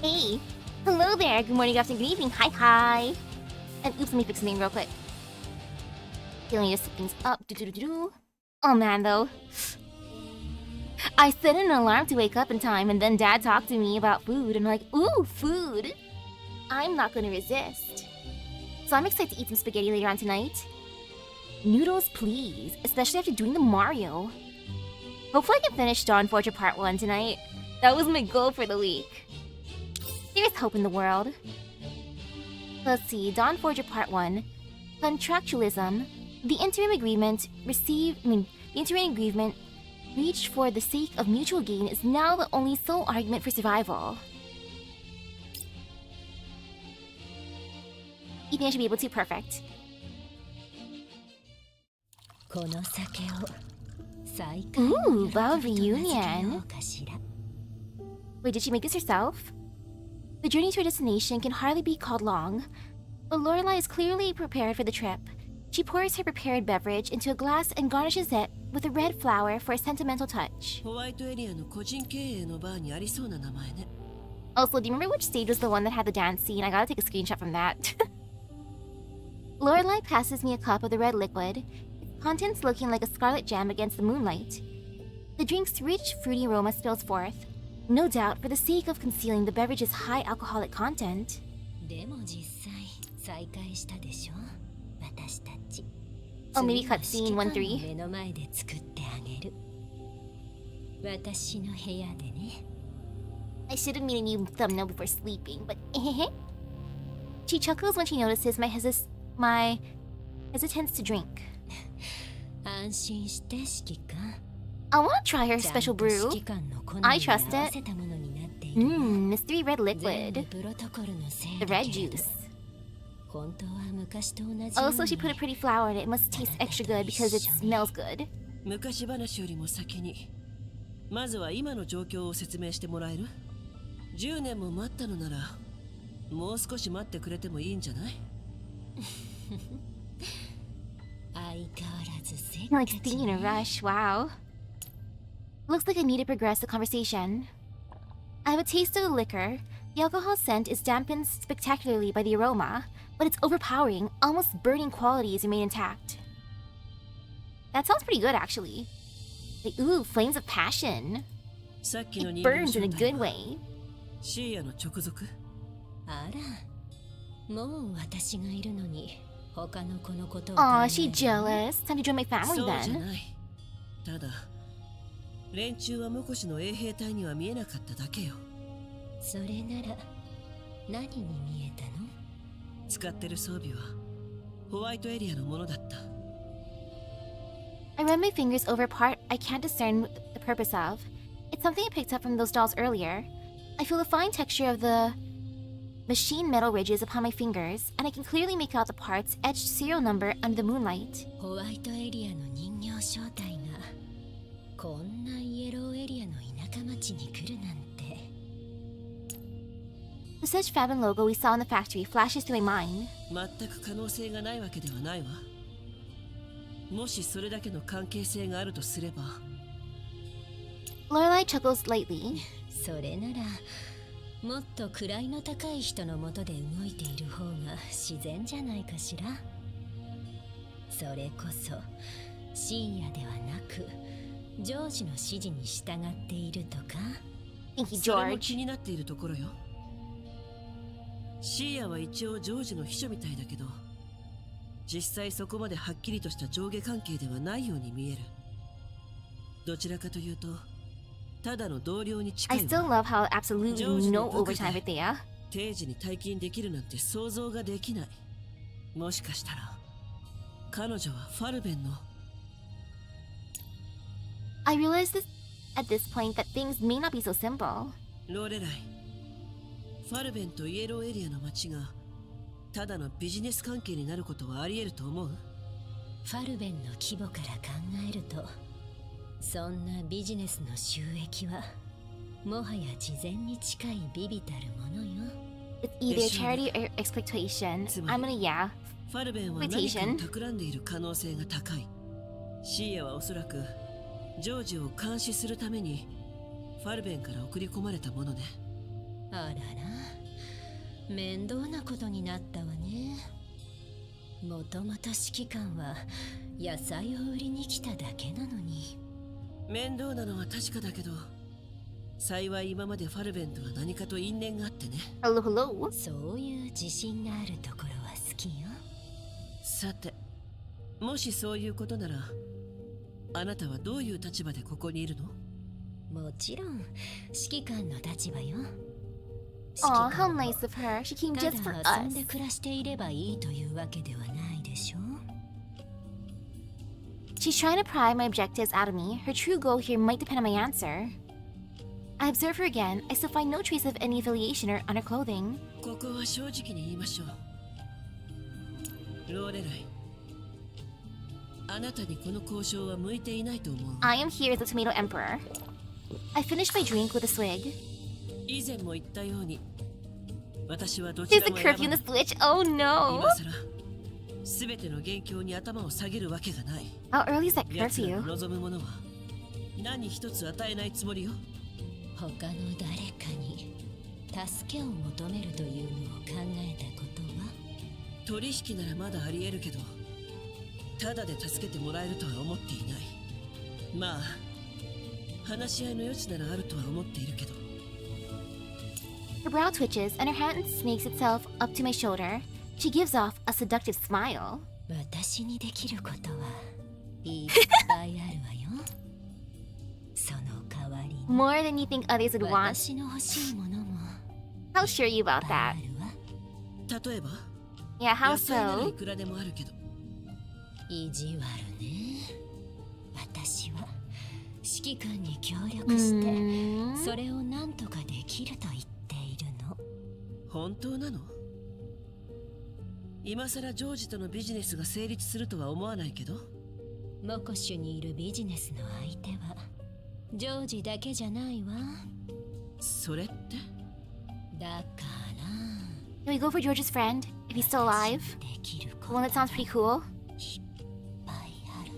Hey! Hello there! Good morning, good afternoon, good evening, hi! And oops, let me fix the name real quick. Feeling to set things up. Oh man, though. I set an alarm to wake up in time, and then Dad talked to me about food, and I'm like, ooh, food! I'm not gonna resist. So I'm excited to eat some spaghetti later on tonight. Noodles, please, especially after doing the Mario. Hopefully I can finish Dawn Forger Part 1 tonight. That was my goal for the week. There's hope in the world. Let's see, Dawn Forger Part 1. Contractualism. The interim agreement reached for the sake of mutual gain is now the only sole argument for survival. You think I should be able to? Perfect. Ooh, vow of reunion. Wait, did she make this herself? The journey to her destination can hardly be called long, but Lorelai is clearly prepared for the trip. She pours her prepared beverage into a glass and garnishes it with a red flower for a sentimental touch. Also, do you remember which stage was the one that had the dance scene? I gotta take a screenshot from that. Lorelai passes me a cup of the red liquid, its contents looking like a scarlet gem against the moonlight. The drink's rich, fruity aroma spills forth, no doubt for the sake of concealing the beverage's high alcoholic content. Oh, maybe cutscene 1-3. I should have made a new thumbnail before sleeping, but She chuckles when she notices my hesitance to drink. I want to try her special brew. I trust it. Mystery red liquid. The red juice. Also, she put a pretty flower in it. It must taste extra good because it smells good. 10年も待ったのならもう少し待ってくれてもいいんじゃない Like being in a rush, wow. Looks like I need to progress the conversation. I have a taste of the liquor. The alcohol scent is dampened spectacularly by the aroma, but its overpowering, almost burning qualities remain intact. That sounds pretty good, actually. Like, ooh, flames of passion. It burns in a good way. Aw, she jealous. Time to join my family then. ただ連中は婿氏の衛兵隊には見えなかっただけよ。それなら何に見えたの？使ってる装備はホワイトエリアのものだった。I run my fingers over a part I can't discern the purpose of. It's something I picked up from those dolls earlier. I feel the fine texture of the machine metal ridges upon my fingers, and I can clearly make out the parts etched serial number under the moonlight. The such Fabin logo we saw in the factory flashes through my mind. 全く可能性がないわけではないわ。もしそれだけの関係性があるとすれば。Lorelai chuckles lightly. それならもっと位の高い人の下で動いている方が自然じゃないかしら。それこそ深夜ではなくジョージの指示に従っているとか。それも気になっているところよ。シーヤは一応ジョージの秘書みたいだけど、実際そこまではっきりとした上下関係ではないように見える。どちらかというと。I still love how absolutely no overtime with Thea. 定時に退勤できるなんて想像ができない。もしかしたら彼女はファルベンの。I realize at this point that things may not be so simple. ローレライ、ファルベンとイエローエリアの街がただのビジネス関係になることはあり得ると思う？ファルベンの規模から考えると。そんなビジネスの収益はもはや事前に近い微々たるものよ。It's either charity or exploitation. I'm gonna yeah. ファルベンは何かを企んでいる可能性が高い。シーヤはおそらくジョージを監視するためにファルベンから送り込まれたものね。あらら、面倒なことになったわね。もともと指揮官は野菜を売りに来ただけなのに。面倒なのは確かだけど、幸い今までファルベンとは何かと因縁があってね。Hello, hello. そういう自信があるところは好きよ。さて、もしそういうことなら、あなたはどういう立場でここにいるの？もちろん指揮官の立場よ。 Aw, how nice of her. She came た just for だ遊ん us. で暮らしていればいいというわけではないでしょ。 She's trying to pry my objectives out of me. Her true goal here might depend on my answer. I observe her again. I still find no trace of any affiliation or on her clothing. ここは正直に言いましょう。ローレライ、あなたにこの交渉は向いていないと思う。 I am here as the Tomato Emperor. I finished my drink with a swig. 以前も言ったように、私はどち There's ら a も選 curfew in ば the ない。 switch. Oh no. 今さら全ての元凶に頭を下げるわけがない。 How early is that 奴らの curfew? 望むものは何一つ与えないつもりよ。他の誰かに助けを求めるというのを考えたことは？取引ならまだあり得るけど、ただで助けてもらえるとは思っていない。まあ話し合いの余地ならあるとは思っているけど。 Her brow twitches and her hand snakes itself up to my shoulder. She gives off a seductive smile. 私にできることはいっぱいあるわよ。その代わりに More than you think others would want. 私の欲しいものも How sure are you about いっぱいあ that? るわ。例えば Yeah, how 野菜ならい so? くらでもあるけど。意地悪ね。私は指揮官に協力して、 Hmm? それを何とかできると言っているの。本当なの？今さらジョージとのビジネスが成立するとは思わないけど。モコシュにいるビジネスの相手はジョージだけじゃないわ。それってだから Can we go for George's friend? If he's still alive? 私にできる The こと one that sounds pretty cool? いっぱいあるの。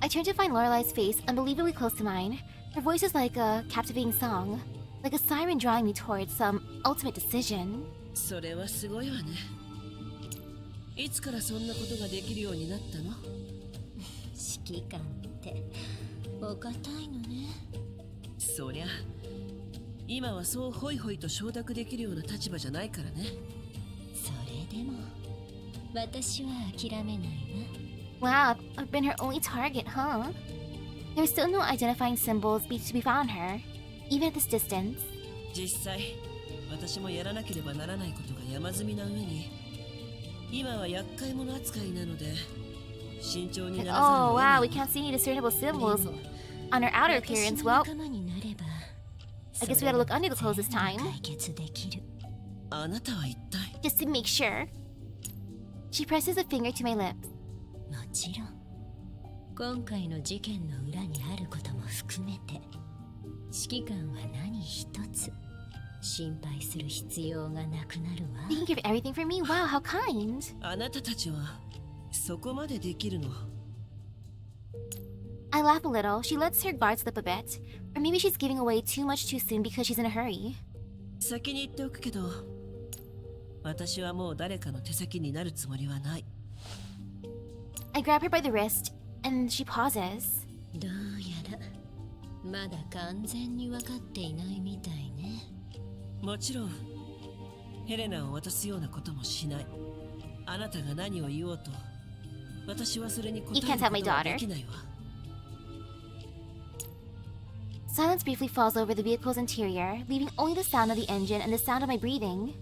I turn to find Lorelai's face unbelievably close to mine. Her voice is like a captivating song, like a siren drawing me towards some ultimate decision. それはすごいわね。いつからそんなことができるようになったの？指揮官ってお堅いのね。そりゃ今はそうホイホイと承諾できるような立場じゃないからね。それでも私は諦めないわ。 Wow, I've been her only target, huh? There's still no identifying symbols to be found on her, even at this distance. 実際私もやらなければならないことが山積みな上に、今は厄介者扱いなので慎重に And ならざる oh を得な wow, い we can't see any discernible で symbols も on her outer 私 appearance. の Well, 仲間になれば I guess we gotta look under the clothes this それ time, で解決できる。あなたは一体 just to make sure. She presses a finger to my lips. もちろん今回の事件の裏にあることも含めて指揮官は何一つ心配する必要がなくなるわ。 Taking care of everything for me? Wow, how kind. あなたたちはそこまでできるの？ I laugh a little. She lets her guard slip a bit. Or maybe she's giving away too much too soon because she's in a hurry. 先に言っておくけど、私はもう誰かの手先になるつもりはない。 I grab her by the wrist, and she pauses. どうやらまだ完全に分かっていないみたいね。もちろんヘレナを渡すようなこともしない。あなたが何を言おうと私はそれに答え You る can't tell こ my とは daughter. できないわ。 Silence briefly falls over the vehicle's interior, leaving only the sound of the engine and the sound of my breathing.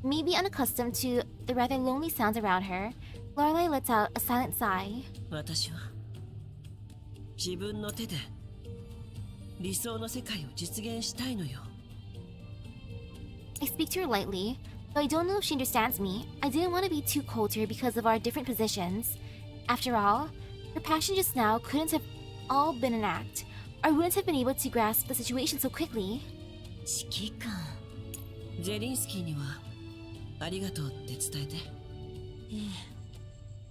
Maybe unaccustomed to the rather lonely sounds around her, Lorelai lets out a silent sigh. 私は自分の手で理想の世界を実現したいのよ。 I speak to her lightly, though I don't know if she understands me. I didn't want to be too cold to her because of our different positions. After all, her passion just now couldn't have all been an act. I wouldn't have been able to grasp the situation so quickly. 指揮官。ゼリンスキーにはありがとうって伝えて。ええ。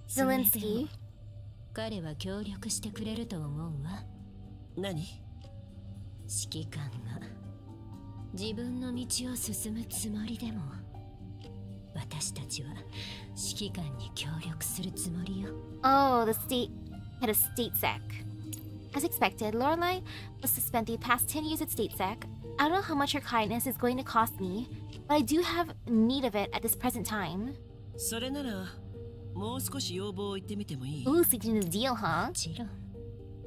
Zelensky. 彼は協力してくれると思うわ。何？指揮官が自分の道を進むつもりでも、私たちは指揮官に協力するつもりよ。Oh, the state had a state sec. As expected, Lorelai was to spend the past 10 years at state sec. I don't know how much her kindness is going to cost me, but I do have need of it at this present time. それならもう少し要望を言ってみてもいい？ Ooh, seeking the deal, huh? もちろん、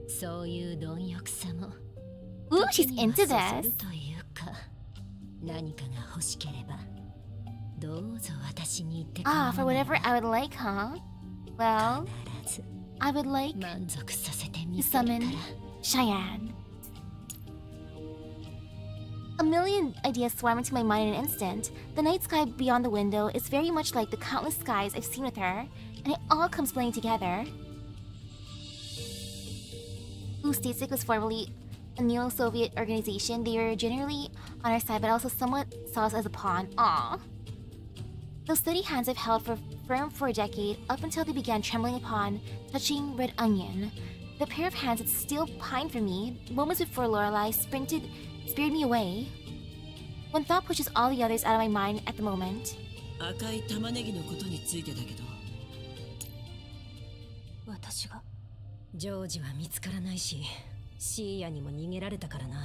そういう貪欲さも Ooh, she's 時には into そそ this. るというか、何かが欲しければどうぞ私に言ってくだ Ah, for whatever I would like, huh? Well, 必ず I would like 満足させてみ to せるから。 summon Cheyenne. A million ideas swarm into my mind in an instant. The night sky beyond the window is very much like the countless skies I've seen with her, and it all comes blending together. Stasik was formerly a neo-Soviet organization. They were generally on our side, but also somewhat saw us as a pawn. Aww. Those steady hands I've held firm for a decade, up until they began trembling upon touching Red Onion. The pair of hands that still pined for me, moments before Lorelai speared me away. One thought pushes all the others out of my mind at the moment. 赤い玉ねぎのことについてだけど。私がジョージは見つからないし、シーヤにも逃げられたからな。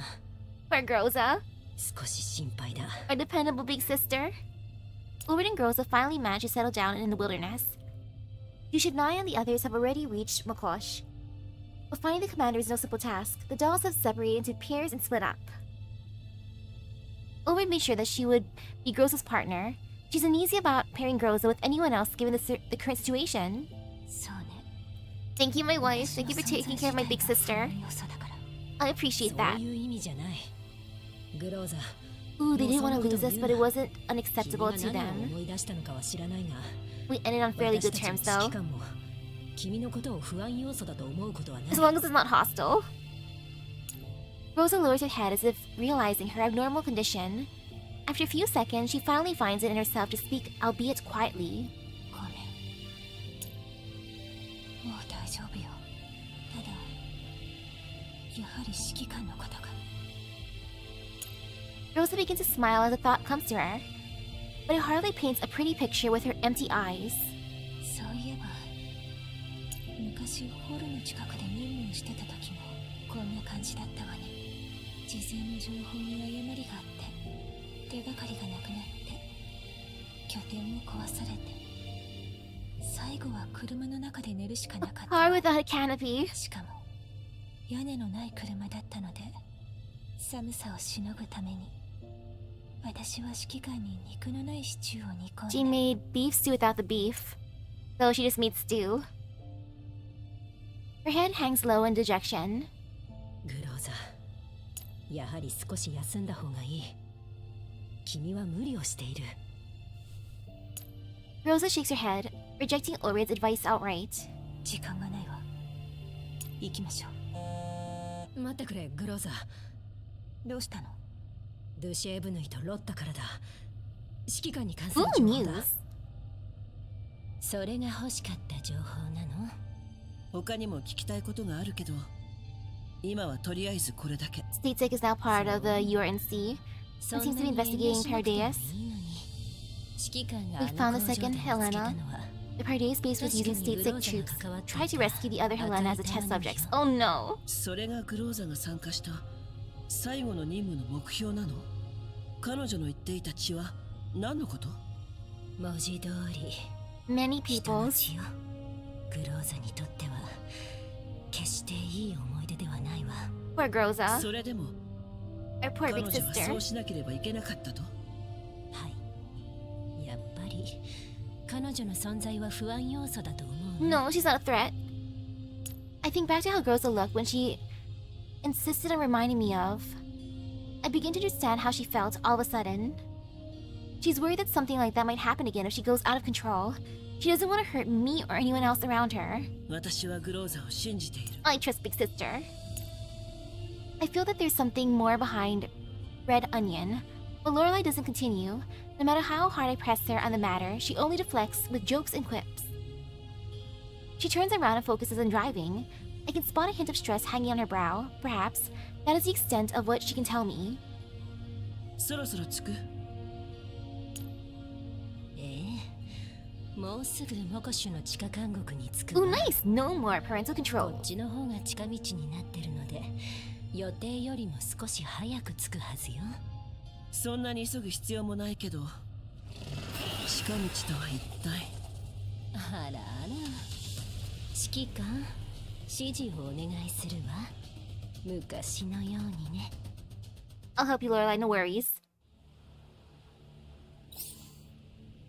Poor Groza, 少し心配だ。 our dependable big sister. Ulrich and Groza finally managed to settle down in the wilderness. Yushidnai and the others have already reached Mokosh. But finding the commander is no simple task. The dolls have separated into pairs and split up. Ulrich made sure that she would be Groza's partner. She's uneasy about pairing Groza with anyone else given the current situation. そうね。 Thank you, my wife. Thank you for taking care of my big sister. I appreciate そう that. いう意味じゃない。グローザ。 Ooh, they didn't want to lose us, but it wasn't unacceptable to 君が何を them. 思い出したのかは知らないが、 We ended on fairly 私 good たち terms, の though. 指揮官も君のことを不安要素だと思うことはない。 As long as it's not hostile. Rosa lowers her head as if realizing her abnormal condition. After a few seconds, she finally finds it in herself to speak, albeit quietly. ごめん。もう大丈夫よ。ただ、やはり指揮官のことが。 Rosa begins to smile as a thought comes to her, but it hardly paints a pretty picture with her empty eyes. そういえば、昔ホールの近くで任務をしてた時もこんな感じだったわね。事前の情報に誤りがあって手がかりがなくなって拠点も壊されて最後は車の中で寝るしかなかった。 Car without a canopy. しかも屋根のない車だったので寒さをしのぐために私は指揮官に肉のないシチューを煮込んで She made beef stew without the beef, though she just made stew. Her head hangs low in dejection. グローザ、やはり少し休んだ方がいい。君は無理をしている。 Rosa shakes her head, rejecting Ulrich's advice outright. 時間がないわ。行きましょう。待ってくれ、グローザ。どうしたの？ドゥシェーブヌイとロッタからだ。指揮官に関する Ooh, 情報だ。 news. それが欲しかった情報なの？他にも聞きたいことがあるけど、今はとりあえずこれだけ。 Statesec is now part of the URNC. It seems to be investigating Pardeus. We found the second Helena. The Pardeus base was using Statesec troops. Tried to rescue the other Helena as a test subjects. Oh no! それがグローザが参加した最後の任務の目標なの？彼女の言っていた血は何のこと？文字通り Many 人の people's. 血よ。グローザにとっては決していい思い出ではないわ。 Poor Groza. それでも Our poor 彼 big 女はそ sister. うしなければいけなかったと？はい。やっぱり彼女の存在は不安要素だと思う。 No, she's not a threat. I think back to how Groza looked when she insisted on reminding me of. I begin to understand how she felt all of a sudden. She's worried that something like that might happen again if she goes out of control. She doesn't want to hurt me or anyone else around her. 私はグローザを信じている。 I trust big sister. I feel that there's something more behind Red Onion, but Lorelai doesn't continue. No matter how hard I press her on the matter, she only deflects with jokes and quips. She turns around and focuses on driving. I can spot a hint of stress hanging on her brow. Perhaps that is the extent of what she can tell me. そろそろ着く。もうすぐモコシュの地下監獄に着く Ooh, わ。 nice! No more parental こ control. っちの方が近道になってるので、予定よりも少し早く着くはずよ。そんなに急ぐ必要もないけど、近道とは一体。あらあら、指揮官、指示をお願いするわ。昔のようにね。 I'll help you, Lorelai, no worries.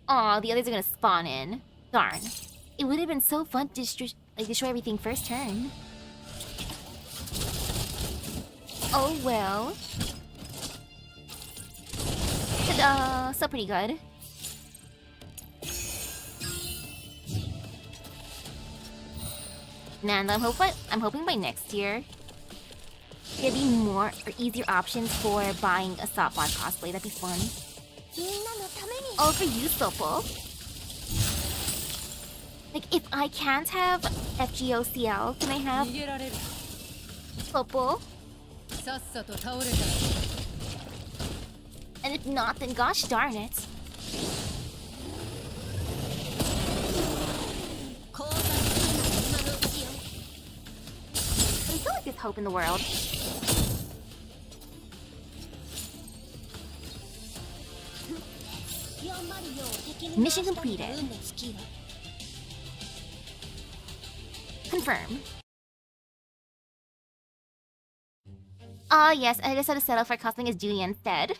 Aw, the others are gonna spawn in. Darn. It would have been so fun to destroy everything first turn. Oh well. Still pretty good. Man, I'm hoping by next year there'll be more or easier options for buying a Stopbot cosplay. That'd be fun. Oh, for you, Sopo. Like, if I can't have FGOCL, can I have Sopo? And if not, then gosh darn it. I feel like there's hope in the world. Mission completed. Confirm. Ah, yes, I just had to settle for cosplaying as Julia instead.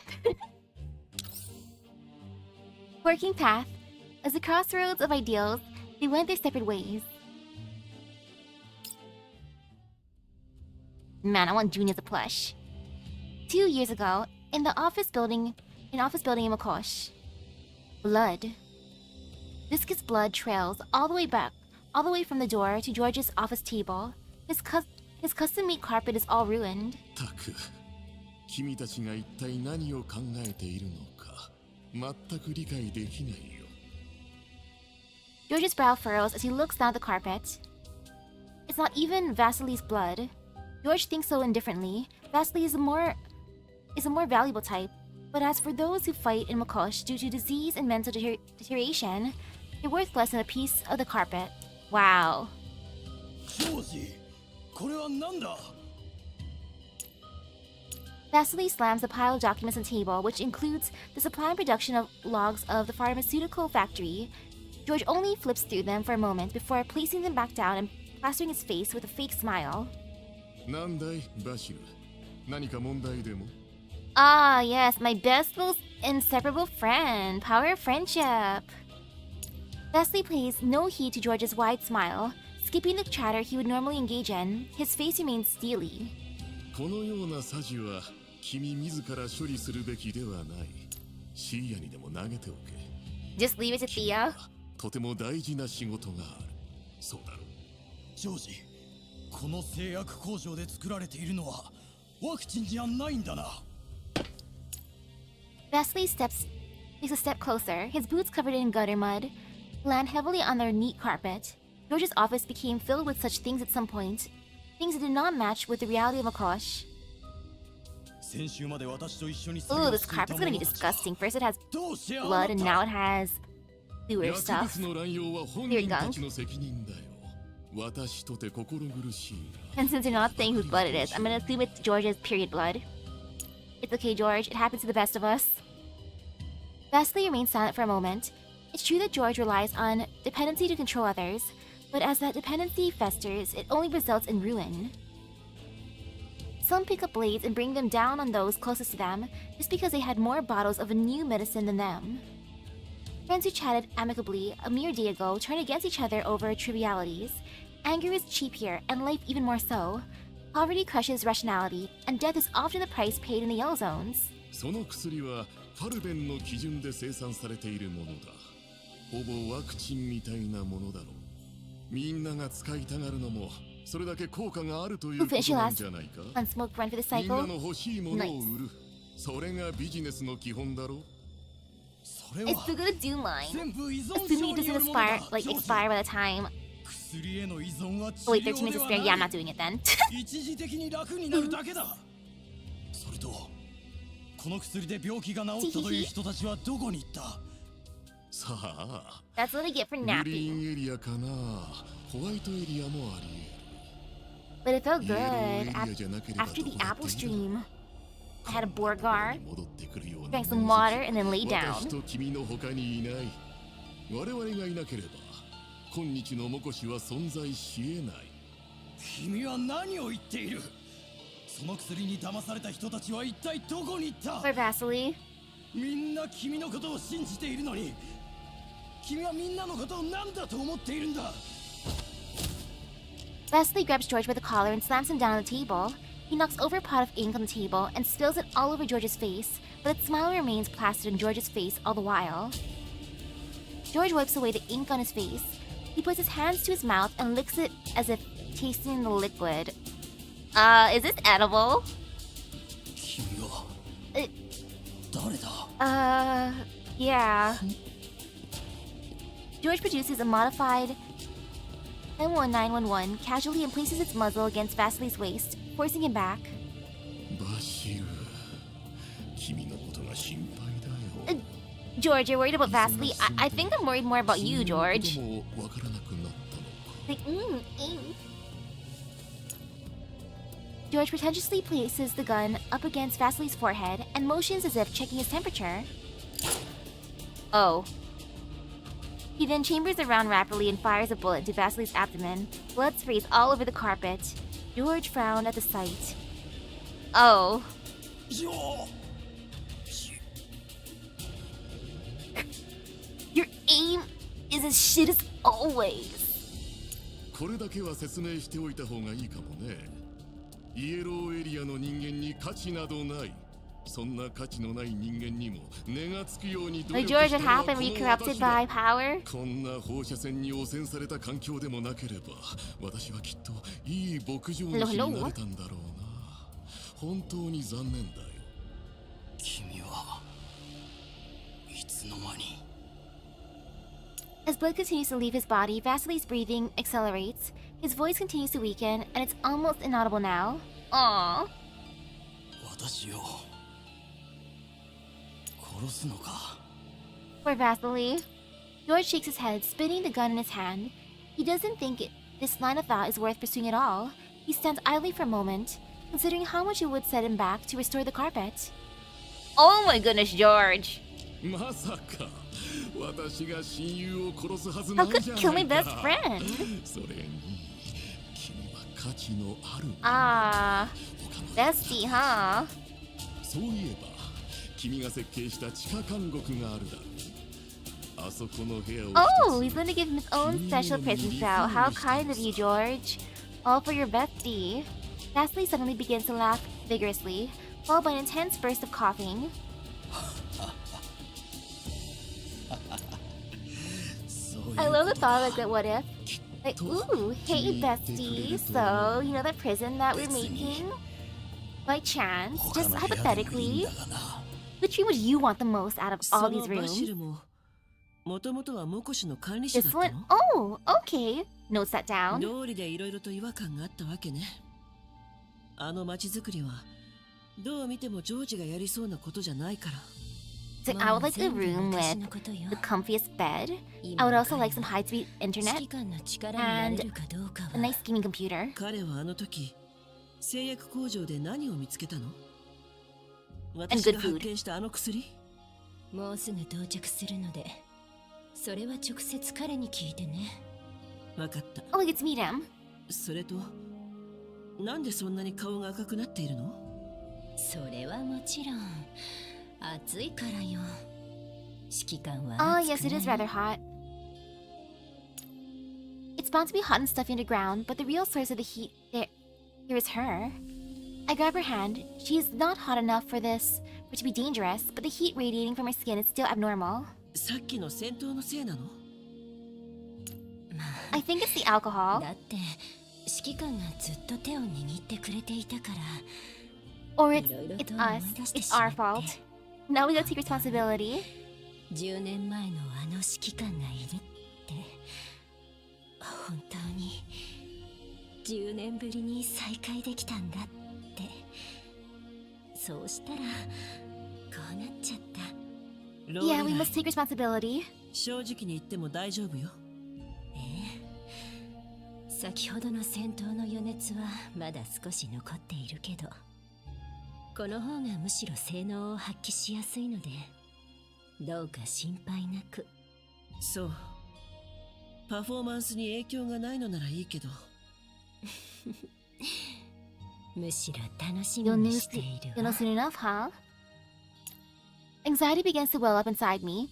Working path. As the crossroads of ideals, they went their separate ways. Man, I want Junia as a plush. 2 years ago, in office building in Makosh. Blood. Viscous blood trails all the way from the door to George's office table. His custom-made carpet is all ruined. たく、君たちが一体何を考えているのか、全く理解できないよ。 George's brow furrows as he looks down at the carpet. It's not even Vasily's blood. George thinks so indifferently. Vasily is a more valuable type. But as for those who fight in Makosh due to disease and mental deterioration, they're worth less than a piece of the carpet. Wow. Vasily slams the pile of documents on the table, which includes the supply and production of logs of the pharmaceutical factory. George only flips through them for a moment before placing them back down and plastering his face with a fake smile. なんだい、バシル。何か問題でも？ Ah, yes, my best, most inseparable friend. Power of friendship. Vasily pays no heed to George's wide smile. Skipping the chatter he would normally engage in, his face remains steely. このようなサジは君自ら処理するべきではない。シーヤにでも投げておけ。 Just leave it to Thea. とても大事な仕事がある。そうだろう。ジョージ、この製薬工場で作られているのはワクチンじゃないんだな。 Vasily takes a step closer, his boots covered in gutter mud, land heavily on their neat carpet. George's office became filled with such things at some point, things that did not match with the reality of Makosh. Ooh, this carpet's gonna be disgusting. First it has blood and now it has sewer stuff. There you go. And since they're not saying whose blood it is, I'm gonna assume it's George's period blood. It's okay, George. It happens to the best of us. Vasily remains silent for a moment. It's true that George relies on dependency to control others, but as that dependency festers, it only results in ruin. Some pick up blades and bring them down on those closest to them, just because they had more bottles of a new medicine than them. Friends who chatted amicably a mere day ago turn against each other over trivialities. Anger is cheap here, and life even more so. Poverty crushes rationality, and death is often the price paid in the yellow zones. その薬はファルベンの基準で生産されているものだ。ほぼワクチンみたいなものだろう。みんなが使いたがるのもそれだけ効果があるということなんじゃないか。Unsmoked run for the みんな cycle. の欲しいものを売る。それがビジネスの基本だろう。 It's still gonna do mine. Assuming it doesn't expire by the time. Oh wait, 13 minutes to spare. Yeah, I'm not doing it then. 一時的に楽になるだけだ。それとこの薬で病気が治ったという人たちはどこに行った？さあ、 That's what I get for グリ napping. ーンエリアかな、ホワイトエリアもあり But it felt 得る。イエローエ good リアじゃなければ after ど the こだっ apple ていいんだ。 stream. I had a Borgar, 戻ってくるような drank some water, and then lay 私 down. と君の他にいない。我々がいなければ今日のモコシは存在し得ない。君は何を言っている？その薬に騙された人たちは一体どこに行った？ Poor Vasily. みんな君のことを信じているのに、君はみんなのことを何だと思っているんだ？ Vasily grabs George by the collar and slams him down on the table. He knocks over a pot of ink on the table and spills it all over George's face, but its smile remains plastered on George's face all the while. George wipes away the ink on his face. He puts his hands to his mouth and licks it as if tasting the liquid. Is this edible? 君は Uh, 誰だ？ yeah. George produces a modified M1911 casually and places its muzzle against Vasily's waist, forcing him back. バシル、君のことが心配だよ。 George, you're worried about Vasily? I think I'm worried more about you, George. 君のこともわからなくなったのか。 Like, George pretentiously places the gun up against Vasily's forehead and motions as if checking his temperature. Oh. He then chambers around rapidly and fires a bullet into Vasily's abdomen. Blood sprays all over the carpet. George frowned at the sight. Oh. Your aim is as shit as always. これだけは説明しておいた方がいいかもね。イエローエリアの人間に価値などない。そんな価値のない人間にも値がつくように努 Like 力 George, した what のは happened? こ Were you の corrupted 私だ。 by power? こんな放射線に汚染された環境でもなければ、私はきっといい牧場主になれたんだろうな。本当に残念だよ。君はいつの間に？ As blood continues to leave his body, Vasily's breathing accelerates. His voice continues to weaken, and it's almost inaudible now. Aww. 私を殺すのか？ Poor Vasily. George shakes his head, spinning the gun in his hand. He doesn't think this line of thought is worth pursuing at all. He stands idly for a moment, considering how much it would set him back to restore the carpet. Oh my goodness, George. まさか私が親友を殺すはず How ない could じゃ you kill な my いか。 best friend? それに君は価値のある。 Ah, bestie, huh? そういえば君が設計した地下監獄があるだろう。あそこの部屋を Oh, he's gonna give him his own special prison cell. How kind of you, George. All for your bestie. Vasily suddenly begins to laugh vigorously, followed by an intense burst of coughing. I love the thought of like, what if? Like, ooh, hey bestie, so, you know that prison that we're making? By chance, just hypothetically, which room would you want the most out of all そ these のバシ rooms? ルももともとはモコシの管理者だ This った one? の？ Oh, okay. Notes that down. 道理でいろいろと違和感があったわけね。あの街づくりはどう見てもジョージがやりそうなことじゃないから。 So I would like a room with the comfiest bed. I would also like some high-speed internet 指揮官の力になれるかどうかは a nice gaming computer. 彼はあの時製薬工場で何を見つけたの？私が発見したあの薬？もうすぐ到着するので、それは直接彼に聞いてね。わかった。 Oh, I get to meet him. それとなんでそんなに顔が赤くなっているの？それはもちろん暑いからよ。指揮官は Oh, 暑 yes, く it is ない rather hot. It's bound to be hot and stuffy underground, but the real source of the heat here is her. I grab her hand. She is not hot enough for this, for it to be dangerous, but the heat radiating from her skin is still abnormal. さっきの戦闘のせいなの？ I think it's the alcohol. だって指揮官がずっと手を握ってくれていたから。 Or it's us. It's our fault. Now we gotta take responsibility. 10年前のあの指揮官がいるって本当に10年ぶりに再会できたんだって。そうしたらこうなっちゃった。 Yeah, we must take responsibility. 正直に言っても大丈夫よ。先ほどの戦闘の余熱はまだ少し残っているけど、この方がむしろ性能を発揮しやすいので、どうか心配なく。そう。パフォーマンスに影響がないのならいいけど。むしろ楽しみ You'll に know している you'll わ。 know soon enough, huh? Anxiety begins to well up inside me.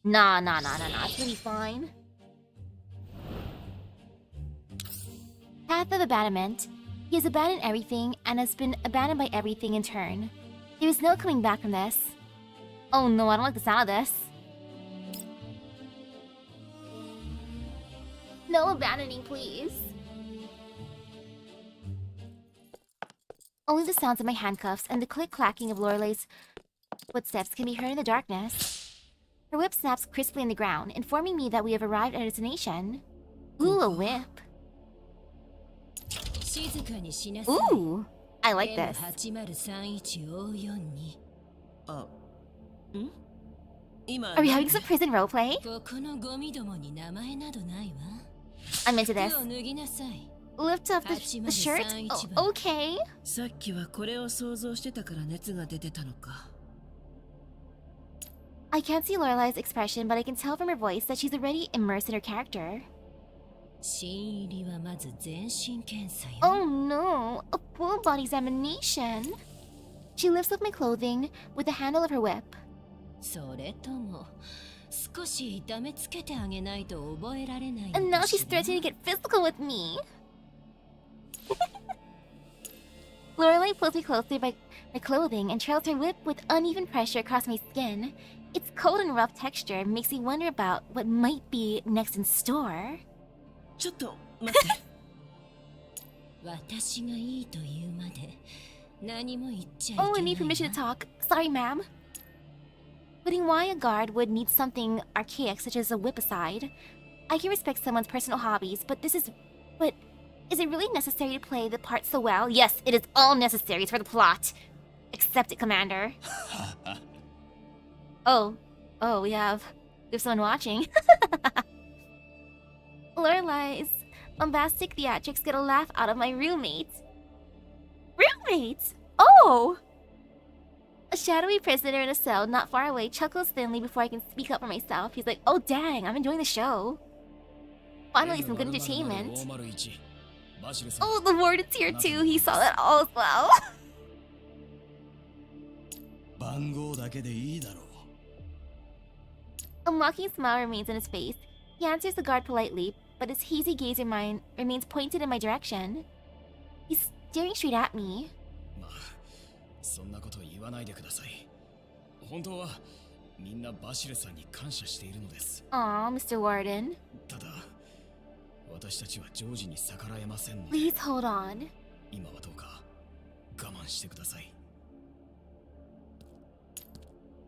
Nah. It's gonna be fine. Path of Abandonment. He has abandoned everything and has been abandoned by everything in turn. There is no coming back from this. Oh no, I don't like the sound of this. No abandoning, please. Only the sounds of my handcuffs and the click-clacking of Lorelei's footsteps can be heard in the darkness. Her whip snaps crisply on the ground, informing me that we have arrived at our destination. Ooh, a whip. 静かにしなさい。 Ooh, I like this. M8031-O42。あ、ん？今 Are we having some prison roleplay? ここのゴミどもに名前などないわ。 I'm into this. 服を脱ぎなさい。 Lift up the shirt? Oh, okay. さっきはこれを想像してたから熱が出てたのか。 I can't see Lorelei's expression, but I can tell from her voice that she's already immersed in her character. 新入りはまず全身検査よ。 Oh no, a full body examination. She lifts up my clothing with the handle of her whip. それとも少し痛めつけてあげないと覚えられない。 And now she's threatening to get physical with me. Lorelei pulls me closer by my clothing and trails her whip with uneven pressure across my skin. Its cold and rough texture makes me wonder about what might be next in store. ちょっと待って。私がいいと言うまで何も言っちゃいけない Oh, I need permission to talk. Sorry, ma'am. Putting why a guard would need something archaic such as a whip aside, I can respect someone's personal hobbies, but is it really necessary to play the part so well? Yes, it is all necessary. It's for the plot. Accept it, Commander. Oh, we have someone watching. Lorelei's bombastic theatrics get a laugh out of my roommates. Roommates? Oh! A shadowy prisoner in a cell not far away chuckles thinly before I can speak up for myself. He's like, oh dang, I'm enjoying the show. Finally, some good entertainment. Oh, the warden's here too. He saw that all as well. 番号だけでいいだろう。 A mocking smile remains on his face. He answers the guard politely, but his hazy gaze remains pointed in my direction. He's staring straight at me. まあ、そんなこと言わないでください。本当はみんなバシルさんに感謝しているのです。 Aw, Mr. Warden. ただ、私たちはジョージに逆らえませんので、 Please hold on. 今はどうか我慢してください。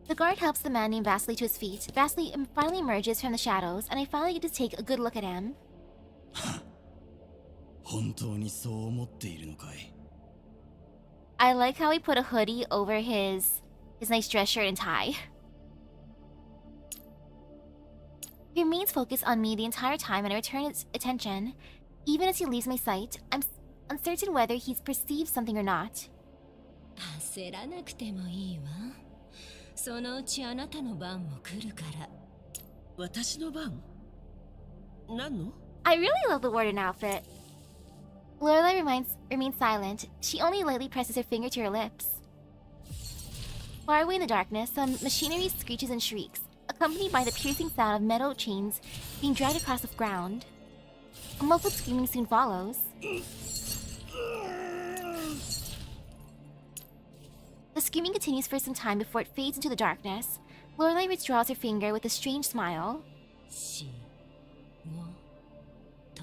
The guard helps the man named Vasily to his feet. Vasily finally emerges from the shadows, and I finally get to take a good look at him. 本当にそう思っているのかい？ I like how he put a hoodie over his nice dress shirt and tie. He remains focused on me the entire time, and I return his attention. Even as he leaves my sight, I'm uncertain whether he's perceived something or not. 焦らなくてもいいわ。そのうちあなたの番も来るから。私の番？何の？ I really love the warden outfit. Lorelei remains silent. She only lightly presses her finger to her lips. Far away in the darkness, some machinery screeches and shrieks, accompanied by the piercing sound of metal chains being dragged across the ground. A muffled screaming soon follows. The screaming continues for some time before it fades into the darkness. Lorelei withdraws her finger with a strange smile. しもと。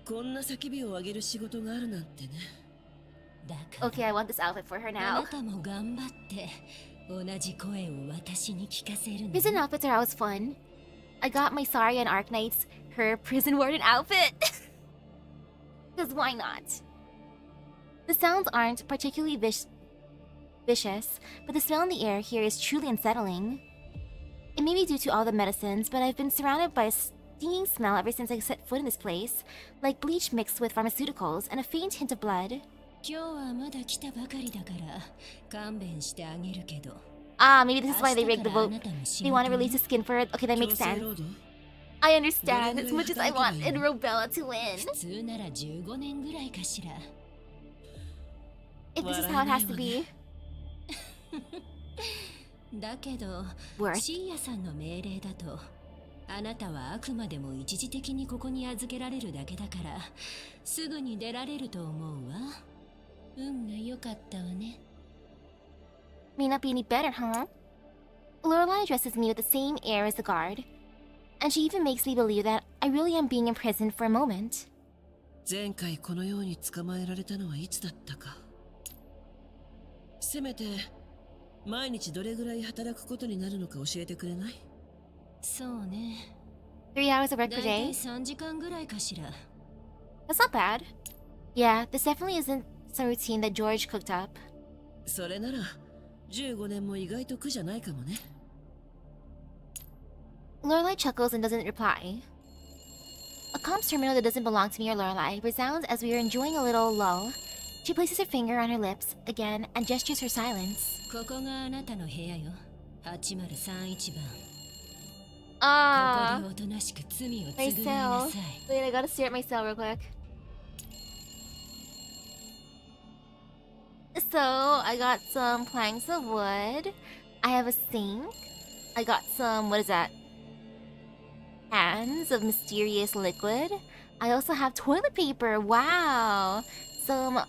こんな叫びを上げる仕事があるなんてね。だから Okay, I want this outfit for her あ now. なたも頑張って同じ声を私に聞かせるの。 Prison outfits are always fun. I got my Saria and Arknights her prison warden outfit. Because why not? The sounds aren't particularly vicious, but the smell in the air here is truly unsettling. It may be due to all the medicines, but I've been surrounded by a stinging smell ever since I set foot in this place, like bleach mixed with pharmaceuticals and a faint hint of blood. 今日はまだ来たばかりだから勘弁してあげるけど Ah, maybe this is why they rigged the vote. They want to release the skin for it. Okay, that makes sense. I understand. As much as I wanted Robella to win. 普通なら15年ぐらいかしら If this is how it has to be. だけど Worth. シーヤさんの命令だとあなたはあくまでも一時的にここに預けられるだけだからすぐに出られると思うわ運が良かったわね May not be any better, huh? Lorelai addresses me with the same air as the guard. And she even makes me believe that I really am being imprisoned for a moment. 前回このように捕まえられたのはいつだったか。せめて毎日どれぐらい働くことになるのか教えてくれない？そうね 3 hours of work だ per いたい day? 3時間ぐらいかしら That's not bad. Yeah, this definitely isn't some routine that George cooked up. それなら15年も意外と苦じゃないかもね。Lorelai chuckles and doesn't reply. A comms terminal that doesn't belong to me or Lorelai resounds as we are enjoying a little lull. She places her finger on her lips again and gestures her silence. ここがあなたの部屋よ8031番 Ah, ここでおとなしく罪を my 償いな cell. さい Wait, I gotta stare at my cell real quick. So, I got some planks of wood. I have a sink. I got some, what is that? Cans of mysterious liquid. I also have toilet paper. Wow. Some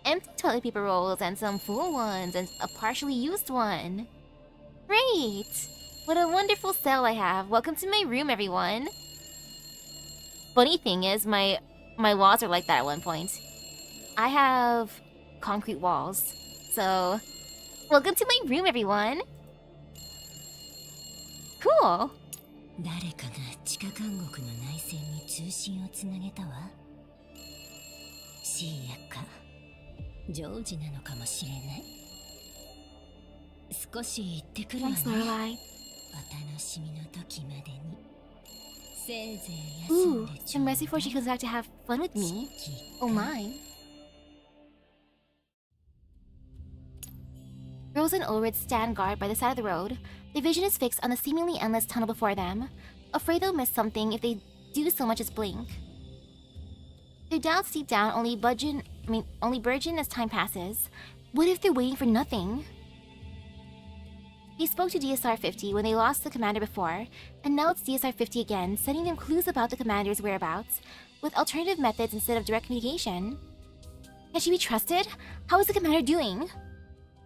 empty toilet paper rolls and some full ones and a partially used one. Great. What a wonderful cell I have. Welcome to my room, everyone. Funny thing is, my walls are like that at one point. I have concrete walls. So, welcome to my room, everyone. Cool. 誰かが地下監獄の内線に通信をつなげたわシーヤかジョージなのかもしれない少し行ってくるわね Thanks, Lorelai. お楽しみの時までにせいぜい休ん Ooh, でちょ some うだ rest before she comes back to have fun with me. Oh my. Rose and Ulrich stand guard by the side of the road. Their vision is fixed on the seemingly endless tunnel before them, afraid they'll miss something if they do so much as blink. Their doubts deep down only burgeon as time passes. What if they're waiting for nothing? They spoke to DSR-50 when they lost the commander before, and now it's DSR-50 again, sending them clues about the commander's whereabouts, with alternative methods instead of direct communication. Can she be trusted? How is the commander doing?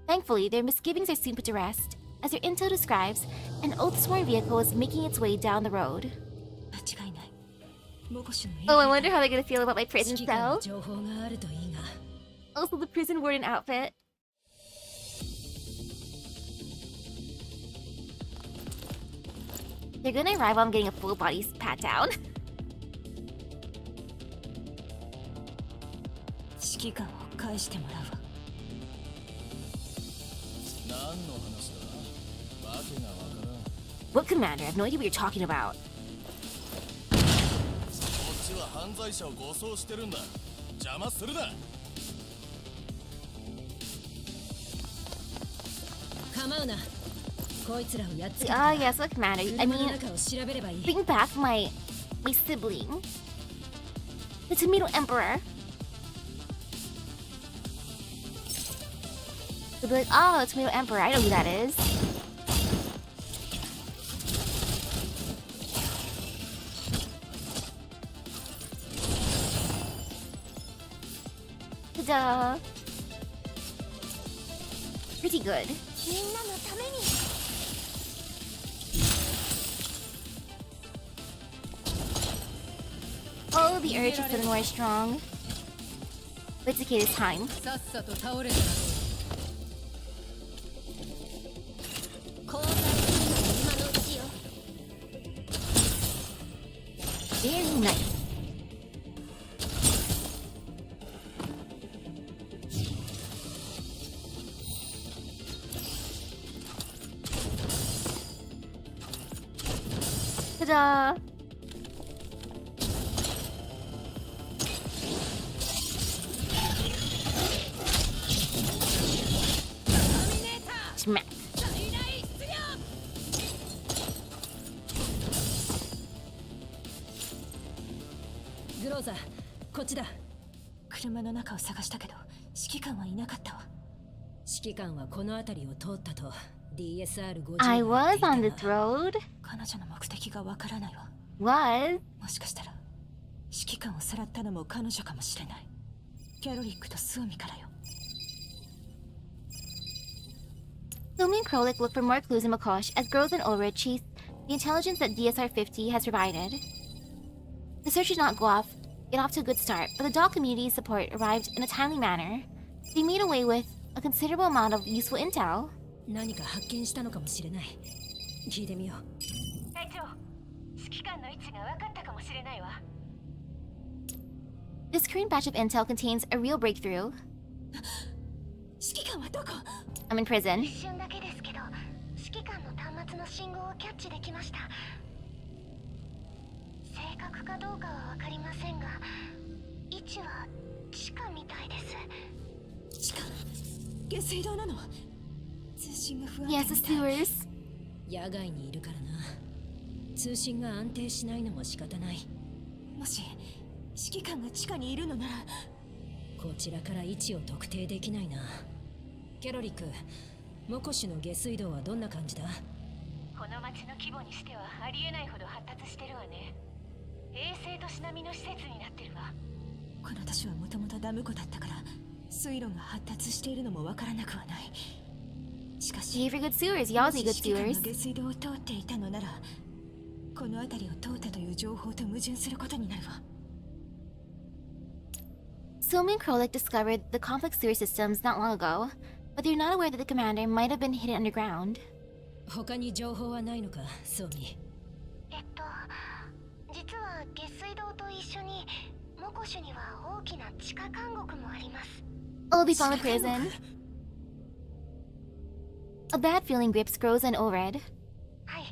Thankfully, their misgivings are soon put to rest. As their intel describes, an oath-sworn vehicle is making its way down the road. 間違いないモコシの Oh, I wonder how they're gonna feel about my prison 指揮官 cell. の情報があるといいが Also, the prison warden outfit. They're gonna arrive while I'm getting a full body pat down. 指揮官を返してもらうわ何の話だわけがわからん What commander? I have no idea what you're talking about. こっちは犯罪者を護送してるんだ邪魔するな構うなこいつらをやっつけて Ah, yes, what commander? I 車の mean, 中を調べればいい bring back my sibling, the Tomato Emperor. They'll be like, oh, Tomato Emperor, I know who that is. Ta-da! Pretty good. Oh, the urge is feeling more strong. Let's take this time. さっさと倒れたら交代するのが今のうちよ Very nice. Ta-da! Smack. グローザー、こっちだ。車の中を探したけど指揮官はいなかったわ。指揮官はこの辺りを通ったと DSR50 I が言って was い on た this が road. 彼女の目的がわからないわ。 Was? もしかしたら指揮官をさらったのも彼女かもしれない。キャロリックとスオミからよ。Sumi and Krolik look for more clues in Makosh as Groves and Ulrich chase the intelligence that DSR-50 has provided. The search did not get off to a good start, but the dog community's support arrived in a timely manner. They made away with a considerable amount of useful intel. 何か発見したのかもしれない。聞いてみよう。隊長、指揮官の位置が分かったかもしれないわ。 This current batch of intel contains a real breakthrough. 指揮官はどこ？ I'm in prison. 一瞬だけですけど、指揮官の端末の信号をキャッチできました。正確かどうかは分かりませんが、位置は地下みたいです。地下？下水道なの？通信が不安定 Yes, み the たい。 sewers. 野外にいるからな。通信が安定しないのも仕方ない。もし指揮官が地下にいるのなら、こちらから位置を特定できないな。ケロリック、モコシュの下水道はどんな感じだ？この町の規模にしてはありえないほど発達してるわね。衛星都市並みの施設になってるわ。この都市はもともとダム湖だったから、水路が発達しているのもわからなくはない。しかし、 Hey, for good sewers. Y'all need good 指揮官 sewers. が下水道を通っていたのなら、この辺りを通ったという情報と矛盾することになるわ。Sumi and Krolik discovered the complex sewer systems not long ago, but they're not aware that the commander might have been hidden underground. 他に情報はないのか、ソミ。実は下水道と一緒にモコシュには大きな地下監獄もあります。 Oh, they found the prison. A bad feeling grips Groves and Ulred. はい。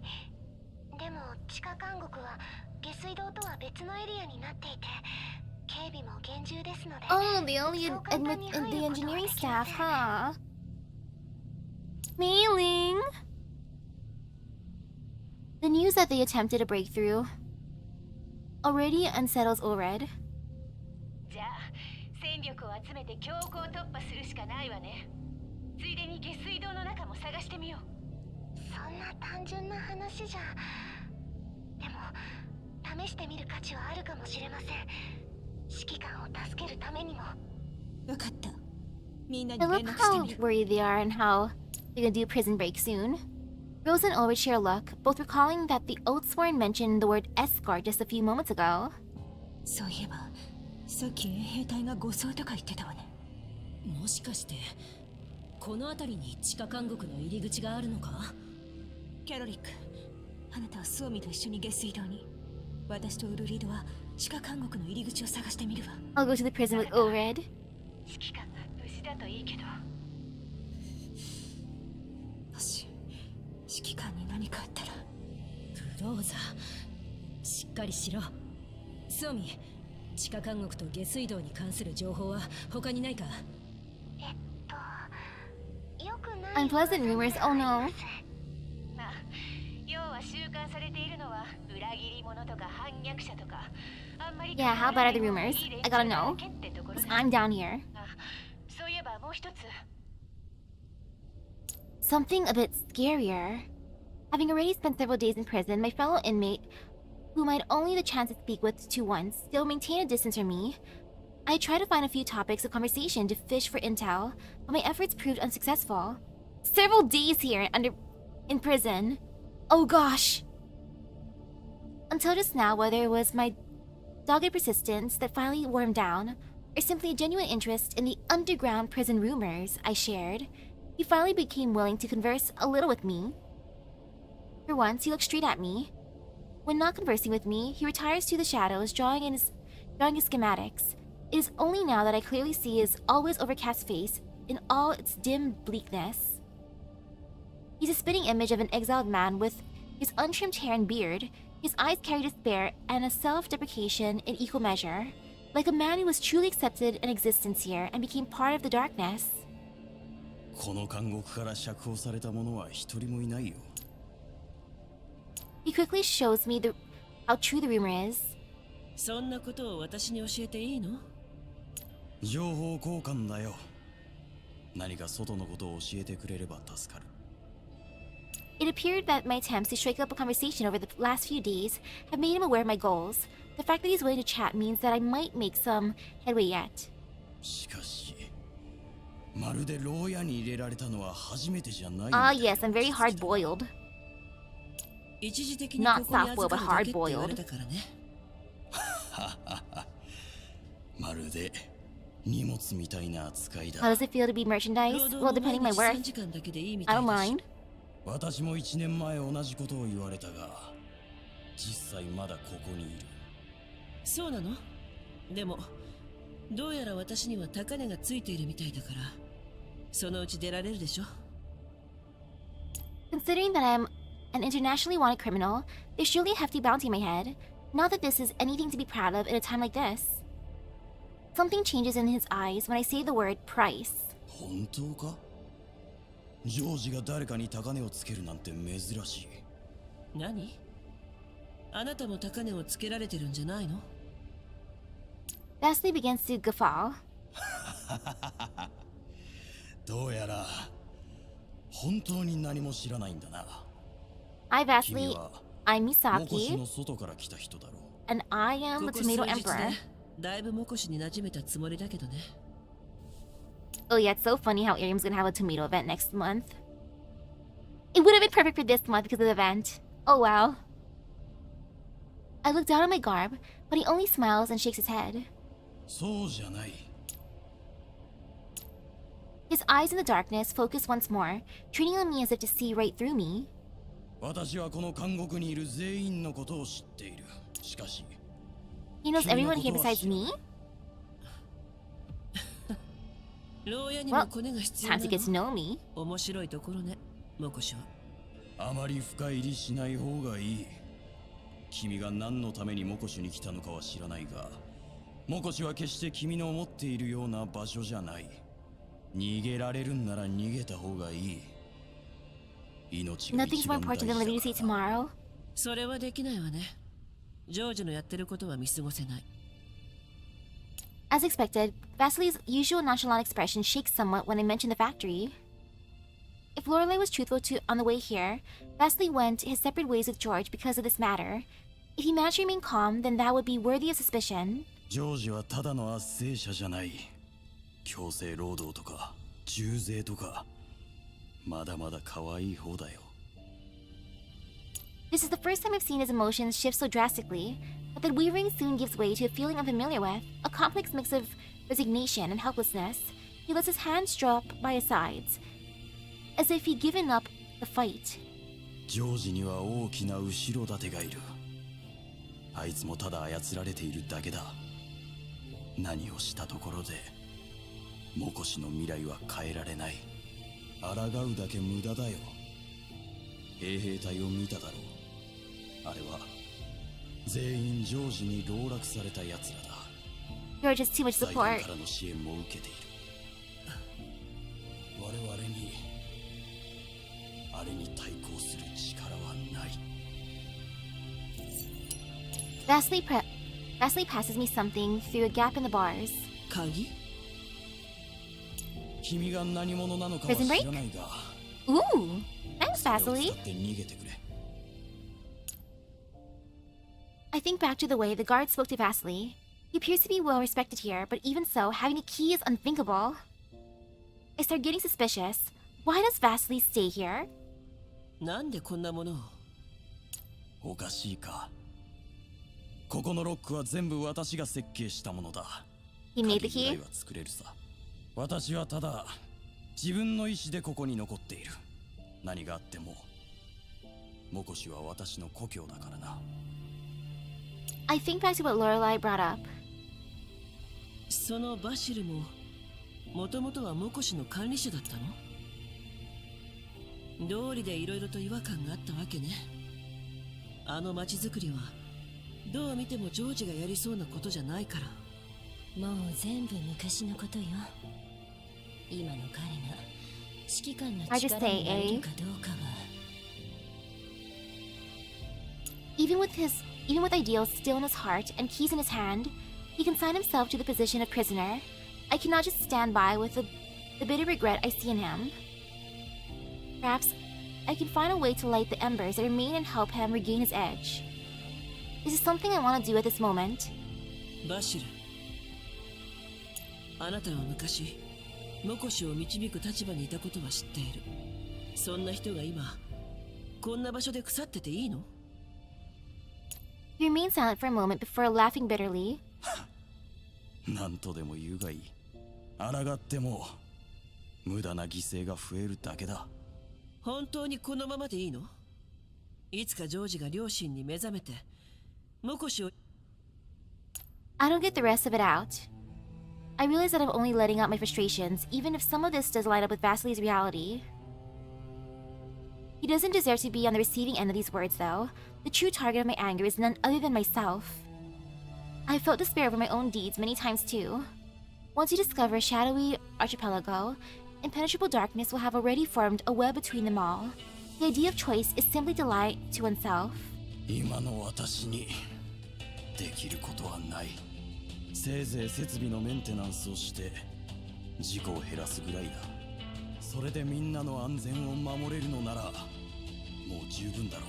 でも地下監獄は下水道とは別のエリアになっていて、警備も厳重ですので。 Oh, they only admit the engineering staff, huh? Mailing. The news that they attempted a breakthrough already unsettles Ulred. じゃあ、戦力を集めて強行突破するしかないわね。ついでに下水道の中も探してみよう。そんな単純な話じゃ。でも試してみる価値はあるかもしれません。指揮官を助けるためにも。わかった。みんなに I 連 love 絡して how みる。 worried they are and how they're gonna do prison break soon. Rose and Ulrich share a look, both recalling that the Oathsworn mentioned the word escort just a few moments ago. そういえば、さっき衛兵隊が護送とか言ってたわね。もしかして、この辺りに地下監獄の入り口があるのか？キャロリック、あなたはスオミと一緒に下水道に。私とウルリードは地下監獄の入り口を探してみるわ。 I'll go to the prison with Ulred. 指揮官が無事だといいけど。もし指揮官に何かあったら。グローザー、しっかりしろ。ソミ、地下監獄と下水道に関する情報は他にないか？よくない Unpleasant rumors, oh no. まあ、要は収監されているのは裏切り者とか反逆者とか。あんまり Yeah, how bad are the rumors? I gotta know. 'Cause I'm down here. そういえばもう一つ。 Something a bit scarier. Having already spent several days in prison, my fellow inmate, whom I had only the chance to speak with to once, still maintained a distance from me. I tried to find a few topics of conversation to fish for intel, but my efforts proved unsuccessful. Several days here in prison. Oh gosh. Until just now, whether it was my dogged persistence that finally wore him down, or simply a genuine interest in the underground prison rumors I shared, he finally became willing to converse a little with me. For once, he looked straight at me. When not conversing with me, he retires to the shadows, drawing his schematics. It is only now that I clearly see his always overcast face in all its dim bleakness. He's a spitting image of an exiled man with his untrimmed hair and beard, His eyes carry despair and a self-deprecation in equal measure, like a man who was truly accepted an existence here and became part of the darkness. この監獄から釈放された者は一人もいないよ。 He quickly shows me how true the rumor is. そんなことを私に教えていいの？情報交換だよ。何か外のことを教えてくれれば助かる。 It appeared that my attempts to strike up a conversation over the last few days have made him aware of my goals. The fact that he's willing to chat means that I might make some headway yet. しかし、まるで牢屋に入れられたのは初めてじゃない。Ah, yes, I'm very hard-boiled. 一時的に Not ここに soft-boiled, 預 but かるだけって言われ hard-boiled. たからね。まるで荷物みたいな扱い How だ。 does it feel to be merchandise? 労働 Well, も depending 毎 my 日 worth, 3時間だけでいいみた I い don't だし mind. 私も1年前同じことを言われたが、実際まだここにいる。そうなの？でもどうやら私には高値がついているみたいだから、そのうち出られるでしょ。 Considering that I'm an internationally wanted criminal, there's surely a hefty bounty in my head. Not that this is anything to be proud of in a time like this. Something changes in his eyes when I say the word price. 本当か？ジョージが誰かに高値をつけるなんて珍しい。何？あなたも高値をつけられてるんじゃないの？ Baily begins to guffaw. どうやら本当に何も知らないんだな。 Hi, 君 Baily. は I'm モコシ Misaki, の外から来た人だろう。 and I am こ the こ数 Tomato 日 Emperor. でだいぶモコシに馴染めたつもりだけどね。 Oh yeah, it's so funny how Arium's gonna have a tomato event next month. It would have been perfect for this month because of the event. Oh wow. I look down at my garb, but he only smiles and shakes his head. そうじゃない。 His eyes in the darkness focus once more, treating on me as if to see right through me. 私はこの監獄にいる全員のことを知っている。しかし、 He knows everyone here besides me? 牢屋にもコネが必要な Time to get to の？ know me. 面白いところね、モコシは。あまり深入りしない方がいい。君が何のためにモコシに来たのかは知らないが、モコシは決して君の思っているような場所じゃない。逃げられるんなら逃げた方がいい。命が Nothing's 一 more 番大 important than 事 living to see だから。 tomorrow. それはできないわね。ジョージのやってることは見過ごせない。 As expected, Vasily's usual nonchalant expression shakes somewhat when I mention the factory. If Lorelei was truthful on the way here, Vasily went his separate ways with George because of this matter. If he managed to remain calm, then that would be worthy of suspicion. ジョージはただの圧政者じゃない。強制労働とか重税とか、まだまだ可愛い方だよ。 This is the first time I've seen his emotions shift so drastically, but that wavering soon gives way to a feeling I'm familiar with, a complex mix of resignation and helplessness. He lets his hands drop by his sides, as if he'd given up the fight. ジョージには大きな後ろ盾がいる。あいつもただ操られているだけだ。何をしたところでモコシの未来は変えられない。抗うだけ無駄だよ。衛兵隊を見ただろう。あれは全員ジョージに籠絡された奴らだ。 George has too much 財団 support. からの支援も受けている。我々にあれに対抗する力はない。 Vasily passes me something through a gap in the bars. 鍵？君が何者なのかは Prison 知らないが、 Ooh! Thanks, それを Vasily. 使って逃げてくれ。 I think back to the way the guard spoke to Vasily. He appears to be well respected here, but even so, having a key is unthinkable. I start getting suspicious. Why does Vasily stay here? なんでこんなものを？おかしいか。ここのロックは全部私が設計したものだ。 He made the 鍵ぐらい key. は作れるさ。私はただ自分の意志でここに残っている。何があってもモコシは私の故郷だからな。 I think back to what Lorelei brought up. そのバシルももともとはモコシの管理者だったの？道理でいろいろと違和感があったわけね。あの街づくりはどう見てもジョージがやりそうなことじゃないから。もう全部昔のことよ。今の彼が指揮官の I just 力 say, になれるかどうかは。Even with ideals still in his heart and keys in his hand, he consigned himself to the position of prisoner. I cannot just stand by with the bitter regret I see in him. Perhaps I can find a way to light the embers that remain and help him regain his edge. This is something I want to do at this moment. バシル、あなたは昔モコシを導く立場にいたことは知っている。そんな人が今こんな場所で腐ってていいの？ He remained silent for a moment before laughing bitterly. 何とでも言うがいい。抗っても無駄な犠牲が増えるだけだ。本当にこのままでいいの？いつかジョージが両親に目覚めてモコシを。 I don't get the rest of it out. I realize that I'm only letting out my frustrations, even if some of this does line up with Vasily's reality. He doesn't deserve to be on the receiving end of these words, though. The true target of my anger is none other than myself. I have felt despair over my own deeds many times too. Once you discover a shadowy archipelago, impenetrable darkness will have already formed a web between them all. The idea of choice is simply to lie to oneself. 今の私にできることはない。せいぜい設備のメンテナンスをして事故を減らすぐらいだ。それでみんなの安全を守れるのならもう十分だろう。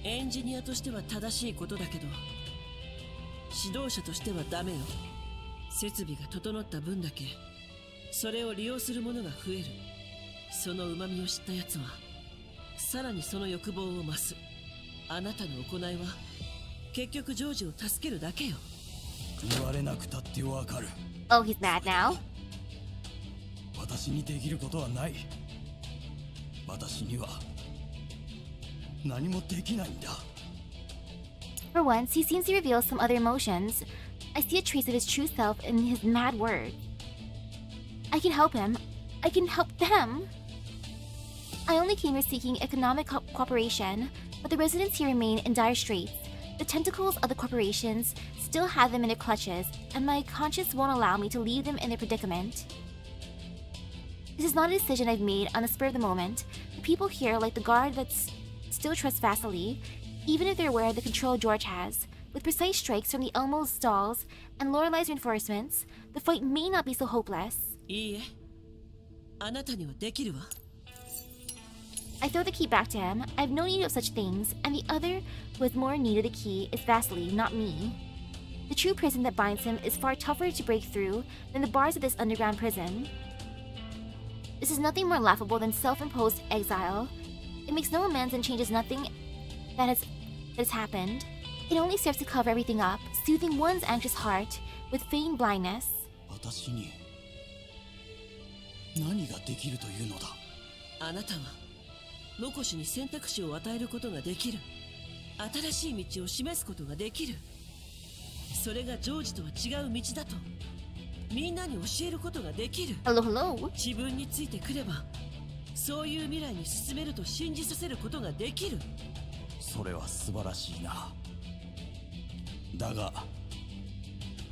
エンジニアとしては正しいことだけど指導者としてはダメよ。設備が整った分だけそれを利用する者が増える。その旨味を知ったやつはさらにその欲望を増す。あなたの行いは結局ジョージを助けるだけよ。言われなくたってわかる。 Oh, he's mad now? 私にできることはない。私には何もできないんだ。 For once, he seems to reveal some other emotions. I see a trace of his true self in his mad words. I can help him. I can help them. I only came here seeking economic cooperation, but the residents here remain in dire straits. The tentacles of the corporations still have them in their clutches, and my conscience won't allow me to leave them in their predicament. This is not a decision I've made on the spur of the moment. The people here, like the guard still trust Vasily, even if they're aware of the control George has. With precise strikes from the Elmo's stalls and Lorelei's reinforcements, the fight may not be so hopeless. いいえ、あなたにはできるわ。I throw the key back to him. I have no need of such things, and the other who has more need of the key is Vasily, not me. The true prison that binds him is far tougher to break through than the bars of this underground prison. This is nothing more laughable than self-imposed exile. It makes no amends and changes nothing that has happened. It only serves to cover everything up, soothing one's anxious heart with feigned blindness. 私に何ができるというのだ。あなたはモコシに選択肢を与えることができる。新しい道を示すことができる。それがジョージとは違う道だとみんなに教えることができる。 Hello, hello. 自分についてくればそういう未来に進めると信じさせることができる。それは素晴らしいな。だが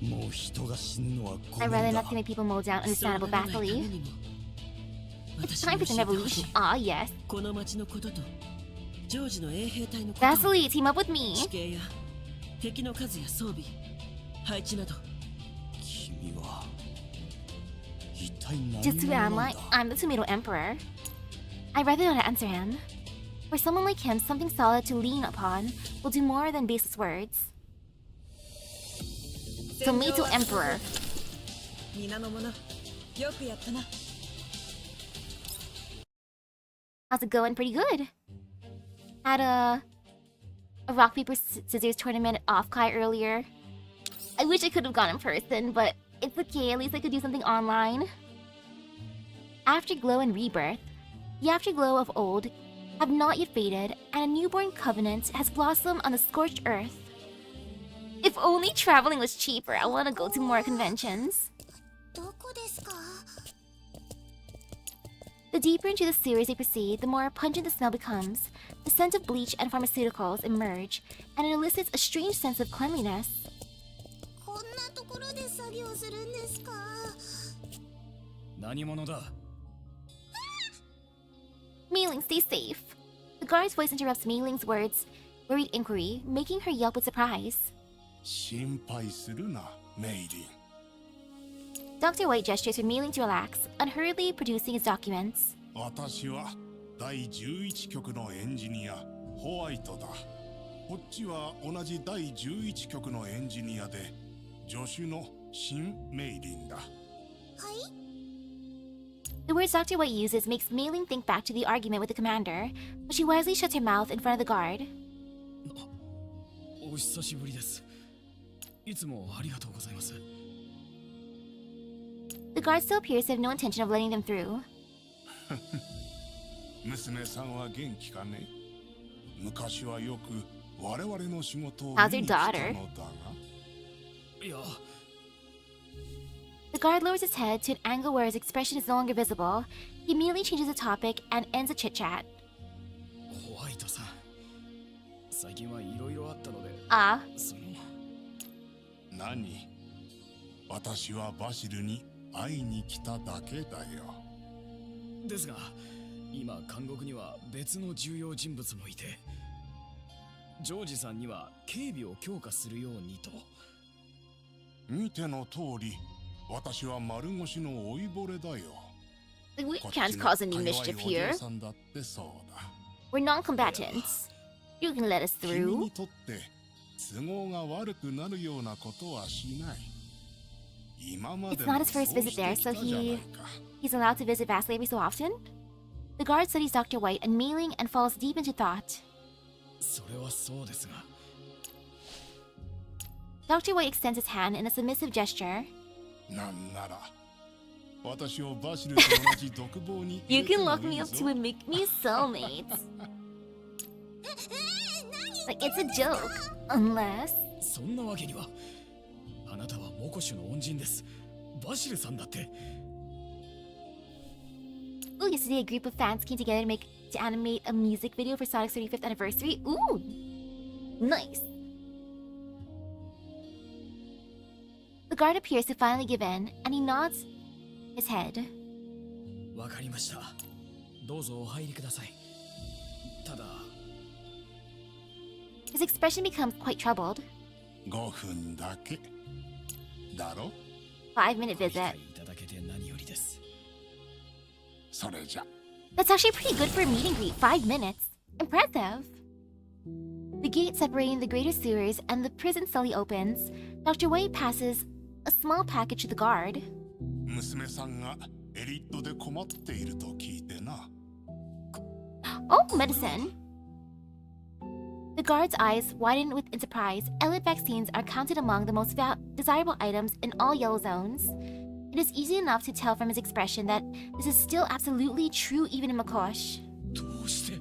もう人が死ぬのはご I'd め rather んだ。 not to make people mow down そうな understandable らないため Vasily. にも It's 私 time に for 教 the えてほし revolution. い。 Ah, yes. この町のこととジョージの衛兵隊のこと、 Vasily, team up with me. 地形や敵の数や装備、配置など。君は一体何 Just who 者 am なん I? だ。 I'm the Tomato Emperor. I'd rather not answer him. For someone like him, something solid to lean upon will do more than baseless words. Tomato Emperor. 皆の者、よくやったな。 How's it going? Pretty good. Had a rock paper scissors tournament at Offkai earlier. I wish I could have gone in person, but it's okay. At least I could do something online. Afterglow and rebirth, the afterglow of old, have not yet faded, and a newborn covenant has blossomed on the scorched earth. If only traveling was cheaper, I want to go to more conventions. どこですか？ The deeper into the series they proceed, the more pungent the smell becomes. the scent of bleach and pharmaceuticals emerge, and it elicits a strange sense of cleanliness. こんなところで作業するんですか？何者だ？ Mei-ling, stay safe. The guard's voice interrupts Mei-ling's words, worried inquiry, making her yelp with surprise. 心配するな、メイリン。 Dr. White gestures for Mei-ling to relax, unhurriedly producing his documents. 私は第11局のエンジニア、ホワイトだ。こっちは同じ第11局のエンジニアで、助手のシン・メイリンだ。The words Dr. White uses makes Mei-ling think back to the argument with the commander, but she wisely shuts her mouth in front of the guard. お久しぶりです。いつもありがとうございます。 The guard still appears to have no intention of letting them through. 娘さんは元気かね？昔はよく我々の仕事を How's 見 your に来たのだ daughter? が。いや、 The guard lowers his head to an angle where his expression is no longer visible. He immediately changes the topic and ends the chit-chat. ホワイトさん。最近はいろいろあったので。 Ah, その。何？私はバシルに会いに来ただけだよ。ですが、今監獄には別の重要人物もいて、ジョージさんには警備を強化するようにと。見ての通り、私は丸腰の老いぼれだよ。 we こっち can't の cause any か弱い mischief お嬢 here. さんだってそうだ。 We're non-combatants. You can let us 君 through. にとって都合が悪くなるようなことはしない。今まで It's も not his そう first visit して there, き so たじゃないか。 he's allowed to visit Vassily every so often? The guard studies Dr. White and Mei-ling and falls deep into thought. それはそうですが。 Dr. White extends his hand in a submissive gesture. なんなら私をバシルと同じ独房に You 入れて can も lock い me い up ぞ to and make me soulmates. Like it's a joke. Unless... そんなわけには。あなたはモコシュの恩人です。バシルさんだって。 Ooh, yesterday a group of fans came together to animate a music video for Sonic's 35th anniversary. Ooh! Nice! The guard appears to finally give in, and he nods his head. わかりました。どうぞお入りください。ただ、 His expression becomes quite troubled. 5分だけだろ。 5-minute ご理 visit. 解いただけて何よりです。それじゃ That's actually pretty good for a meet and greet. 5 minutes. Impressive. The gate separating the greater sewers and the prison slowly opens. Dr. White passes a small package to the guard. 娘さんがエリットで困っていると聞いてな。 Oh, medicine. The guard's eyes widen in surprise. Elliot vaccines are counted among the most desirable items in all yellow zones. It is easy enough to tell from his expression that this is still absolutely true even in Makosh. どうして。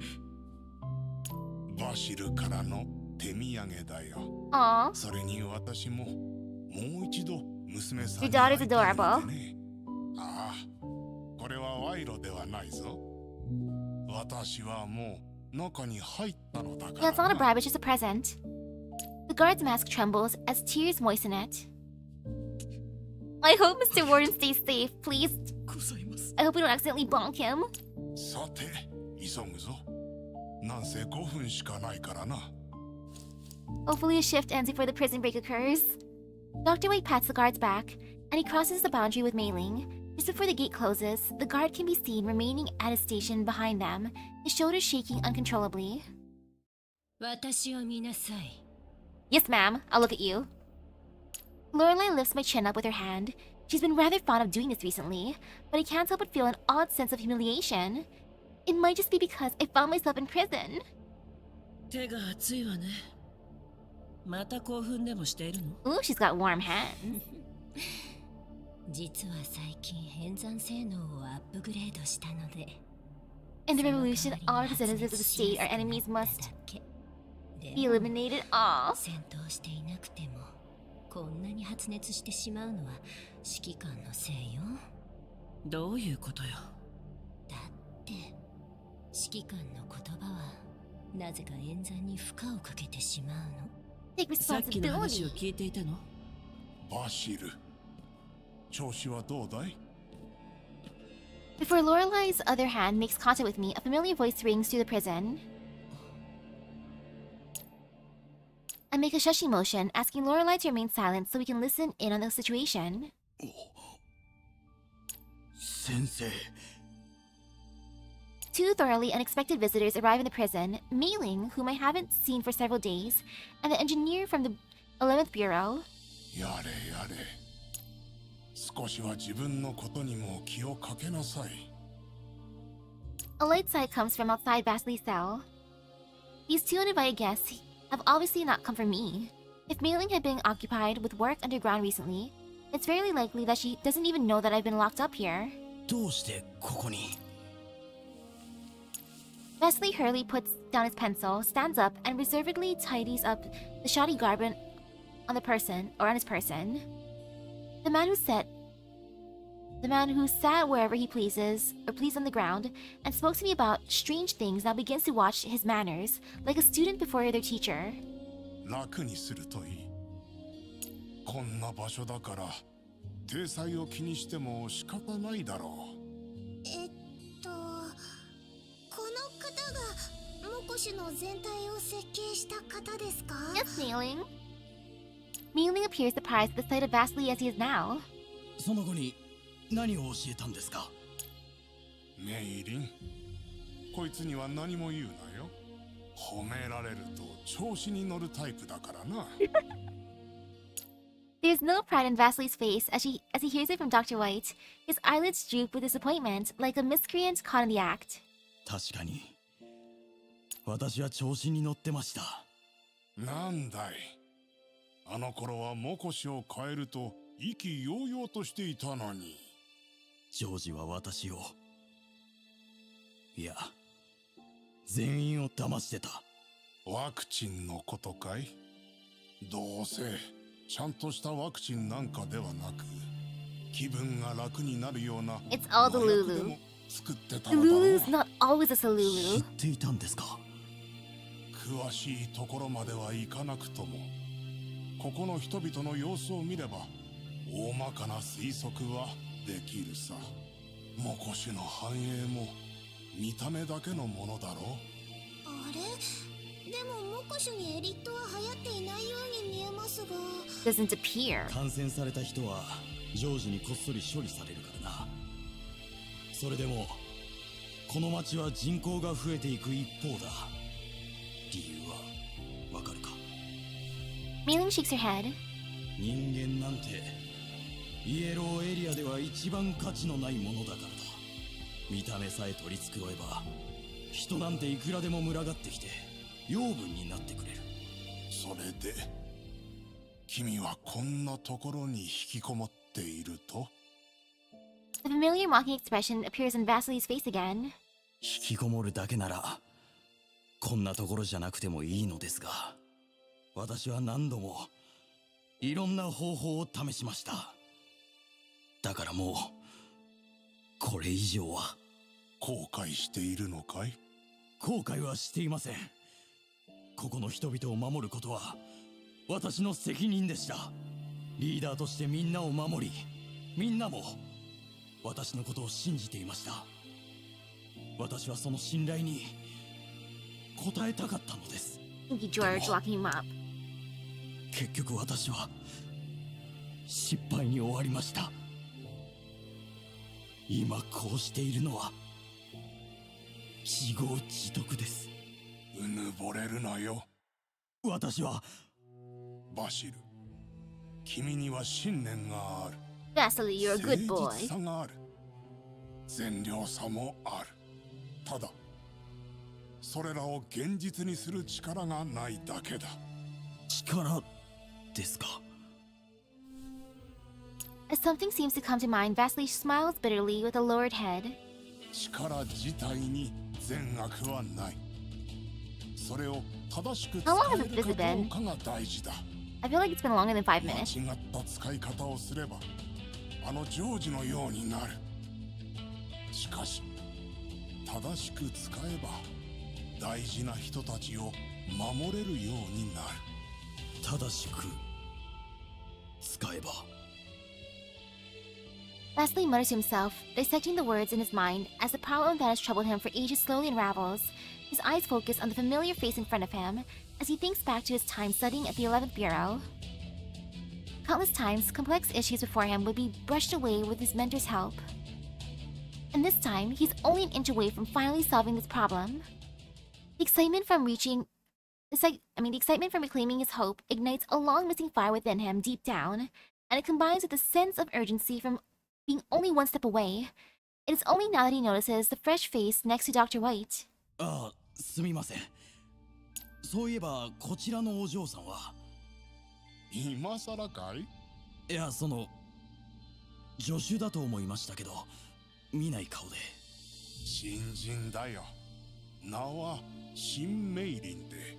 バシルからの手土産だよ。 Aw, それに私ももう一度娘さん your に daughter's 会いたい adorable. のでね。ああ、これは賄賂ではないぞ。私はもう中に入ったのだか Yeah, ら it's not a な。 bribe, it's just a present. The guard's mask trembles as tears moisten it. I hope Mr. Warden stays safe, please. ございます。 I hope we don't accidentally bonk him. さて、急ぐぞ。なんせ5分しかないからな。 Hopefully a shift ends before the prison break occurs. Dr. White pats the guard's back, and he crosses the boundary with Mei-ling. Just before the gate closes, the guard can be seen remaining at his station behind them, his shoulders shaking uncontrollably. 私を見なさい。 Yes, ma'am. I'll look at you. Lorelei lifts my chin up with her hand. She's been rather fond of doing this recently, but I can't help but feel an odd sense of humiliation. It might just be because I found myself in prison. 手が熱いわね。また興奮でもしているの？ Ooh, she's got warm hands. 実は最近変残性能をアップグレードしたので。 In the revolution, all representatives of the state, our enemies must be eliminated. Aw. 戦闘していなくてもこんなに発熱してしまうのは指揮官のせいよ。どういうことよ？だって指揮官の言葉はなぜか演算に負荷をかけてしまうの。 Take さっきの話を responsibility. 聞いていたの？バシル、調子はどうだい？ Before Lorelai's other hand makes contact with me, a familiar voice rings through the prison. I make a shushing motion, asking Lorelai to remain silent so we can listen in on the situation. 先生。 Two thoroughly unexpected visitors arrive in the prison, Mei-ling, whom I haven't seen for several days, and the engineer from the 11th Bureau. やれやれ。少しは自分のことにも気をかけなさい。A light sigh comes from outside Vasily's cell. These two uninvited guests have obviously not come for me. If Mei-ling had been occupied with work underground recently, it's fairly likely that she doesn't even know that I've been locked up here. どうしてここに？ Vasily hurriedly puts down his pencil, stands up, and reservedly tidies up the shoddy garment on his person. The man who sat wherever he pleases, or pleased on the ground, and spoke to me about strange things now begins to watch his manners, like a student before their teacher. 楽にするといい。こんな場所だから、体裁を気にしても仕方ないだろう。この方がモコシの全体を設計した方ですか？ Yes, Mei-ling. Mei-ling appears surprised at the sight of Vasily as he is now. その後に何を教えたんですか？メイリン、こいつには何も言うなよ。褒められると調子に乗るタイプだからな。There's no pride in Vasily's face as he hears it from Dr. White. His eyelids droop with disappointment, like a miscreant caught in the act. 確かに私は調子に乗ってました。なんだい、あの頃はモコシを変えると意気揚々としていたのに。ジョージは私を、いや全員を騙してた。ワクチンのことかい？どうせちゃんとしたワクチンなんかではなく、気分が楽になるような It's all the 麻薬で Lulu. も作ってた The のだろう。 Lulu's not always a 知 Salulu. っていたんですか？詳しいところまではいかなくとも、ここの人々の様子を見れば大まかな推測はできるさ。モコシの繁栄も見た目だけのものだろう。あれ？でもモコシにエリットは流行っていないように見えますが。 Doesn't appear. 感染された人はジョージにこっそり処理されるからな。それでもこの町は人口が増えていく一方だ。理由はわかるか？ Mei-ling shakes her head. 人間なんてイエローエリアでは一番価値のないものだからだ。見た目さえ取り繕えば人なんていくらでも群がってきて養分になってくれる。それで君はこんなところに引きこもっていると？ The familiar mocking expression appears on Vasily's face again. 引きこもるだけならこんなところじゃなくてもいいのですが、私は何度もいろんな方法を試しました。だからもうこれ以上は。後悔しているのかい？後悔はしていません。ここの人々を守ることは私の責任でした。リーダーとしてみんなを守り、みんなも私のことを信じていました。私はその信頼に応えたかったのです。 Thank you, George, locking him up. 結局私は失敗に終わりました。今こうしているのは自業自得です。うぬぼれるなよ。私はバシル、君には信念がある。 Vasily, you're a good 誠 boy. 実さがある。善良さもある。ただそれらを現実にする力がないだけだ。力ですか？ As something seems to come to mind, Vasily smiles bitterly with a lowered head. 力自体に善悪はない。それを正しく使 How long has え it るか been? どうかが大事だ。 I feel like it's been longer than 5間 minutes. 違った使い方をすればあのジョージのようになる。しかし正しく使えば大事な人たちを守れるようになる。正しく使えば。 Leslie mutters to himself, dissecting the words in his mind as the problem that has troubled him for ages slowly unravels. His eyes focus on the familiar face in front of him as he thinks back to his time studying at the 11th Bureau. Countless times, complex issues before him would be brushed away with his mentor's help. And this time, he's only an inch away from finally solving this problem. The excitement from reclaiming his hope ignites a long-missing fire within him deep down, and it combines with a sense of urgency from being only one step away. It is only now that he notices the fresh face next to Dr. White. ああ、すみません。そういえばこちらのお嬢さんは。今さらかい？いや、助手だと思いましたけど、見ない顔で。新人だよ。名はシン・メイリンで、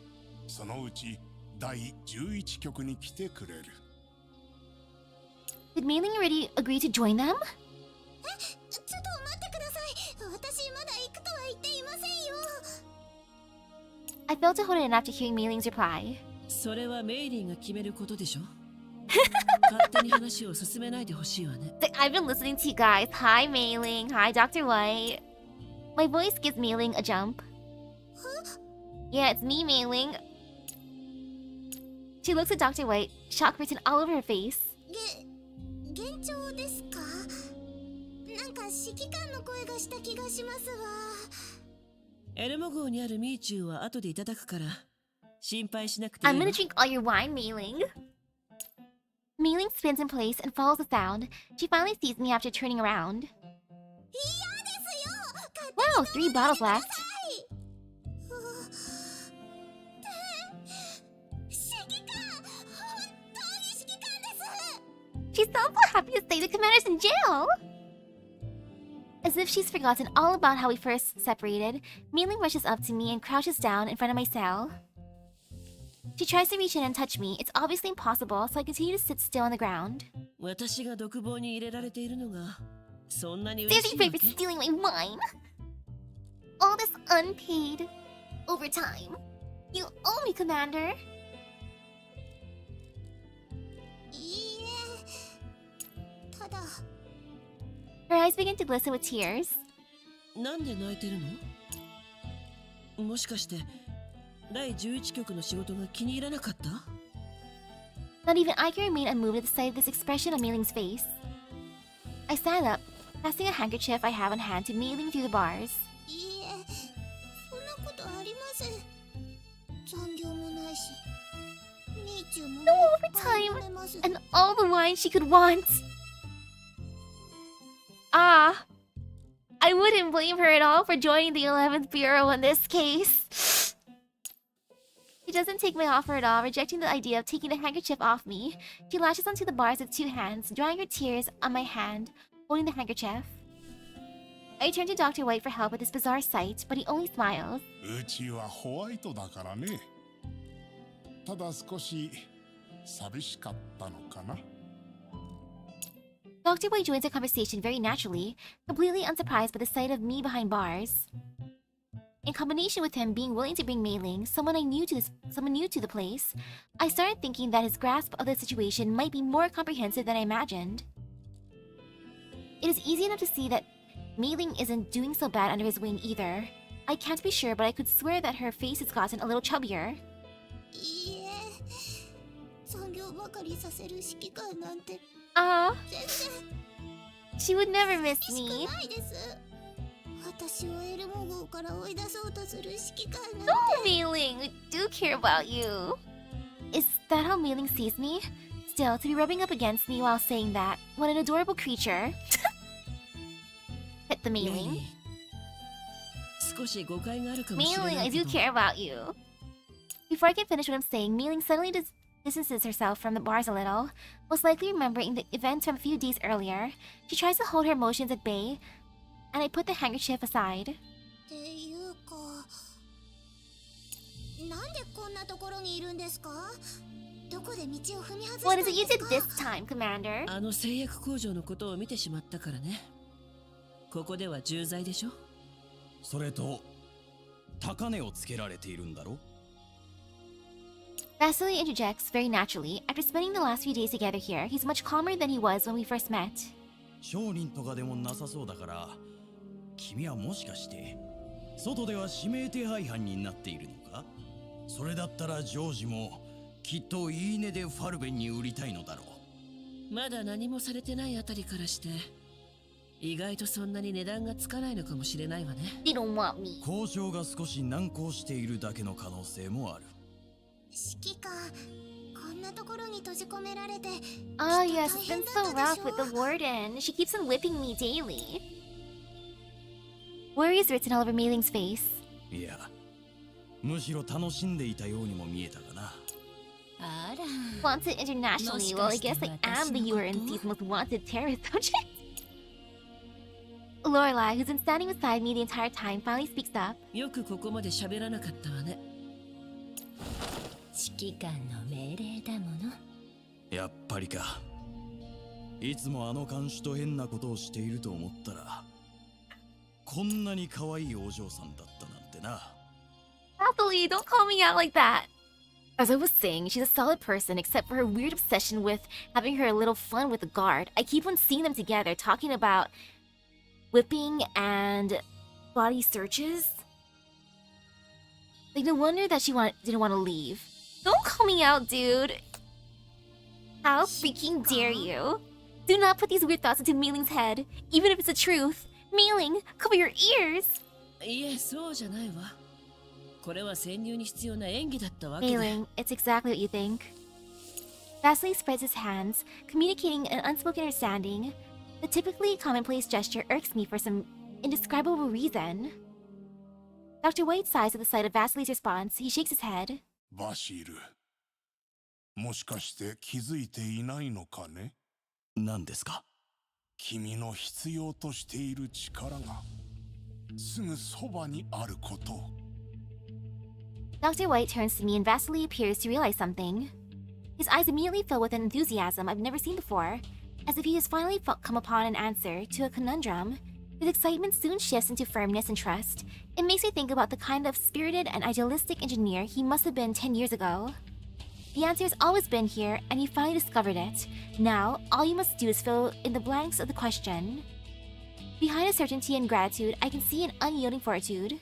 そのうち第11局に来てくれる。Did Mei-ling already agree to join them? ちょっと待ってください。私まだ行くとは言っていませんよ。I failed to hold it in after hearing Mei-ling's reply. それはメイリンが決めることでしょ。勝手に話を進めないでほしいわね。I've been listening to you guys. Hi, Mei-ling. Hi, Dr. White. My voice gives Mei-ling a jump. Yeah, it's me, Mei-ling. She looks at Dr. White, shock written all over her face. 幻聴ですか？なんか指揮官の声がした気がしますわ。エルモ号にあるミーチューは後でいただくから心配しなくていい I'm わ。 gonna drink all your wine, Mei-ling. Mei-ling spins in place and follows the sound. She finally sees me after turning around. 嫌ですよ。 Wow, 3 bottles left. 指揮官、本当に指揮官です。 She's so happy to say the commander's in jail! As if she's forgotten all about how we first separated, Mei-ling rushes up to me and crouches down in front of my cell. She tries to reach in and touch me. It's obviously impossible, so I continue to sit still on the ground. 私が独房に入れられているのがそんなに嬉し Seriously, いわ for け？ stealing my wine! All this unpaid overtime. You owe me, Commander! いいえ。ただ。 Her eyes begin to glisten with tears. なんで泣いてるの？もしかして第11局の仕事が気に入らなかった？ Not even I can remain unmoved at the sight of this expression on Mei-ling's face. I stand up, passing a handkerchief I have on hand to Mei-ling through the bars. いいえ、そんなことありません。残業もないし、ミーチューも No overtime! And all the wine she could want! Ah, I wouldn't blame her at all for joining the 11th Bureau in this case. She doesn't take my offer at all, rejecting the idea of taking the handkerchief off me. She lashes onto the bars with 2 hands, drying her tears on my hand, holding the handkerchief. I turn to Dr. White for help with this bizarre sight, but he only smiles. うちはホワイトだからね。ただ少し寂しかったのかな。Dr. White joins the conversation very naturally, completely unsurprised by the sight of me behind bars. In combination with him being willing to bring Mei-ling, someone new to the place, I started thinking that his grasp of the situation might be more comprehensive than I imagined. It is easy enough to see that Mei-ling isn't doing so bad under his wing either. I can't be sure, but I could swear that her face has gotten a little chubbier. いいえ、残業ばかりさせる指揮官なんて Ah, 全然 she would never miss し me. くないです。私をエルモ号から追い出そうとする指揮官なん No, て Mei-ling, we do care about you. Is that how Mei-ling sees me? Still, to be rubbing up against me while saying that, what an adorable creature. Hit the メイリ Mei-ling. ン、少し誤解があるかもしれ Mei-ling, な I い do けど care about you. Before I can finish what I'm saying, Mei-ling suddenly distances herself from the bars a little, most likely remembering the events from a few days earlier. She tries to hold her emotions at bay, and I put the handkerchief aside. っていうか、なんでこんなところにいるんですか？どこで道を踏み外した What ん is it で you す did か？ this time, Commander? あの製薬工場のことを見てしまったからね。ここでは重罪でしょ。それと高値をつけられているんだろ。 Vasily interjects very naturally. After spending the last few days together here, he's much calmer than he was when we first met. 商人とかでもなさそうだから、君はもしかして外では指名手配犯になっているのか。それだったらジョージもきっといいねでファルベンに売りたいのだろう。まだ何もされてないあたりからして意外とそんなに値段がつかないのかもしれないわね。 They don't want me. 交渉が少し難航しているだけの可能性もある。指揮官、こんなところに閉じ込められて。 Oh yes, it's been so rough with the warden. She keeps on whipping me daily. Worry is written all over Meiling's face. いや、むしろ楽しんでいたようにも見えたかな。あら、 Wanted internationally. Well, I guess I am the URNC's most wanted terrorist subject. Lorelai, who's been standing beside me the entire time, finally speaks up. よくここまで喋らなかったわね。指揮官の命令だもの。やっぱりか。いつもあの看守と変なことをしていると思ったら、こんなに可愛いお嬢さんだったなんてな。 Happily, don't call me out like that. As I was saying, she's a solid person except for her weird obsession with having her little fun with the guard. I keep on seeing them together talking about whipping and body searches. Like, no wonder that she didn't want to leave. Don't call me out, dude. How freaking dare you? Do not put these weird thoughts into Meiling's head, even if it's the truth. Meiling, cover your ears. いえ、そうじゃないわ。これは潜入に必要な演技だったわけで。 Meiling, it's exactly what you think. Vasily spreads his hands, communicating an unspoken understanding. The typically commonplace gesture irks me for some indescribable reason. Dr. White sighs at the sight of Vasily's response. He shakes his head. バシル、もしかして気づいていないのかね。何ですか。君の必要としている力がすぐそばにあることを。 Dr. White turns to me and Vasily appears to realize something. His eyes immediately fill with an enthusiasm I've never seen before, as if he has finally come upon an answer to a conundrum. His excitement soon shifts into firmness and trust. It makes me think about the kind of spirited and idealistic engineer he must have been 10 years ago. The answer has always been here, and you finally discovered it. Now, all you must do is fill in the blanks of the question. Behind his certainty and gratitude, I can see an unyielding fortitude.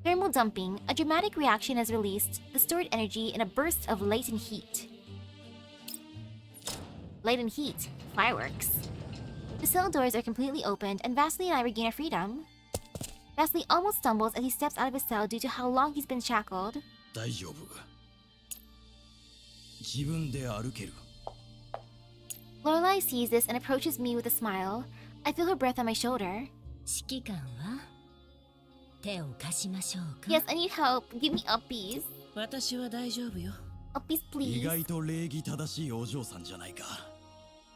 Thermal dumping. A dramatic reaction has released the stored energy in a burst of latent heat. Latent heat. Fireworks. The cell doors are completely opened, and Vasily and I regain our freedom. Vasily almost stumbles as he steps out of his cell due to how long he's been shackled. 大丈夫。自分で歩ける。 Lorelai sees this and approaches me with a smile. I feel her breath on my shoulder. 指揮官は手を貸しましょうか。 Yes, I need help. Give me uppies. 私は大丈夫よ。 Uppies, 意 please. 外と礼儀正しいお嬢さんじゃないか。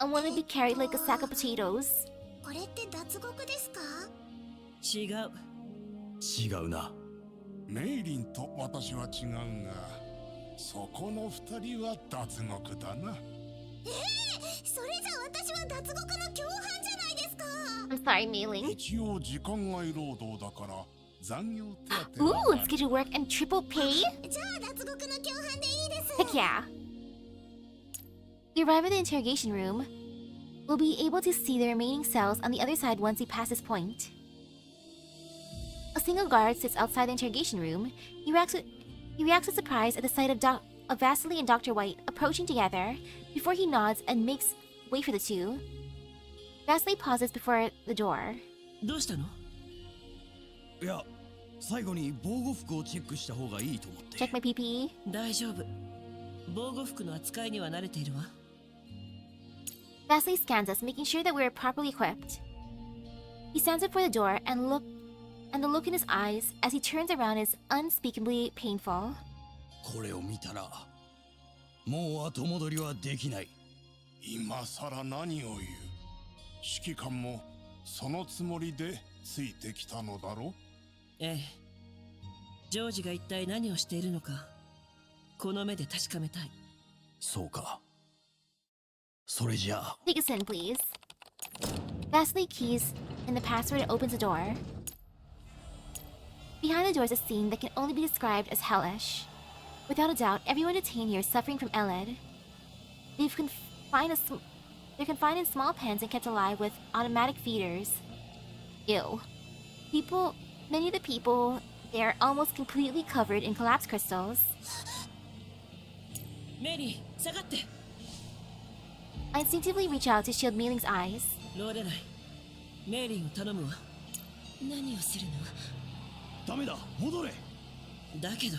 I want to be carried like a sack of potatoes. これって脱獄ですか？違う。違うな。メイリンと私は違うが、そこの二人は脱獄だな。それじゃ私は脱獄の共犯じゃないですか。 I'm sorry, Meiling. 一応時間外労働だから残業手当 Ooh, は let's get to work and triple pay? じゃあ脱獄の共犯でいいです。 Heck yeah. We arrive at the interrogation room. We'll be able to see the remaining cells on the other side once we pass this point. A single guard sits outside the interrogation room. He reacts with surprise at the sight of Vasily and Dr. White approaching together before he nods and makes way for the two. Vasily pauses before the door. どうしたの？いや、最後に防護服をチェックした方がいいと思って。 Check my PPE. 大丈夫。防護服の扱いには慣れているわ。 Vasily scans us, making sure that we're properly equipped. He stands before the door and the look in his eyes as he turns around is unspeakably painful. これを見たら、もう後戻りはできない。今さら何を言う。指揮官もそのつもりでついてきたのだろう。ええ。ジョージが一体何をしているのか、この目で確かめたい。そうか。それじゃあ。 Take us in, please. Baily keys in the password and opens the door. Behind the door is a scene that can only be described as hellish. Without a doubt, everyone detained here is suffering from Eled. They're confined in small pens and kept alive with automatic feeders. Ew. Many of the people, they're almost completely covered in collapse crystals. メリー、下がって。 I instinctively reach out to shield Meiling's eyes. ローレない。メリーを頼むわ。何をするの？ダメだ、戻れ。だけど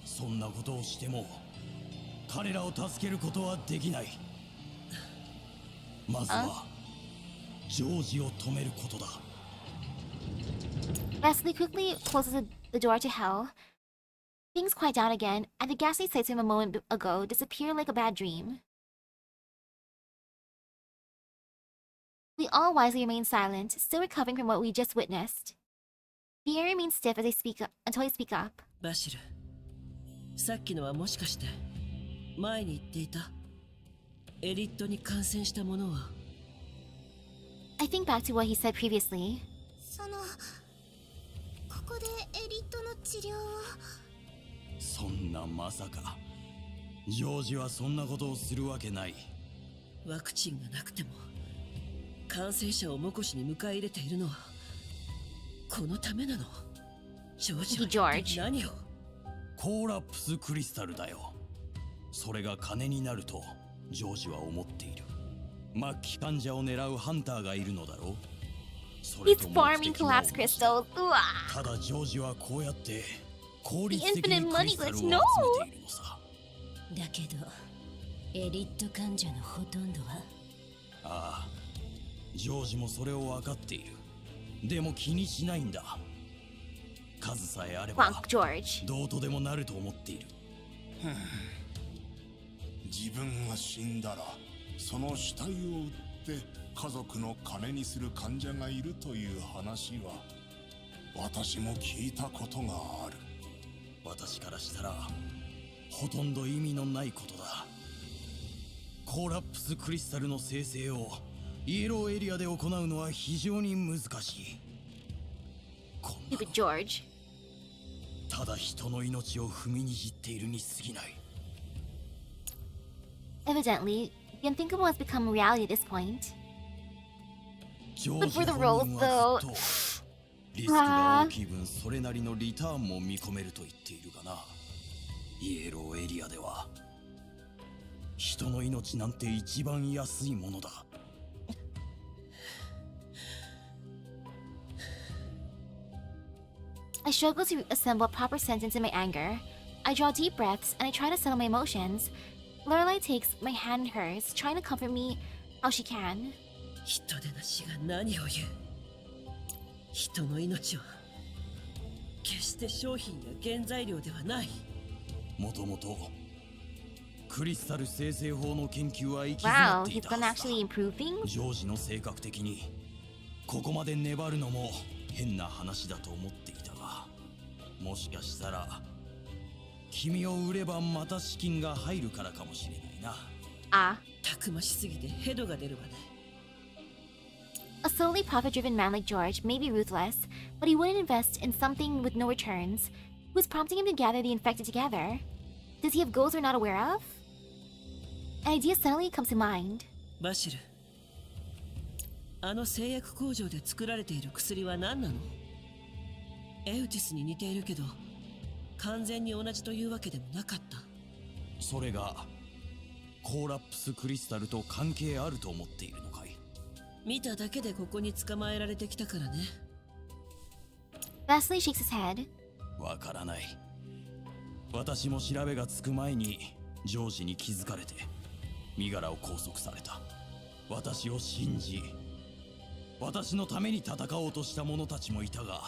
そんなことをしても彼らを助けることはできない。まずはジョージを止めることだ。Baily quickly closes the door to hell. Things quiet down again, and the ghastly sights from a moment ago disappear like a bad dream. We all wisely remain silent, still recovering from what we just witnessed. The air remains stiff as until I speak up. バシル、さっきのはもしかして前に言っていたエリットに感染したものは。 I think back to what he said previously. ここでエリットの治療を。そんなまさかジョージはそんなことをするわけない。ワクチンがなくても感染者を目視に迎え入れているのはこのためなの？ジョージは一体何を？コーラプスクリスタルだよ。それが金になるとジョージは思っている。末期患者を狙うハンターがいるのだろう。それ He's と目 farming 的は collapse crystals. ただジョージはこうやって効率 The 的に infinite クリスタルを money 集 glitch, め no! ているのさ。だけどエリット患者のほとんどは。ああ、ジョージもそれを分かっている。でも気にしないんだ。数さえあれば Funk George. どうとでもなると思っている。自分が死んだらその死体を売って家族の金にする患者がいるという話は私も聞いたことがある。私からしたらほとんど意味のないことだ。コーラプスクリスタルの生成をイエローエリアで行うのは非常に難しい。こんな Stupid George. ただ人の命を踏みにじっているに過ぎない。 Evidently, the unthinkable has become reality at this point. ジョ But ージ for the 本 roles, 人 though. はずっとリスクが大きい分それなりのリターンも見込めると言っているがな。イエローエリアでは人の命なんて一番安いものだ。I struggle to assemble a proper sentence in my anger. I draw deep breaths and I try to settle my emotions. Lorelei takes my hand in hers, trying to comfort me how she can. 人でなしが何を言う。人の命は決して商品や原材料ではない。もともとクリスタル生成法の研究は行き詰 Wow, まってい he's たは gonna ずだ。 actually improve things? ジョージの性格的にここまで粘るのも変な話だと思っていたが、もしかしたら君を売ればまた資金が入るからかもしれないな。Ah. たくましすぎてヘドが出るわね。A solely profit-driven man like George may be ruthless, but he wouldn't invest in something with no returns. Who's prompting him to gather the infected together? Does he have goals we're not aware of? An idea suddenly comes to mind. バシル、あの製薬工場で作られている薬は何なの？エウティスに似ているけど完全に同じというわけでもなかった。それがコーラプスクリスタルと関係あると思っているのかい？見ただけでここに捕まえられてきたからね。Baily shakes his head. わからない。私も調べがつく前にジョージに気づかれて身柄を拘束された。私を信じ私のために戦おうとした者たちもいたが、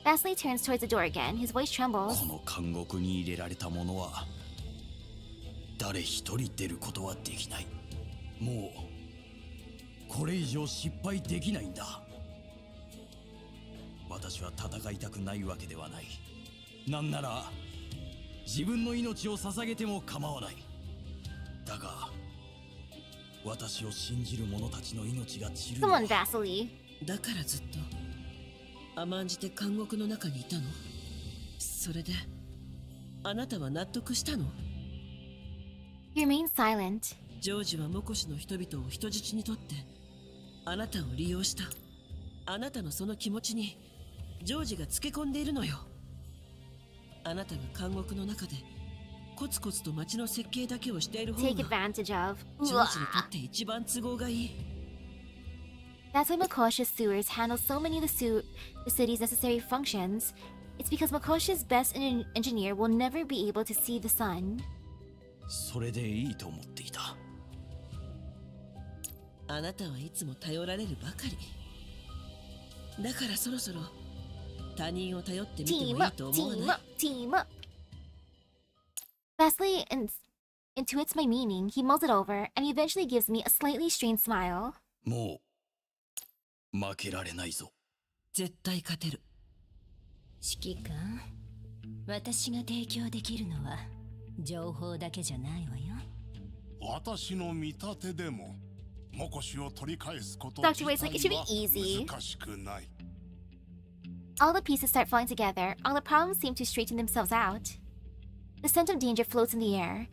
Baily turns towards the door again. His voice trembles. この監獄に入れられた者は誰一人出ることはできない。もうこれ以上失敗できないんだ。私は戦いたくないわけではない。なんなら自分の命を捧げても構わない。だが私を信じる者たちの命が散る Come のは on, Baily. だからずっと甘んじて監獄の中にいたの？それであなたは納得したの？ You remain silent. ジョージはモコシの人々を人質にとってあなたを利用した。あなたのその気持ちにジョージがつけ込んでいるのよ。あなたが監獄の中でコツコツと街の設計だけをしている方が Take advantage of. ジョージにとって一番都合がいい。 That's why Makosha's sewers handle so many of the city's necessary functions. It's because Makosha's best engineer will never be able to see the sun. それでいいと思っていた。あなたはいつも頼られるばかり。だからそろそろ他人を頼ってみても Team いい up, と思わ team ない？ up, team up. Baily intuits my meaning. He mulls it over, and he eventually gives me a slightly strained smile. もう負けられないぞ。絶対勝てる。指揮官、私が提供できるのは情報だけじゃないわよ。私の見立てでもモコシを取り返すこと自 Dr. Wade's like, it should be 体 easy. は難しくない。 All the pieces start falling together. All the problems seem to straighten themselves out. The scent of danger floats in the air.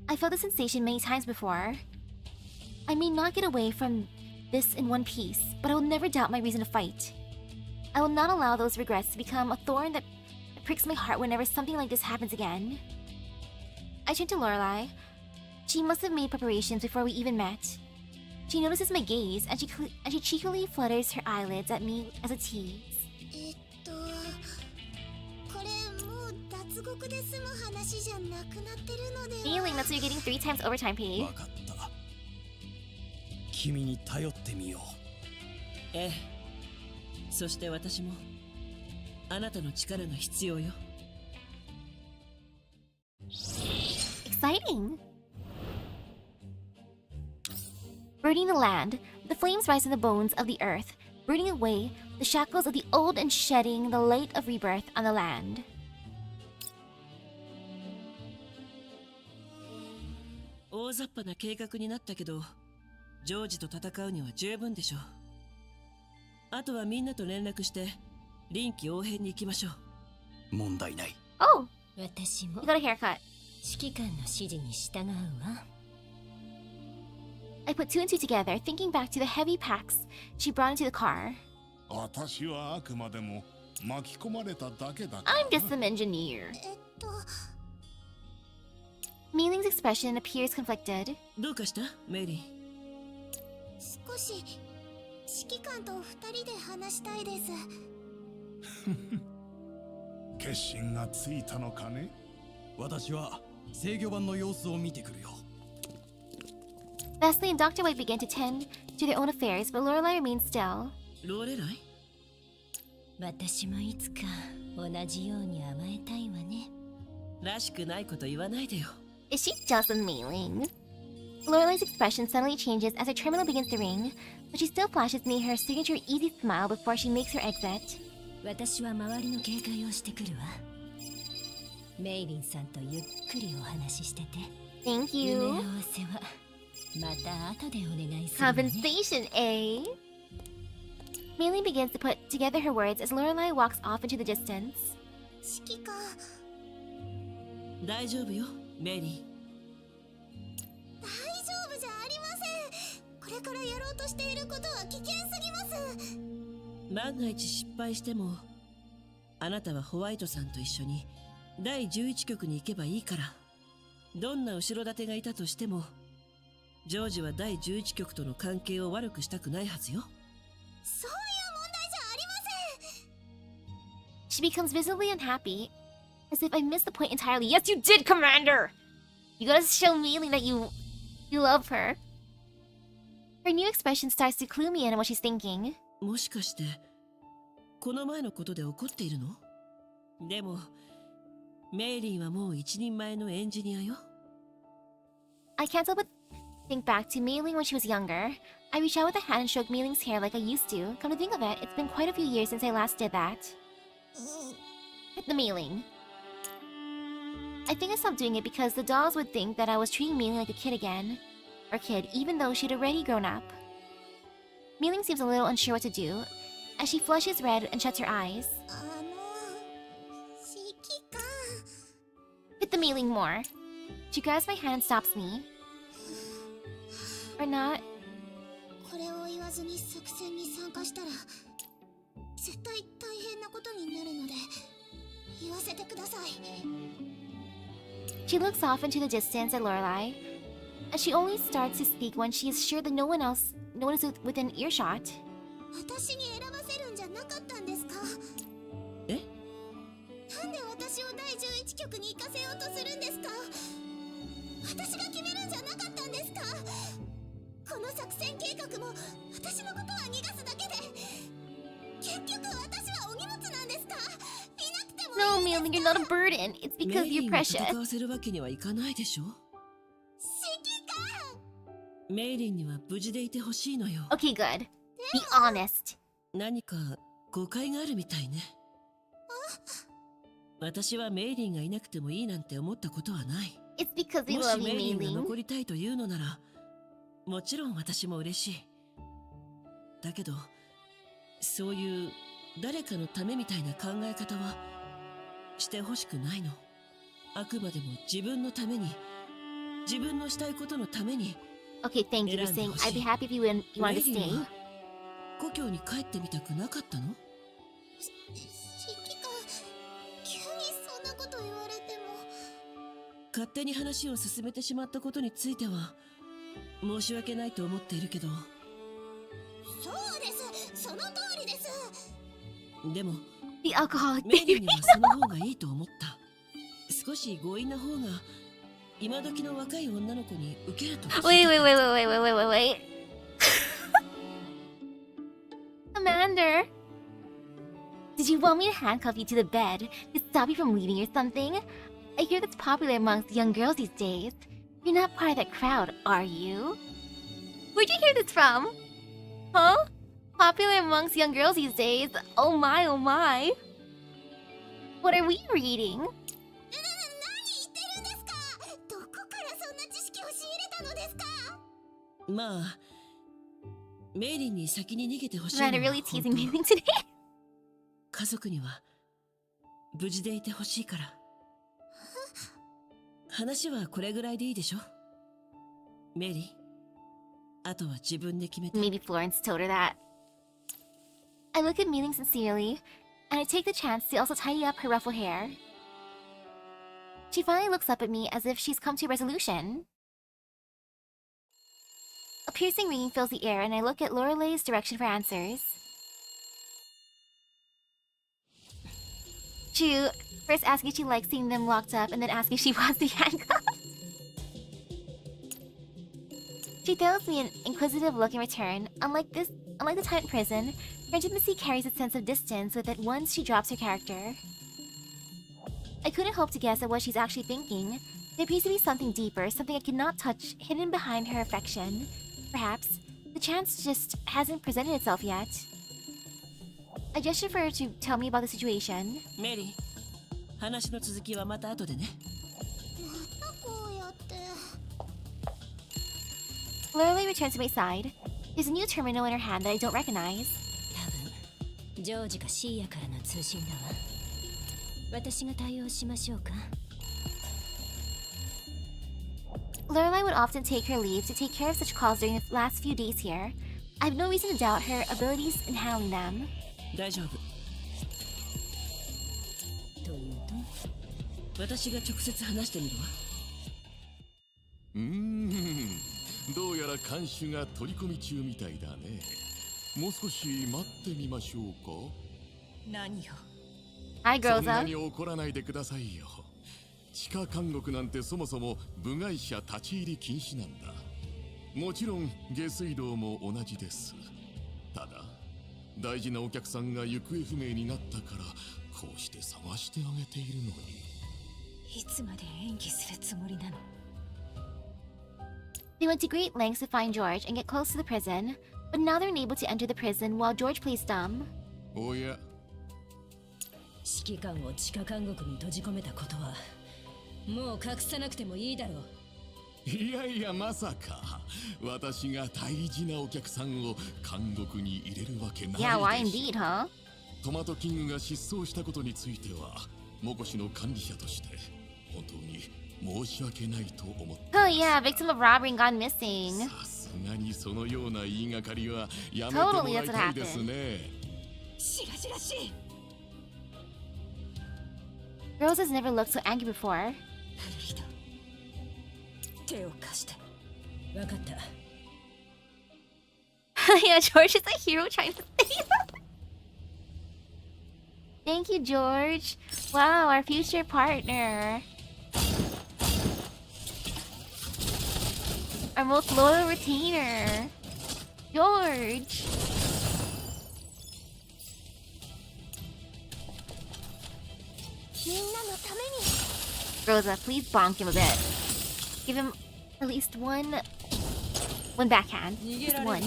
I felt the sensation many times before. I may not get away from this in one piece, but I will never doubt my reason to fight. I will not allow those regrets to become a thorn that pricks my heart whenever something like this happens again. I turn to Lorelai. She must have made preparations before we even met. She notices my gaze, and she cheekily flutters her eyelids at me as a tease. これもう脱獄で済む話じゃなくなってるのでは。 Feeling that's why you're getting 3 times overtime pay. わかった。君に頼ってみよう。ええ。そして私もあなたの力が必要よ。Exciting! Burning the land, the flames rise in the bones of the earth, burning away the shackles of the old and shedding the light of rebirth on the land. 大雑把な計画になったけど、ジョージと戦うには十分でしょう。あとはみんなと連絡して臨機応変に行きましょう。問題ない。Oh, 私も you got a haircut. 指揮官の指示に従うわ。I put 2 and 2 together, thinking back to the heavy packs she brought into the car. 私はあくまでも巻き込まれただけだから I'm just some engineer. Meiling's expression appears conflicted. どうかしたメリー？少し指揮官と二人で話したいです。決心がついたのかね。私は制御盤の様子を見てくるよ。Baily and Dr. White begin to tend to their own affairs, but Lorelai remains still. ローレライ？私もいつか同じように甘えたいわね。らしくないこと言わないでよ。 Is she just a Meiling? Lorelai's expression suddenly changes as her terminal begins to ring, but she still flashes me her signature easy smile before she makes her exit. 私は周りの警戒をしてくるわ。メイリンさんとゆっくりお話ししてて。 Thank 夢合 you. わせはまた後でお願いするわね。 Compensation, eh? Meiling begins to put together her words as Lorelai walks off into the distance. 指揮官、大丈夫よメリ大丈夫じゃありません。これからやろうとしていることは危険すぎます。ー。万が一失敗してもあなたはホワイトさんと一緒に第11局に行けばいいから。どんな後ろ盾がいたとしてもジョージは第11局との関係を悪くしたくないはずよ。そういう問題じゃありません。 She becomes visibly unhappy, as if I missed the point entirely. Yes, you did, Commander! You gotta show Meiling that you love her. Her new expression starts to clue me in on what she's thinking. もしかしてこの前のことで怒っているの？でもメイリーはもう一人前のエンジニアよ。I can't help but think back to Meiling when she was younger. I reach out with a hand and stroke Meiling's hair like I used to. Come to think of it, it's been quite a few years since I last did that. The Meiling. I think I stopped doing it because the dolls would think that I was treating Meiling like a kid again. or kid, even though she'd already grown up. Meiling seems a little unsure what to do, as she flushes red and shuts her eyes. Hit the Meiling more. She grabs my hand and stops me. Or not. これを言わずに作戦に参加したら絶対大変なことになるので言わせてください。 She looks off into the distance at Lorelai, as she only starts to speak when she is sure that no one is within earshot. 私に選ばせるんじゃなかったんですか？え？なんで私を第11局に行かせようとするんですか？私が決めるんじゃなかったんですか？この作戦計画も私のことは逃がすだけで結局私はお荷物なんですか？いなくても No, Meiling, you're not a burden. It's because メイリ you're ンを precious. 戦わせるわけにはいかないでしょ。指揮官。メイリンには無事でいてほしいのよ。 Okay, good. Be honest. 何か誤解があるみたいね。私はメイリンがいなくてもいいなんて思ったことはない。 It's because we も love し you, メイリンが Meiling. 残りたいというのなら、もちろん私も嬉しい。だけど、そういう誰かのためみたいな考え方はしてほしくないの。あくまでも自分のために、自分のしたいことのために。 Okay, thank you for saying I'd be happy if you wanted to メイリン stay. は故郷に帰ってみたくなかったの？指揮官、急にそんなこと言われても。勝手に話を進めてしまったことについては申し訳ないと思っているけど。そうです、その通りです。でも The alcoholic メイリン baby. にはその方がいいと思った。少し強引な方が今時の若い女の子に受けると聞いた。 Wait. Amanda, did you want me to handcuff you to the bed to stop you from leaving or something? I hear that's popular amongst young girls these days. You're not part of that crowd, are you? Where'd you hear this from? Huh? Popular amongst young girls these days? Oh my, oh my. What are we reading? 何言ってるんですか？どこからそんな知識を仕入れたのですか？まあメイリンに先に逃げてほしいのは Amanda 本 really 当。 teasing me today. 家族には無事でいてほしいから。話はこれぐらいでいいでしょ。メリー、あとは自分で決めて。 Maybe Florence told her that. I look at Meiling sincerely, and I take the chance to also tidy up her ruffled hair. She finally looks up at me as if she's come to a resolution. A piercing ringing fills the air, and I look at Lorelai's direction for answers. Chu first asks if she likes seeing them locked up, and then asks if she wants the handcuffs. She throws me an inquisitive look in return. Unlike the time in prison, her intimacy carries a sense of distance with it once she drops her character. I couldn't hope to guess at what she's actually thinking. There appears to be something deeper, something I cannot touch, hidden behind her affection. Perhaps the chance just hasn't presented itself yet. I gesture for her to tell me about the situation. メリー、話の続きはまた後でね。またこうやって。Lorelai returns to my side. There's a new terminal in her hand that I don't recognize. 多分ジョージかシーヤからの通信だわ。私が対応しましょうか。 Lorelai would often take her leave to take care of such calls during the last few days here. I have no reason to doubt her abilities in handling them. 大丈夫。というと、私が直接話してみるわ。どうやら看守が取り込み中みたいだね。もう少し待ってみましょうか。何よ。Hi, そん Groza. なに怒らないでくださいよ。地下監獄なんてそもそも部外者立ち入り禁止なんだ。もちろん下水道も同じです。ただ大事なお客さんが行方不明になったからこうして探してあげているのに。いつまで演技するつもりなの？ They went to great lengths to find George and get close to the prison, but now they're unable to enter the prison while George plays dumb. おや、指揮官を地下監獄に閉じ込めたことはもう隠さなくてもいいだろう。いやいや、まさか私が大事なお客さんを監獄に入れるわけないでしょ。 Yeah, why indeed, huh? トマトキングが失踪したことについてはモコシの管理者として本当に申し訳ないと思って。 Oh yeah, victim of robbery and gone missing. さすがにそのような言いがかりはやめてもらいたいですね。しらしらしい。 Rose has never looked so angry before. 手を貸して。わかった。 Yeah, George is a hero trying to save us. Thank you, George. Wow, our future partner. Our most loyal retainer. George. Rosa, please bonk him a bit. Give him at least one backhand. Just one.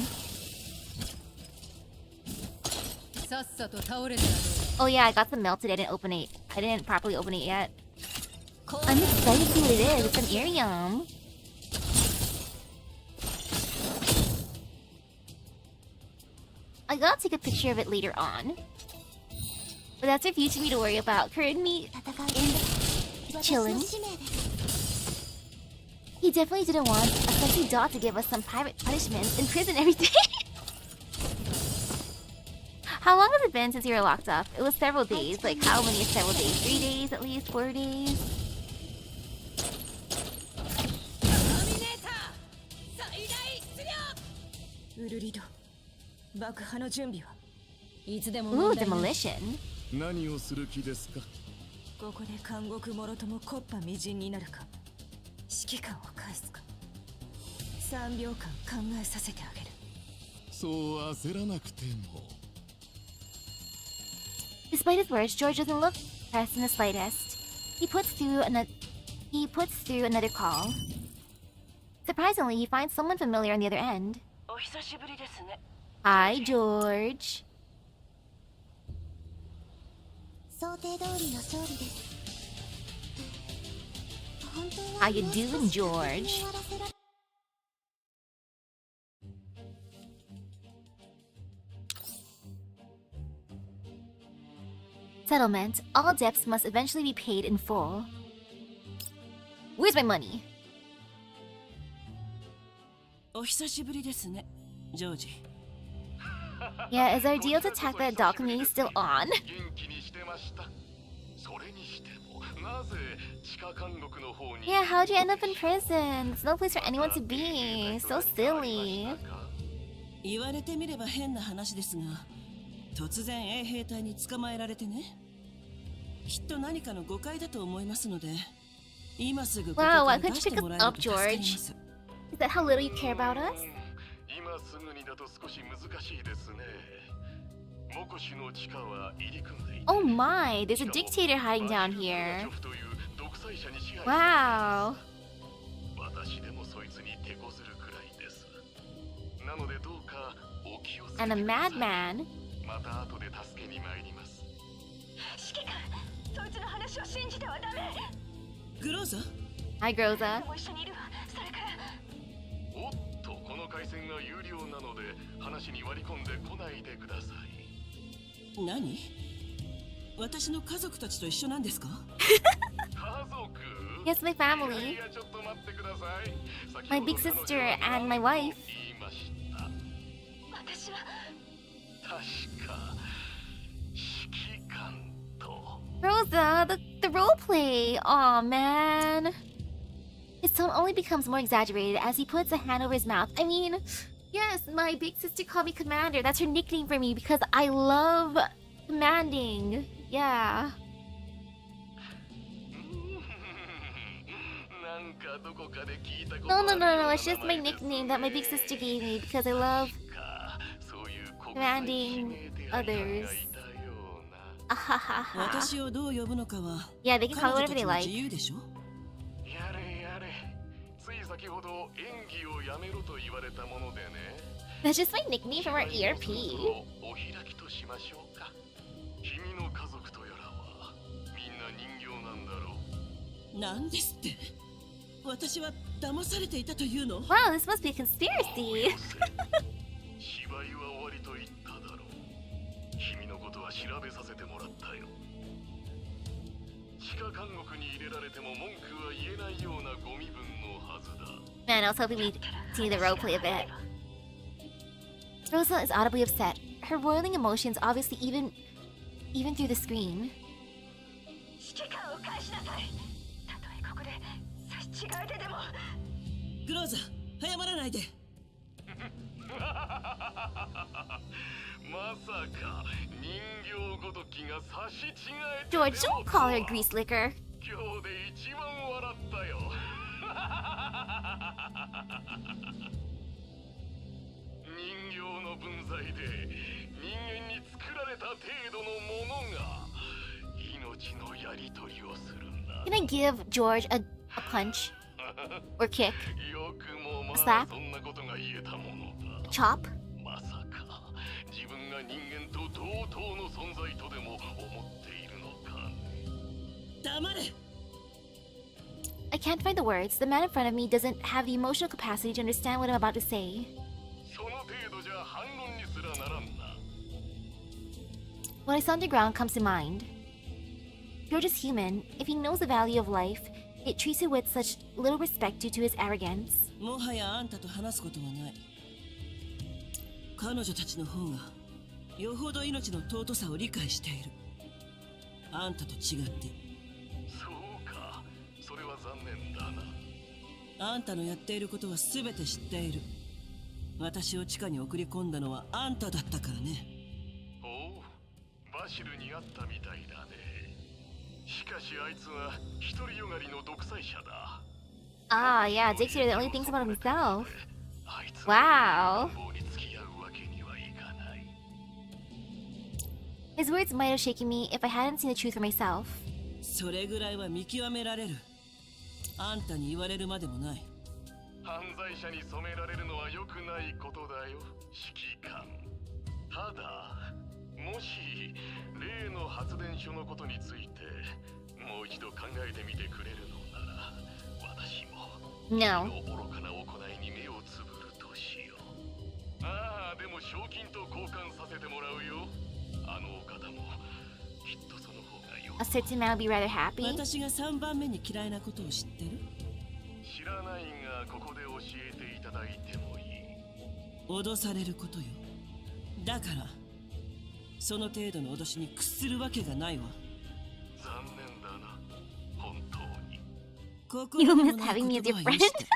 Oh yeah, I got some melted. I didn't open it. I didn't properly open it yet. I'm excited to see what it is. It's an Arium. I gotta take a picture of it later on. But that's for future me to worry about. Current me is chilling. He definitely didn't want a sexy dog to give us some pirate punishments in prison every day. How long has it been since you were locked up? It was several days. Like, how many several days? 3 days at least? 4 days? Ooh, demolition. 何をする気ですか？ここで監獄もろとも木っ端みじんになるか、指揮官を返すか、3秒間考えさせてあげる。そう焦らなくても。 Despite his words, George doesn't look pressed in the slightest. He puts through another call. Surprisingly, he finds someone familiar on the other end. Hi, George. How you doing, George? Settlement. All debts must eventually be paid in full. Where's my money? お久しぶりですね、ジョージ。 Yeah, is our deal to attack that doll community still on? 元気にしてました。それにしてもなぜ地下監獄の方に。 Yeah, how'd you end up in prison? It's no place for anyone to be. So silly. 言われてみれば変な話ですが、突然衛兵隊に捕まえられてね。きっと何かの誤解だと思いますので、今すぐここから出してもらえると助かります。 Is that how little you care about us? 今すぐにだと少し難しいですね。モコシの地下は入り組んでいて。 Oh my, there's a dictator hiding down here. Wow. 私でもそいつに手こずるくらいです。なのでどうかお気をつけて。 And a madman. また後で助けに参ります。指揮官、そいつの話を信じてはダメ。グローザ？ Hi, Groza. もう一緒にいるわ。それから。おっと、この回線が有料なので話に割り込んでこないでください。何？私の家族たちと一緒なんですか？家族？ Yes, my family. いやちょっと待ってください。 My big sister and my wife. 言いました。私は。確か指揮官と。 Rosa, the roleplay. Aw, man. His tone only becomes more exaggerated as he puts a hand over his mouth. I mean, yes, my big sister called me Commander. That's her nickname for me because I love commanding. Yeah. No. It's just my nickname that my big sister gave me because I love commanding others.私をどう呼ぶのかは Yeah, they can call it whatever they 彼女たちの like. 自由でしょ？やれやれ。つい先ほど演技をやめろと言われたものでね。 That's just my nickname from our ERP. お開きとしましょうか。君の家族とやらはみんな人形なんだろう。なんですって？私は騙されていたというの？ Wow, this must be a conspiracy. 芝居は終わりと言っただろう。君のことは調べさせてもらったよ。地下監獄に入れられても文句は言えないようなゴミ分のはずだ。 Man, I was hoping we'd see the roleplay a bit. Rosa is audibly upset. Her roiling emotions obviously even through the screen. 指揮官を返しなさい。たとえここで差し違えてでも。グローザ、早まらないで。まさか人形ごときが差し違えて。 George, don't call her grease liquor. 今日で一番笑ったよ。人形の分際で人間に作られた程度のものが命のやり取りをするんだ。 Can I give George a punch? Or kick? よくもま Slap? あそんなことが言えたものだ。 Chop? まさか自分が人間と同等の存在とでも思っているのか。黙れ。 I can't find the words. The man in front of me doesn't have the emotional capacity to understand what I'm about to say. その程度じゃ反論にすらならんな。 What I saw underground comes to mind. George is human. If he knows the value of life, it treats it with such little respect due to his arrogance. もはやあんたと話すことはない。彼女たちの方がよほど命の尊さを理解している。あんたと違って。そうか、それは残念だな。あんたのやっていることは全て知っている。私を地下に送り込んだのはあんただったからね。おう、バシルに会ったみたいだね。しかしあいつは独りよがりの独裁者だ。 Ah, yeah, Dictator that only thinks about himself. あいつ Wow. の棒に付き合うわけにはいかない。 His words might have shaken me if I hadn't seen the truth for myself. それぐらいは見極められる。あんたに言われるまでもない。犯罪者に染められるのは良くないことだよ、指揮官。ただ、もし例の発電所のことについてもう一度考えてみてくれるのなら、私も No. 君の愚かな行いに目をつぶるとしよう。ああ、でも賞金と交換させてもらうよ。あのお方もきっとその方がよ。 A certain man would be rather happy. 私が3番目に嫌いなことを知ってる？知らないがここで教えていただいてもいい？脅されることよ。だからその程度の脅しに屈するわけがないわ。残念だな、本当に。ここ You に miss もない having me as 言 your 葉を friend. 許して。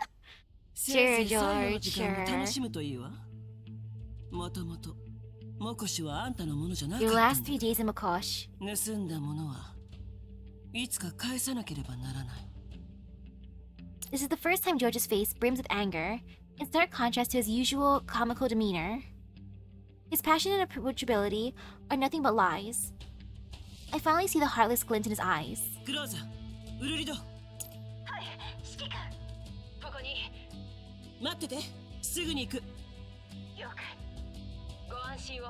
せいぜい Sure, 最後の George, 時間を sure. 楽しむといいわ。もともとモコシはあんたのものじゃなか Your った last んだ。 3 days in Makosh. 盗んだものはいつか返さなければならない。 This is the first time George's face brims with anger, in stark contrast to his usual comical demeanor. His passion and approachability are nothing but lies. I finally see the heartless glint in his eyes. クローザー、ウルリド、はい、指揮官。ここに。待ってて、すぐに行く。了解。ご安心を。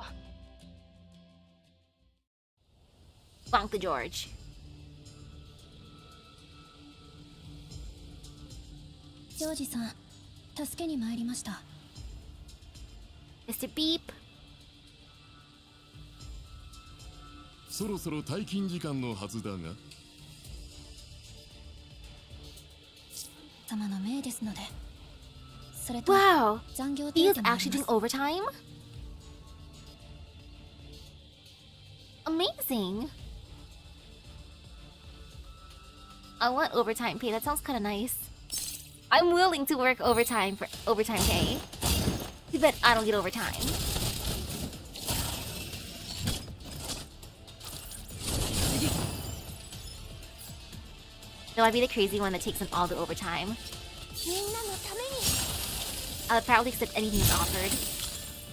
Bonk the George. ジョージさん、助けに参りました。 Mr. Beep. そろそろ退勤時間のはずだが。様の命ですので。それと Wow! 残業 He 手 is 当もあり actually ま doing す。 overtime? Amazing! I want overtime pay. That sounds kind of nice. I'm willing to work overtime for overtime pay. Too bad I don't get overtime. No, I'd be the crazy one that takes in all the overtime. みんなのために。 I would probably accept anything that's offered.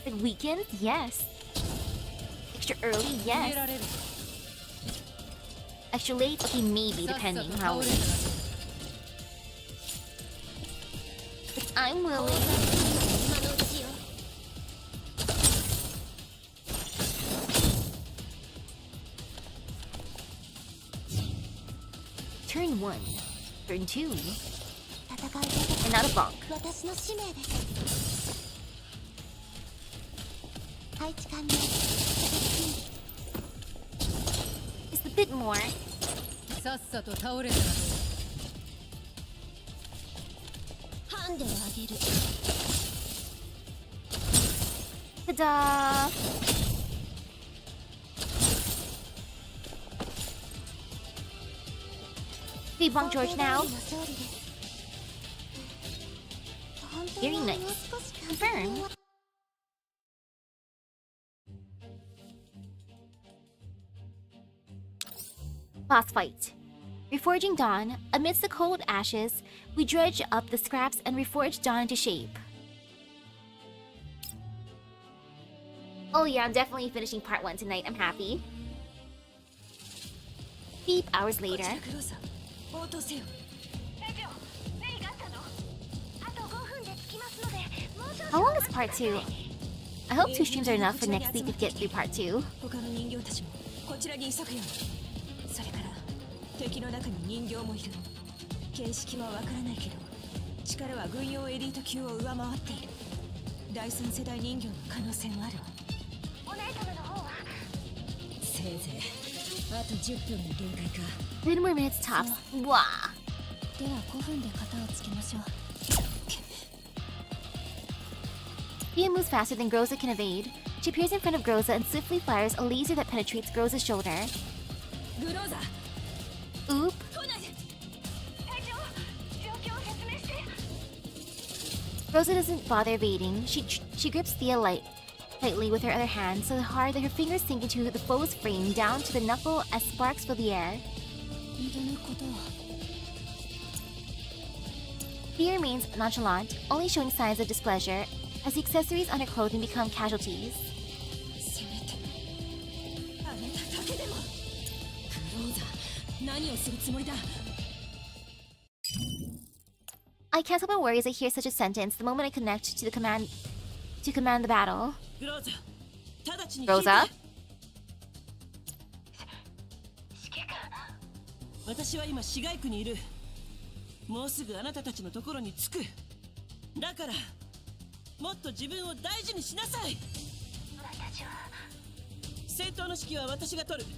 Like weekends? Yes. Extra early? Yes. Extra late? Okay, maybe, depending how late. But I'm willing. 今のうちよ。 Turn 1. Turn 2.戦うこと getting out of bunk. 私の使命です。配置完了。 Just a bit more. さっさと倒れたらどう？ハンデをあげる。 Ta-da! Okay, bunk George now. Very nice. Confirmed. Boss fight. Reforging Dawn. Amidst the cold ashes, we dredge up the scraps and reforge Dawn into shape. Oh yeah, I'm definitely finishing part 1 tonight. I'm happy. Deep hours later. How long is part 2? I hope 2 streams are enough for next week to get through part 2. 他の人形たちもこちらに急ぐように。それから敵の中に人形もいる。形式はわからないけど力は軍用エリート級を上回っている。第3世代人形の可能性もあるわ。お姉様の方はせいぜいあと10分が限界か。 10 more minutes tops. Wow. では5分で型をつけましょう。 Thea moves faster than Groza can evade. She appears in front of Groza and swiftly fires a laser that penetrates Groza's shoulder. グローザ Oop. 来ないで。隊長、状況を説明して。 Groza doesn't bother evading. She grips Thea tightly with her other hand so hard that her fingers sink into the foe's frame down to the knuckle as sparks fill the air. 二度のことを。 Thea remains nonchalant, only showing signs of displeasure as the accessories on her clothing become casualties. せめてあなただけでも。グローザ、何をするつもりだ。 I can't help but worry as I hear such a sentence the moment I connect to command the battle. グローザ、直ちに Groza? 私は今市街区にいる。もうすぐあなたたちのところに着く。だからもっと自分を大事にしなさい。私は戦闘の指揮は私が取る。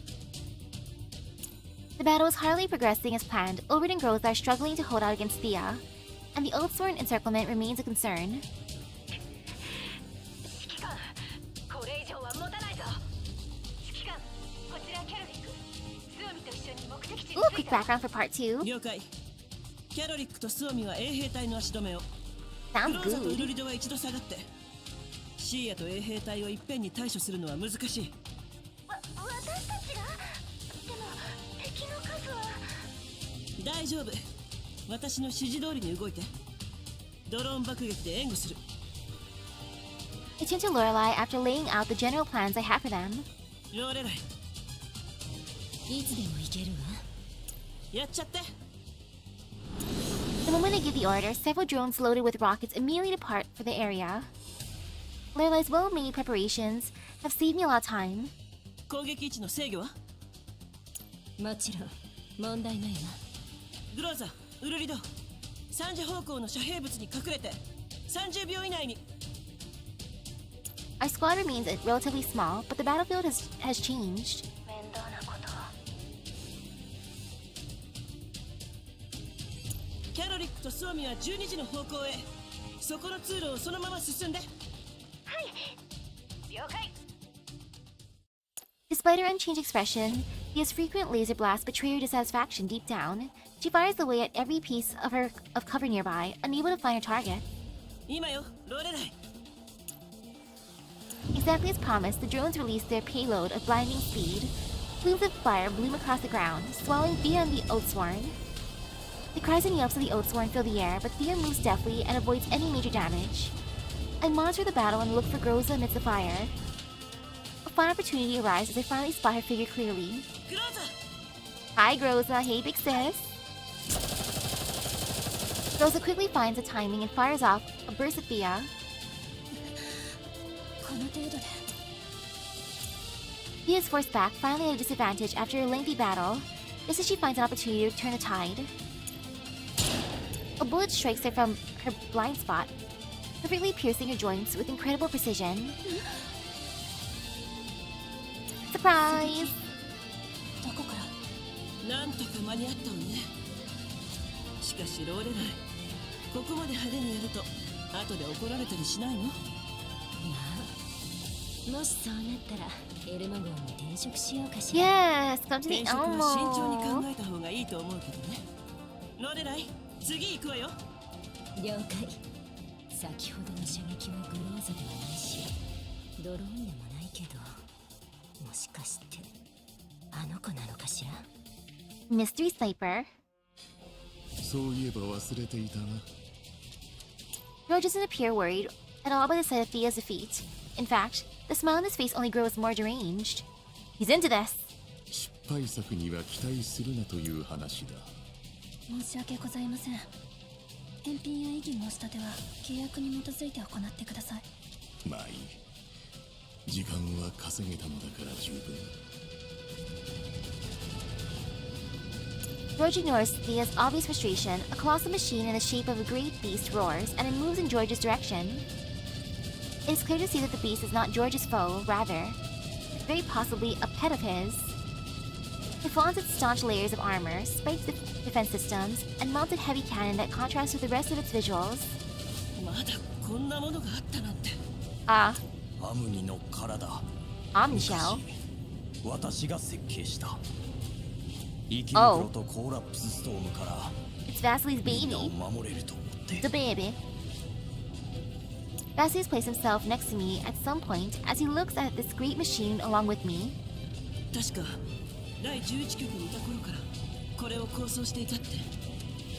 The battle is hardly progressing as planned. Obert and Groza are struggling to hold out against Thea, and the Oathsworn encirclement remains a concern. 指揮官、これ以上は持たないぞ。指揮官、こちらキャロリック。スオミと一緒に目的地に Ooh, 着い quick た。 background for part 2. 了解。キャロリックとスオミは衛兵隊の足止めを。グ Sounds ローザとウル good. リドは一度下がって。シーヤと衛兵隊をいっぺんに対処するのは難しい。私たちがでも敵の数は。大丈夫。私の指示通りに動いて。ドローン爆撃で援護する。 I turn to Lorelei after laying out the general plans I have for them. ローレライ、いつでも行けるわ。やっちゃって。 The moment I give the order, several drones loaded with rockets immediately depart for the area. Lorelei's well-made preparations have saved me a lot of time. 攻撃位置の制御は？もちろん問題ないわ。グローザ、ウルリド、3時方向の遮蔽物に隠れて30秒以内に。 Our squad remains relatively small, but the battlefield has changed. 面倒なことを。キャロリックとスオミは12時の方向へ。そこの通路をそのまま進んで。はい、了解。 Despite her unchanged expression, Thea's frequent laser blasts betray her dissatisfaction deep down. She fires away at every piece of cover nearby, unable to find her target. 今よ、ローレライ。 Exactly as promised, the drones released their payload of blinding speed. Plumes of fire bloom across the ground, swallowing Thea and the Oathsworn. The cries and yelps of the Oathsworn fill the air, but Thea moves deftly and avoids any major damage. I monitor the battle and look for Groza amidst the fire. A fine opportunity arrives as I finally spot her figure clearly. グローザ、 Hi, Groza. Hey, big sis. Groza quickly finds the timing and fires off a burst at Thea. この程度で。 Thea is forced back, finally at a disadvantage after a lengthy battle, just as she finds an opportunity to turn the tide. A bullet strikes her from her blind spot, perfectly piercing her joints with incredible precision. Surprise! どこから？なんとか間に合ったわね。しかしローレライ、ここまで派手にやると後で怒られたりしないの？まあ、もしそうなったらエルマ号に転職しようかしら。 Yes, come to the 転職は慎重に考 Elmo. えた方がいいと思うけどね。ローレライ、次行くわよ。了解。先ほどの射撃はグローザではないしドローンでもないけど、もしかしてあの子なのかしら。 Mystery Sniper. そういえば忘れていたな。 George doesn't appear worried at all by the sight of Thea's defeat. In fact, the smile on his face only grows more deranged. He's into this. 失敗作には期待するなという話だ。申し訳ございません。返品や異議申し立ては契約に基づいて行ってください。まあいい。時間は稼げたのだから十分。 George ignores Thea's obvious frustration. A colossal machine in the shape of a great beast roars, and it moves in George's direction. It is clear to see that the beast is not George's foe, rather, very possibly a pet of his. It flaunts its staunch layers of armor, spiked defense systems, and mounted heavy cannon that contrasts with the rest of its visuals. まだこんなものがあったなんて。Ah, アムニの体 Omnishell. 私が設計した。生き残とコーラプスストームから It's Vasily's みんなを baby. 守れると思って。 The baby. Vasily has placed himself next to me at some point as he looks at this great machine along with me. 確か第11局にいた頃からこれを構想していたって。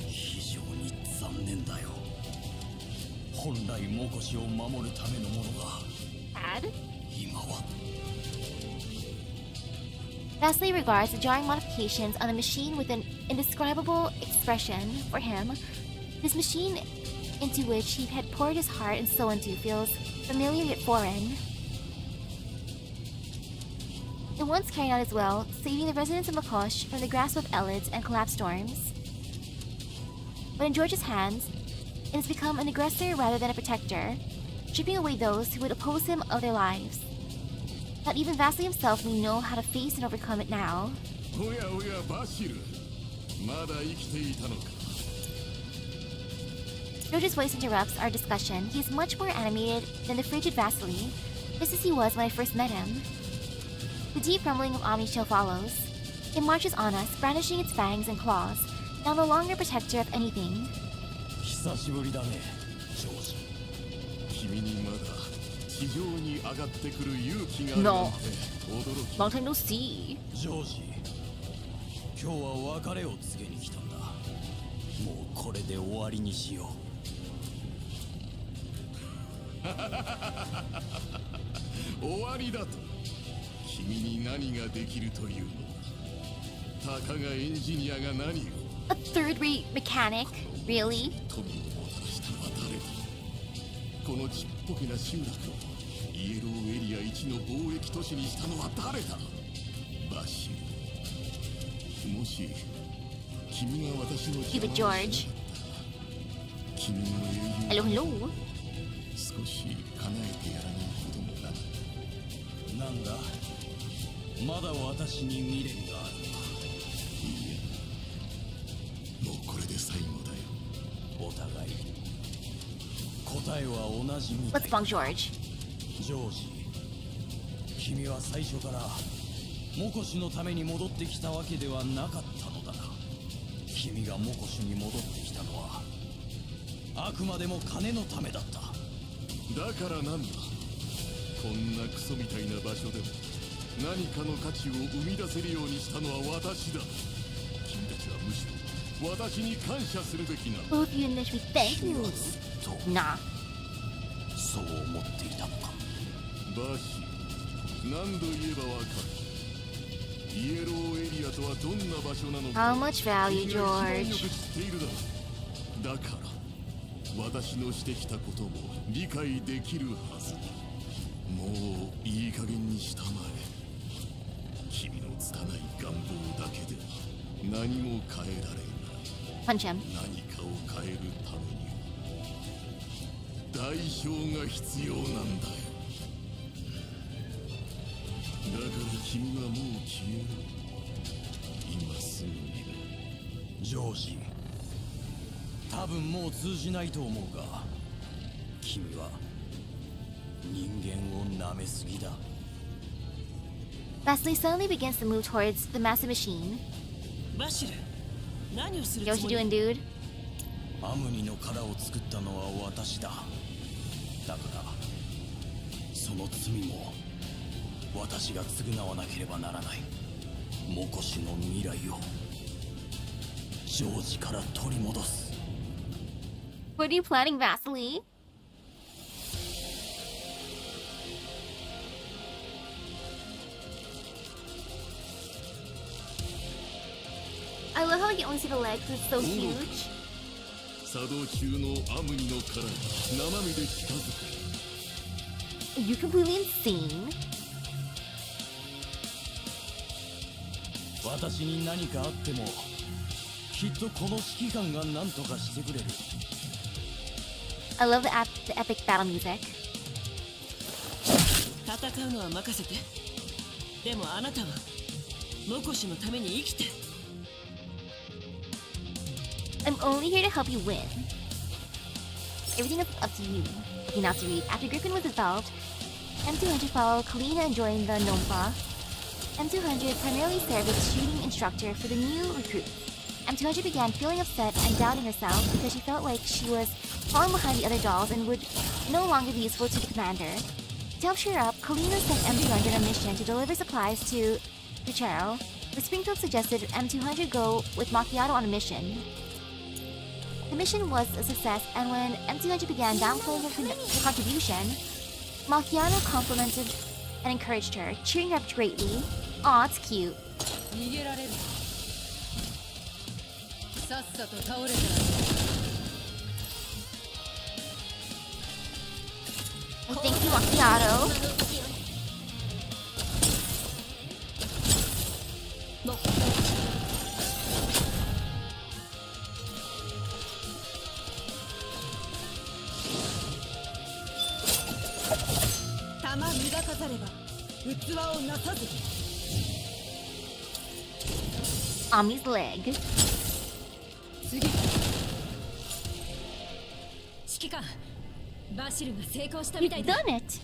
非常に残念だよ。本来モコシを守るためのものが Dad? 今は Vasily regards the jarring modifications on the machine with an indescribable expression. For him, this machine into which he had poured his heart and soul into feels familiar yet foreign. It once carried out his will, saving the residents of Makosh from the grasp of Elids and collapse storms. But in George's hands, it has become an aggressor rather than a protector, stripping away those who would oppose him of their lives. Not even Vasily himself may know how to face and overcome it now. おやおやバシル、まだ生きていたのか。 George's voice interrupts our discussion. He is much more animated than the frigid Vasily, just as he was when I first met him. The deep rumbling of Omnishell follows. It marches on us, brandishing its fangs and claws, now no longer a protector of anything. 久しぶりだね、ジョージ。君にまだ地上に上がってくる勇気があるなんて驚き。 Long time no see. ジョージ、今日は別れを告げに来たんだ。もうこれで終わりにしよ終わりだと君に何ができるというのだ。たかがエンジニアが何を。 A third-rate mechanic? Really? 富をもたらしたのは誰だ。このちっぽけな集落をイエローエリア一の貿易都市にしたのは誰だ。バシル、もし君が私の Keep it, George. 君の英 Hello, 雄 hello. 少し叶えてやらないこともな。う。なんだ、まだ私に未練があるいいえ、もうこれで最後だよ。お互い答えは同じみたい。 Let's bonk George. ジョージ、君は最初からモコシのために戻ってきたわけではなかったのだな。君がモコシに戻ってきたのはあくまでも金のためだった。だからなんだ。こんなクソみたいな場所でも何かの価値を生み出せるようにしたのは私だ。君たちはむしろ私に感謝するべきな。 Both of you and Mitch, we thank 君 you. はずっと Nah. そう思っていたのか。バシ、何度言えばわかる。イエローエリアとはどんな場所なのか。 How much value, 君が一番よく George? 知っているだろう。だから私のしてきたことも理解できるはずだ。もういい加減にしたまえ。君の拙い願望だけでは何も変えられない。 Punch him. 何かをを変えるためには代表が必要なんだよ。だから君はもう消える。今すぐにだ。ジョージ、多分もう通じないと思うが、君は人間を舐めすぎだ。Baily suddenly begins to move towards the massive machine. バシル、何をする Yo, つ what も you り？ doing, dude? アムニの殻を作ったのは私だ。だからその罪も私が償わなければならない。モコシの未来をジョージから取り戻す。 What are you planning, Baily? I love how we can only see the legs, it's so huge. 作動中のアムニの殻が生身で近づく。Are you completely insane? 私に何かあってもきっとこの指揮官が何とかしてくれる。 I love the epic battle music. 戦うのは任せて。でもあなたはモコシのために生きて。 I'm only here to help you win. Everything is up to you. Okay, now to read. After Griffin was dissolved, M200 followed Kalina and joined the Nompa. M200 primarily served as a shooting instructor for the new recruits. M200 began feeling upset and doubting herself because she felt like she was falling behind the other dolls and would no longer be useful to the commander. To help cheer up, Kalina sent M200 on a mission to deliver supplies to Pichero, but Springfield suggested M200 go with Macchiato on a mission. The mission was a success, and when M200 began downplaying her contribution, Macchiato complimented and encouraged her, cheering her up greatly. Aw, it's cute. 逃げられる。さっさと倒れたら。 Thank you, Macchiato. 玉磨かされば器をなさず。 Ami's leg. 次。指揮官、バシルが成功したみ You've たいだ。 done it!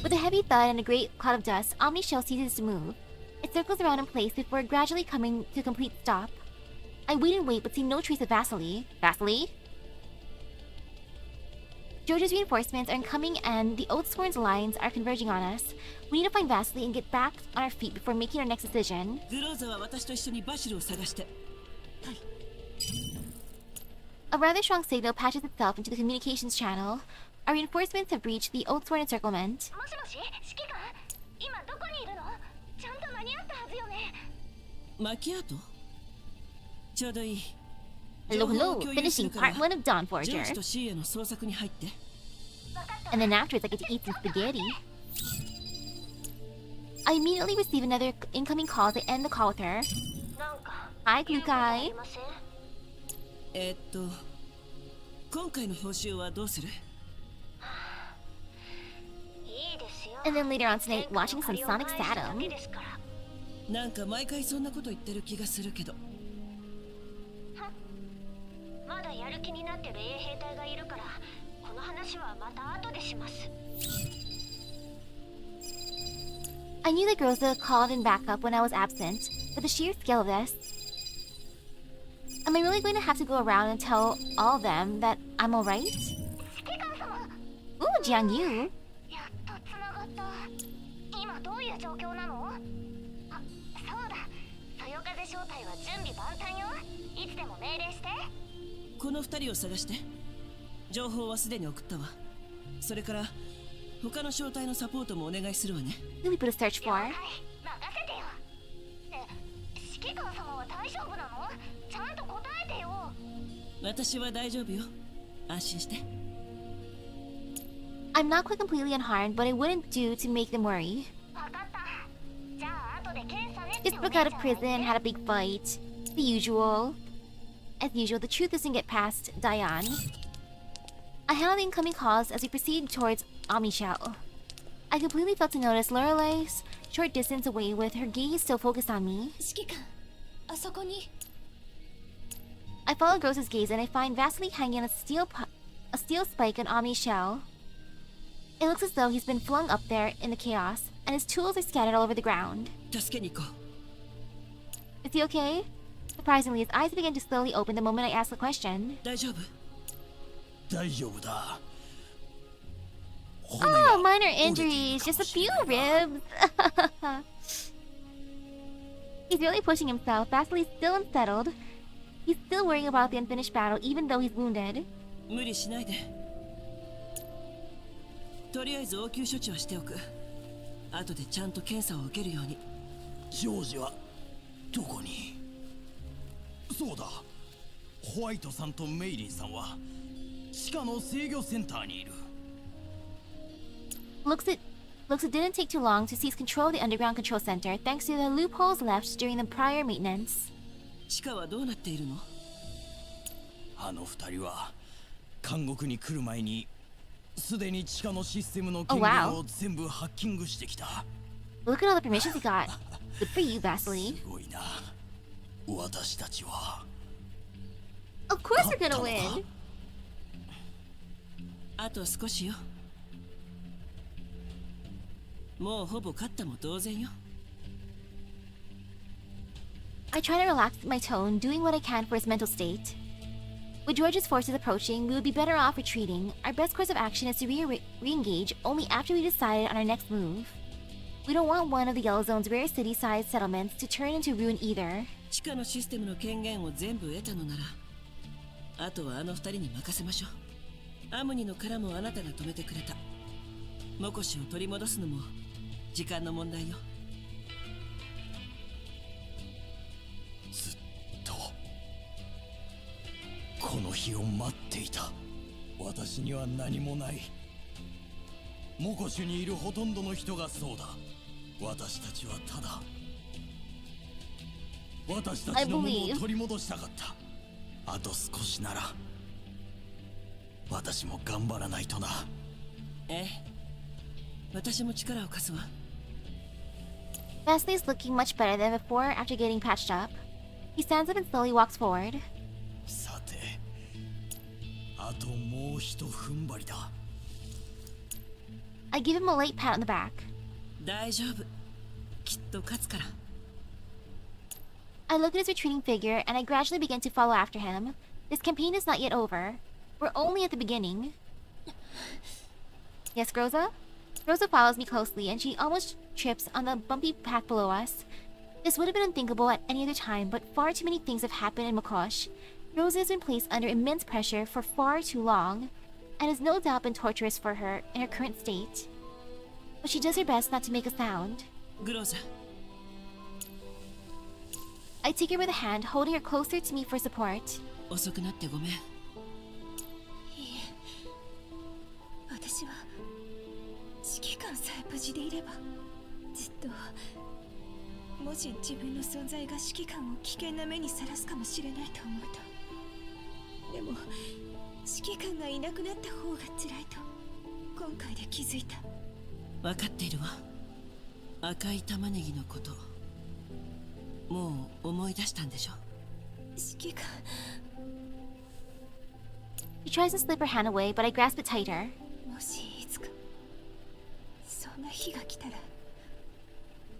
With a heavy thud and a great cloud of dust, Omni's shell ceases to move. It circles around in place before gradually coming to a complete stop. I wait and wait, but see no trace of Baily. Baily? George's reinforcements are incoming and the Oathsworn's lines are converging on us. We need to find Baily and get back on our feet before making our next decision. グローザは私と一緒にバシルを探して。 A rather strong signal patches itself into the communications channel. Our reinforcements have breached the Oathsworn encirclement. もしもし、指揮官、今どこにいるの？ちゃんと間に合ったはずよね。マキアート？ちょうどいい。 Hello, hello, finishing part 1 of Dawn ジョージ Forger. とシーエの捜索に入って。 And then afterwards, I get to eat some spaghetti. I immediately receive another incoming call to end the call with her. なんか Hi, 言うことあ Kukai. りません？今回の報酬はどうする？いいですよ。 And then later on tonight, watching some Sonic だけ Saturn. ですから。なんか毎回そんなこと言ってる気がするけど。まだやる気になってる衛兵隊がいるから、この話はまた後でします。 I knew that Groza called in backup when I was absent, but the sheer scale of this. Am I really going to have to go around and tell all of them that I'm alright? 指揮官様。 Ooh, Jiang Yu. やっとつながった。今どういう状況なの？あ、そうだ。そよ風招待は準備万端よ。いつでも命令して。この二人を探して。情報はすでに送ったわ。それから他の招待のサポートもお願いするわね。 Who we put a search 了 for? 解。任せてよ。指揮官様は大丈夫なの？ちゃんと答えてよ。私は大丈夫よ。安心して。 I'm not quite completely unharmed, but it wouldn't do to make them worry. わかった。じゃあ後で検査ねって Just broke out of prison, had a big fight. The usual. as usual, the truth doesn't get past Diane. I handle the incoming calls as we proceed towards Amishao. I completely failed to notice Lorelei's short distance away with her gaze still focused on me. 指揮官、あそこに。 I follow Gross's gaze and I find Vasily hanging on a steel spike on Ami's shell. It looks as though he's been flung up there in the chaos, and his tools are scattered all over the ground. 助けに行こ Is he okay? Surprisingly, his eyes begin to slowly open the moment I ask the question. う。大丈夫？大丈夫だ。 Oh, minor injuries, just a few ribs. He's really pushing himself. Vasily's still unsettled. He's still worrying about the unfinished battle, even though he's wounded. 無理しないで。とりあえず応急処置はしておく。後でちゃんと検査を受けるように。ジョージはどこに？そうだ。ホワイトさんとメイリンさんは地下の制御センターにいる。 Looks it didn't take too long to seize control of the underground control center thanks to the loopholes left during the prior maintenance. 地下はどうなっているの？あの二人は監獄に来る前にすでに地下のシステムの権限を全部ハッキングしてきた。Look at all the permissions he got. Good for you, Vasily. すごいな。私たちは。 Of course we're gonna win. あと少しよ。もうほぼ勝ったも同然よ。 I try to relax my tone, doing what I can for his mental state. With George's forces approaching, we would be better off retreating. Our best course of action is to re-engage only after we decided on our next move. We don't want one of the Yellow Zone's rare city-sized settlements to turn into ruin either. 地下のシステムの権限を全部得たのなら、あとはあの二人に任せましょう。アムニの殻もあなたが止めてくれた。モコシを取り戻すのも時間の問題よ。 ずっとこの日を待っていた。私には何もない。モコシュにいるほとんどの人がそうだ。私たちはただ私たちのものを取り戻したかった。あと少しなら私も頑張らないとな。ええ、私も力を貸すわ。 Vasily's looking much better than before after getting patched up. He stands up and slowly walks forward. さて、あともう一踏ん張りだ。 I give him a light pat on the back. 大丈夫。きっと勝つから。 I look at his retreating figure and I gradually begin to follow after him. This campaign is not yet over. We're only at the beginning. Yes, Groza? Groza follows me closely and she almost trips on the bumpy path below us. This would have been unthinkable at any other time, but far too many things have happened in Makosh. Rosa has been placed under immense pressure for far too long, and has no doubt been torturous for her in her current state. But she does her best not to make a sound. グローザ。 I take her by the hand, holding her closer to me for support. 遅くなってごめん。いいえ、私は指揮官さえ無事でいればずっと、もし自分の存在が指揮官を危険な目にさらすかもしれないと思うと、でも指揮官がいなくなった方が辛いと今回で気づいた。分かっているわ。赤い玉ねぎのこと、もう思い出したんでしょ。指揮官。 She tries to slip her hand away, but I grasp it tighter. もしいつかそんな日が来たら、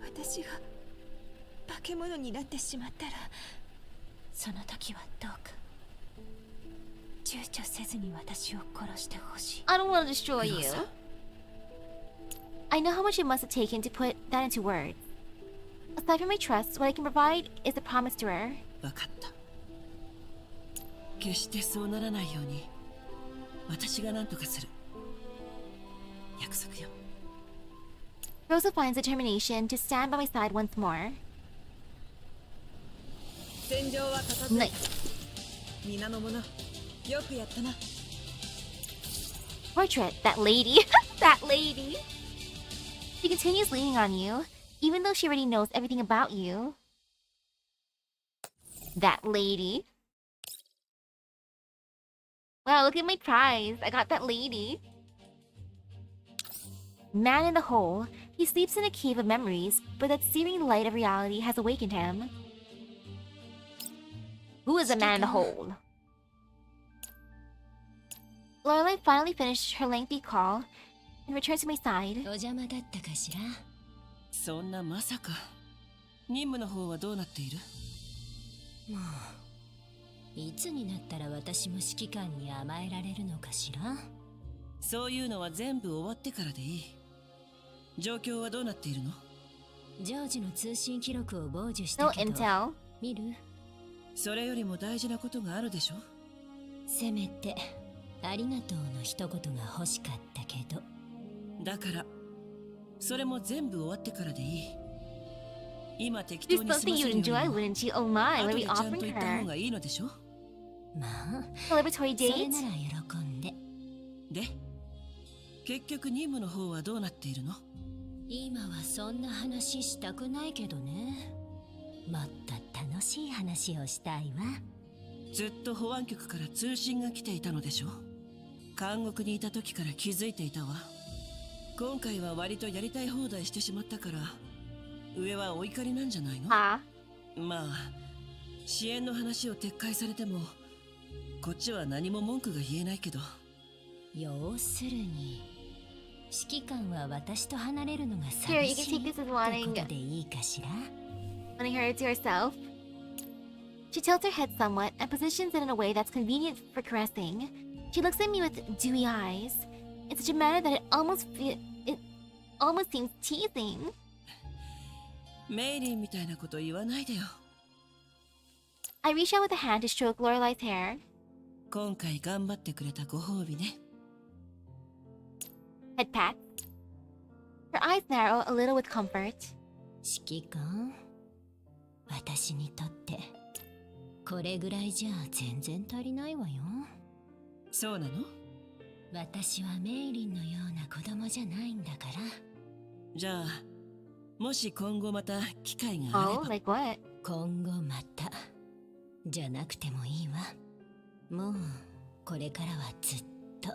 私が化け物になってしまったら、その時はどうか躊躇せずに私を殺してほしい。 I don't want to destroy you. I know how much it must have taken to put that into words. Aside from my trust, what I can provide is a promise to her. 分かった。決してそうならないように私が何とかする。約束よ。 Rosa finds determination to stand by my side once more. 戦場は片付 Nice. 皆の者、よくやったな。 Portrait, that lady. That lady. She continues leaning on you, even though she already knows everything about you. That lady. Wow, look at my prize. I got that lady. Man in the hole. He sleeps in a cave of memories, but that searing light of reality has awakened him. Who is the man in the hole? Lorelei finally finished her lengthy call and returned to my side. お邪魔だったかしら。そんなまさか。任務の方はどうなっている？もういつになったら私も指揮官に甘えられるのかしら。そういうのは全部終わってからでいい。状況はどうなっているの？ジョージの通信記録を傍受した No けど intel. 見る？それよりも大事なことがあるでしょ？せめてありがとうの一言が欲しかったけど。だからそれも全部終わってからでいい。今適 There's 当に済 something ませ you'd るよ enjoy, りも wouldn't you? Oh my, 後 what are で we ちゃんと offering 言った方 her? がいいのでしょ？まあ Celebratory それ date? なら喜んで。で結局任務の方はどうなっているの？今はそんな話したくないけどね。もっと楽しい話をしたいわ。ずっと保安局から通信が来ていたのでしょ？監獄にいた時から気づいていたわ。今回は割とやりたい放題してしまったから上はお怒りなんじゃないの？Ah. まあ支援の話を撤回されてもこっちは何も文句が言えないけど。要するに指揮官は私と離れるのが Here, 寂 you しい can っ take て this as こ wanting とでいいかしら。 wanting her to herself. She tilts her head somewhat and positions it in a way that's convenient for caressing. She looks at me with dewy eyes in such a manner that it almost seems teasing. メイリンみたいなこと言わないでよ。 I reach out with a hand to stroke Lorelai's hair. 今回頑張ってくれたご褒美ね。 Head pat. Her eyes narrow a little with comfort. 指揮官、私にとってこれぐらいじゃ全然足りないわよ。そうなの？私はメイリンのような子供じゃないんだから。じゃあもし今後また機会があれ Oh, ば。 like what? 今後またじゃなくてもいいわ。もうこれからはずっと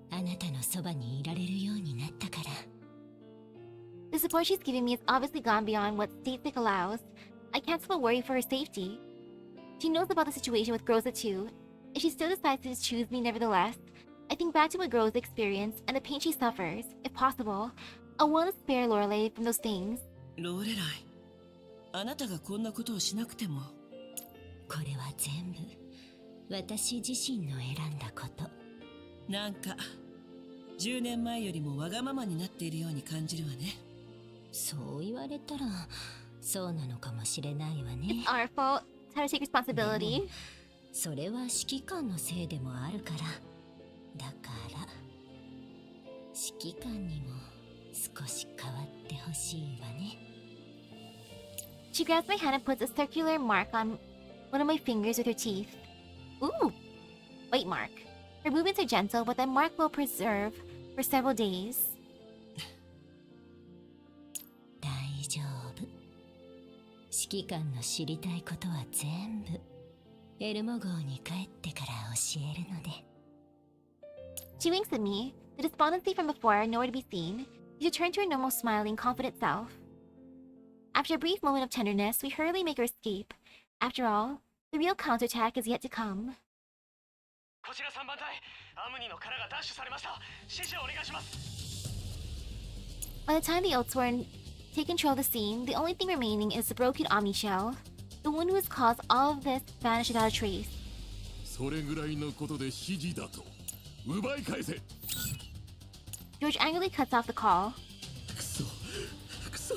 あなたのそばにいられるようになったから。 The support she's giving me has obviously gone beyond what state sick allows. I can't help but worry for her safety. She knows about the situation with Groza too. If she still decides to choose me nevertheless, I think back to what Groza experienced and the pain she suffers. If possible, I want to spare Lorelei from those things. ローレライ、あなたがこんなことをしなくても。これは全部私自身の選んだこと。なんか10年前よりもわがままになっているように感じるわね。そう言われたらそうなのかもしれないわね。 It's our fault. It's how to take responsibility. それは指揮官のせいでもあるから。だから指揮官にも少し変わってほしいわね。 She grabs my hand and puts a circular mark on one of my fingers with her teeth. Ooh! White mark. Her movements are gentle, but that mark will preserve for several days. 大丈夫。指揮官の知りたいことは全部エルモ号に帰ってから教えるので。 She winks at me, the despondency from before nowhere to be seen. She returned to her normal smiling, confident self. After a brief moment of tenderness, we hurriedly make our escape. After all, the real counterattack is yet to come. こちら3番隊、アムニの殻が奪取されました。指示をお願いします。 By the time the Oatsworn take control of the scene, the only thing remaining is the broken Omni Shell. The one who has caused all of this vanished without a trace. それぐらいのことで指示だと奪い返せ。 George angrily cuts off the call. クソクソ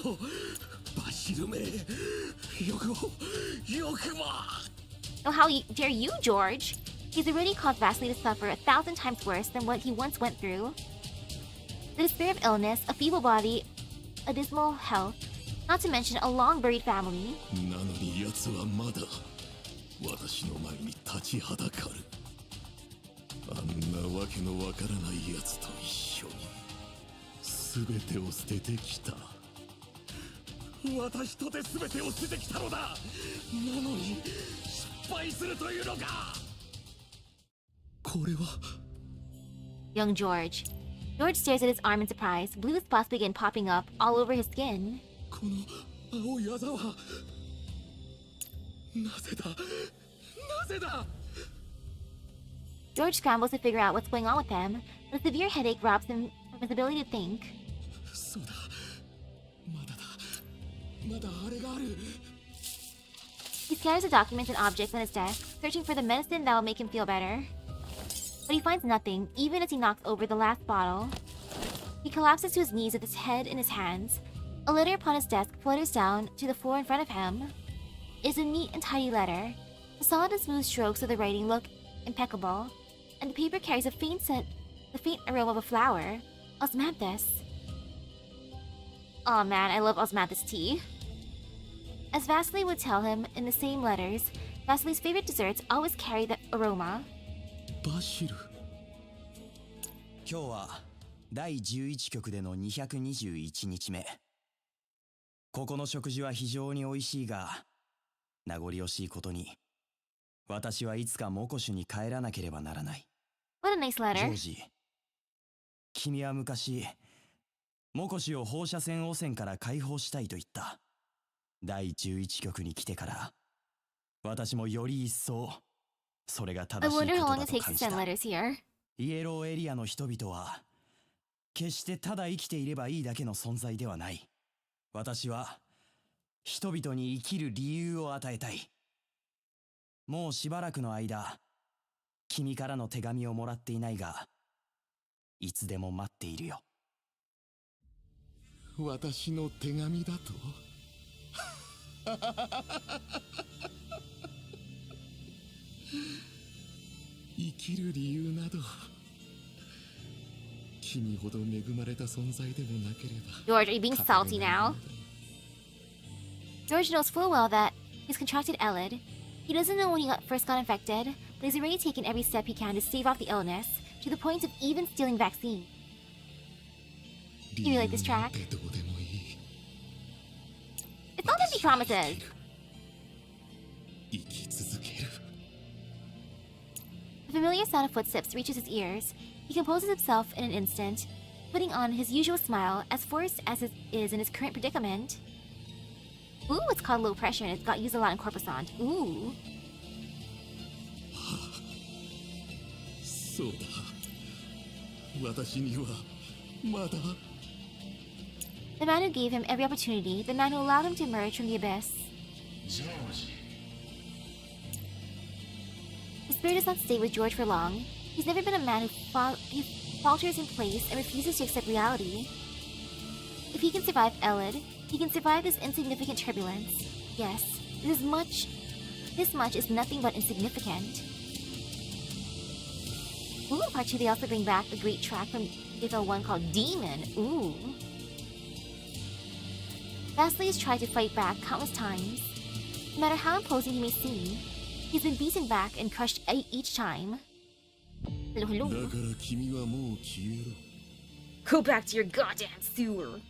バシルめよくも Oh, how dare you, George? He's already caused Vasily to suffer 1,000 times worse than what he once went through. The despair of illness, a feeble body, a dismal health, not to mention a long-buried family. なのに奴はまだ私の前に立ちはだかる。あんなわけのわからない奴と一緒に全てを捨ててきた。私とて全てを捨ててきたのだ。なのに失敗するというのか。これは Young George. George stares at his arm in surprise. Blue spots begin popping up all over his skin. この青いあざはなぜだなぜだ George scrambles to figure out what's going on with him, but a severe headache robs him from his ability to think. そうだまだだまだあれがある He scatters the documents and objects on his desk, searching for the medicine that will make him feel better. But he finds nothing, even as he knocks over the last bottle. He collapses to his knees with his head in his hands. A letter upon his desk flutters down to the floor in front of him. It is a neat and tidy letter. The solid and smooth strokes of the writing look impeccable, and the paper carries the faint aroma of a flower, osmanthus. Oh man, I love osmanthus tea. As Vasily would tell him in the same letters, Vasily's favorite desserts always carry the aroma. バシル今日は第11局での221日目。ここの食事は非常に美味しいが、名残惜しいことに、私はいつかモコシュに帰らなければならない。What a nice ジ letter. ョージ、君は昔、モコシュを放射線汚染から解放したいと言った。第11局に来てから、私もより一層、それが I 正しい wonder こ how と long だ it と takes 感 to じ send た。 letters here. イエローエリアの人々は、決してただ生きていればいいだけの存在ではない。私は、人々に生きる理由を与えたい。もうしばらくの間、君からの手紙をもらっていないが、いつでも待っているよ。私の手紙だと生きる理由など君ほど恵まれた存在でもなければ George, are you being salty now? George knows full well that he's contracted ELID. He doesn't know when he first got infected, but he's already taken every step he can to stave off the illness, to the point of even stealing vaccine. You like this track? どうでもいい It's all that he promises. 生き続ける The familiar sound of footsteps reaches his ears. He composes himself in an instant, putting on his usual smile, as forced as it is in his current predicament. Ooh, it's called low pressure and it's got used a lot in Corposant. Ooh. そうだ私にはまだ The man who gave him every opportunity, the man who allowed him to emerge from the abyss. The spirit does not stay with George for long. He's never been a man who falters in place and refuses to accept reality. If he can survive ELID, he can survive this insignificant turbulence. Yes, this much is nothing but insignificant. Ooh, in part 2 they also bring back a great track from FL 1 called Demon. Ooh. Vasily has tried to fight back countless times. No matter how imposing he may seem, he's been beaten back and crushed each time. Hello, hello. だから君はもう消えろ Go back to your goddamn sewer.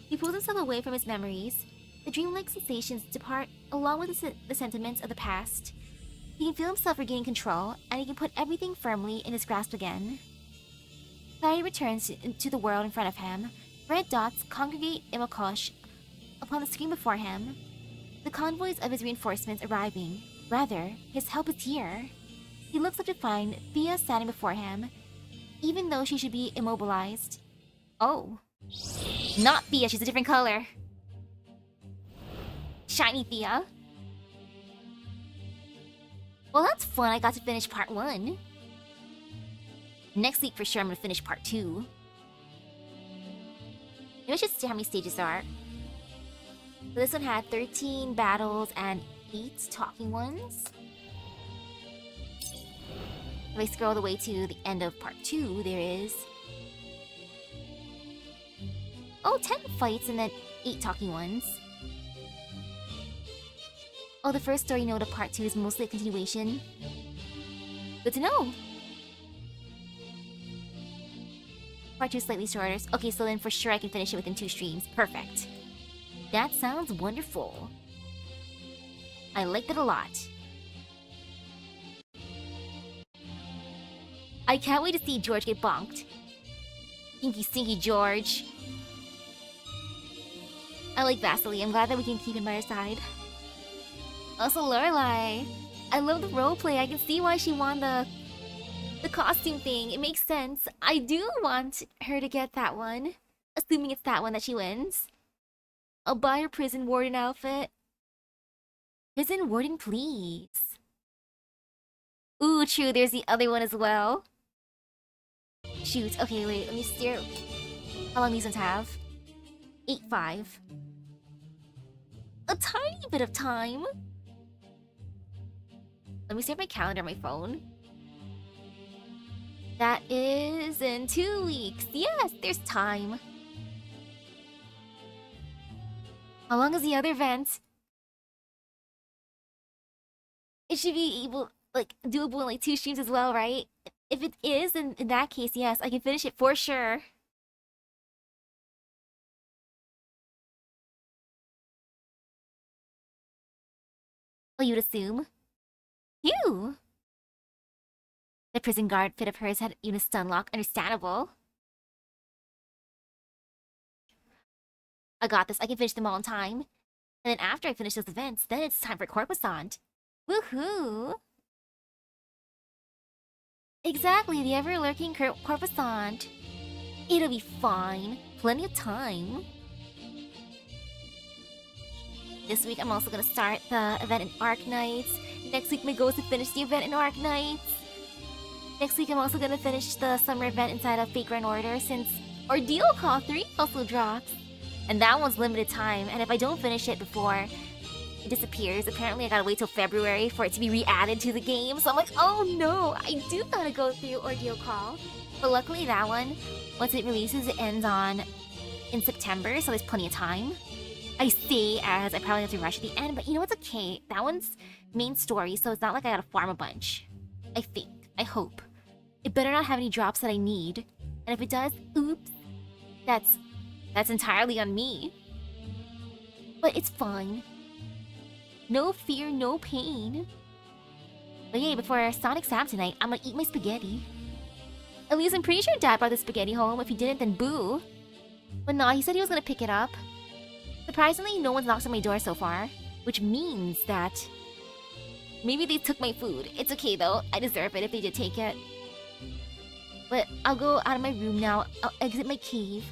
He pulls himself away from his memories. The dreamlike sensations depart along with the sentiments of the past. He can feel himself regaining control, and he can put everything firmly in his grasp again. Clarity returns to the world in front of him. Red dots congregate Imokosh upon the screen before him. The convoys of his reinforcements arriving. Rather, his help is here. He looks up to find Thea standing before him, even though she should be immobilized. Oh. Not Thea, she's a different color. Shiny Thea. Well, that's fun, I got to finish part 1. Next week, for sure, I'm gonna finish part 2. Maybe I should see how many stages there are. So this one had 13 battles and 8 talking ones. If I scroll all the way to the end of part 2, there is... 10 fights and then 8 talking ones. Oh, the first story note of part 2 is mostly a continuation. Good to know! Part 2 is slightly shorter. Okay, so then for sure I can finish it within 2 streams. Perfect. That sounds wonderful. I liked it a lot. I can't wait to see George get bonked. Stinky, stinky George. I like Baily. I'm glad that we can keep him by our side. Also, Lorelai. I love the roleplay. I can see why she won the costume thing. It makes sense. I do want her to get that one. Assuming it's that one that she wins. I'll buy her prison warden outfit. Prison warden, please. Ooh, true. There's the other one as well. Shoot. Okay, wait. Let me steer. How long these ones have? 8-5. A tiny bit of time. Let me see my calendar on my phone. That is in 2 weeks. Yes, there's time. How long is the other event? It should be able, like, doable in like 2 streams as well, right? If it is, then in that case, yes, I can finish it for sure. Oh, you'd assume? You? The prison guard fit of hers had even a stun lock. Understandable. I got this. I can finish them all in time. And then after I finish those events, then it's time for Corposant. Woohoo! Exactly, the ever-lurking Corposant. It'll be fine. Plenty of time. This week, I'm also gonna start the event in Arc Knights. Next week, my goal is to finish the event in Arc Knights. Next week, I'm also gonna finish the summer event inside of Fake Grand Order since Ordeal Call 3 also drops. And that one's limited time, and if I don't finish it before it disappears, apparently I gotta wait till February for it to be re-added to the game. So I'm like, oh no, I do gotta go through Ordeal Call. But luckily that one, once it releases, it ends in September, so there's plenty of time. I say as I probably have to rush at the end, but you know what's okay? That one's main story, so it's not like I gotta farm a bunch. I think. I hope. It better not have any drops that I need. And if it does, oops. That's entirely on me. But it's fine. No fear, no pain. But yeah, before Sonic Sam tonight, I'm gonna eat my spaghetti. At least I'm pretty sure Dad brought the spaghetti home. If he didn't, then boo. But nah, he said he was gonna pick it up. Surprisingly, no one's knocked on my door so far, which means that maybe they took my food. It's okay though, I deserve it if they did take it. But I'll go out of my room now, I'll exit my cave.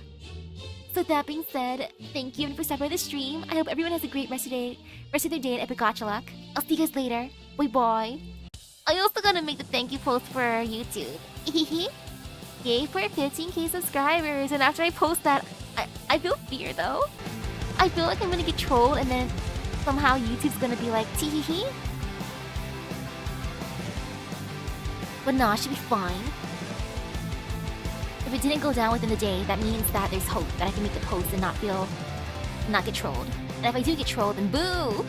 So that being said, thank you for stopping by the stream. I hope everyone has a great rest of their day at Epic Gacha Luck. I'll see you guys later. Bye bye. I also gotta make the thank you post for YouTube. Yay for 15k subscribers, and after I post that, I feel fear though. I feel like I'm gonna get trolled and then somehow YouTube's gonna be like, tee-hee-hee. But nah, it should be fine. If it didn't go down within the day, that means that there's hope that I can make the post and not get trolled. And if I do get trolled, then boo!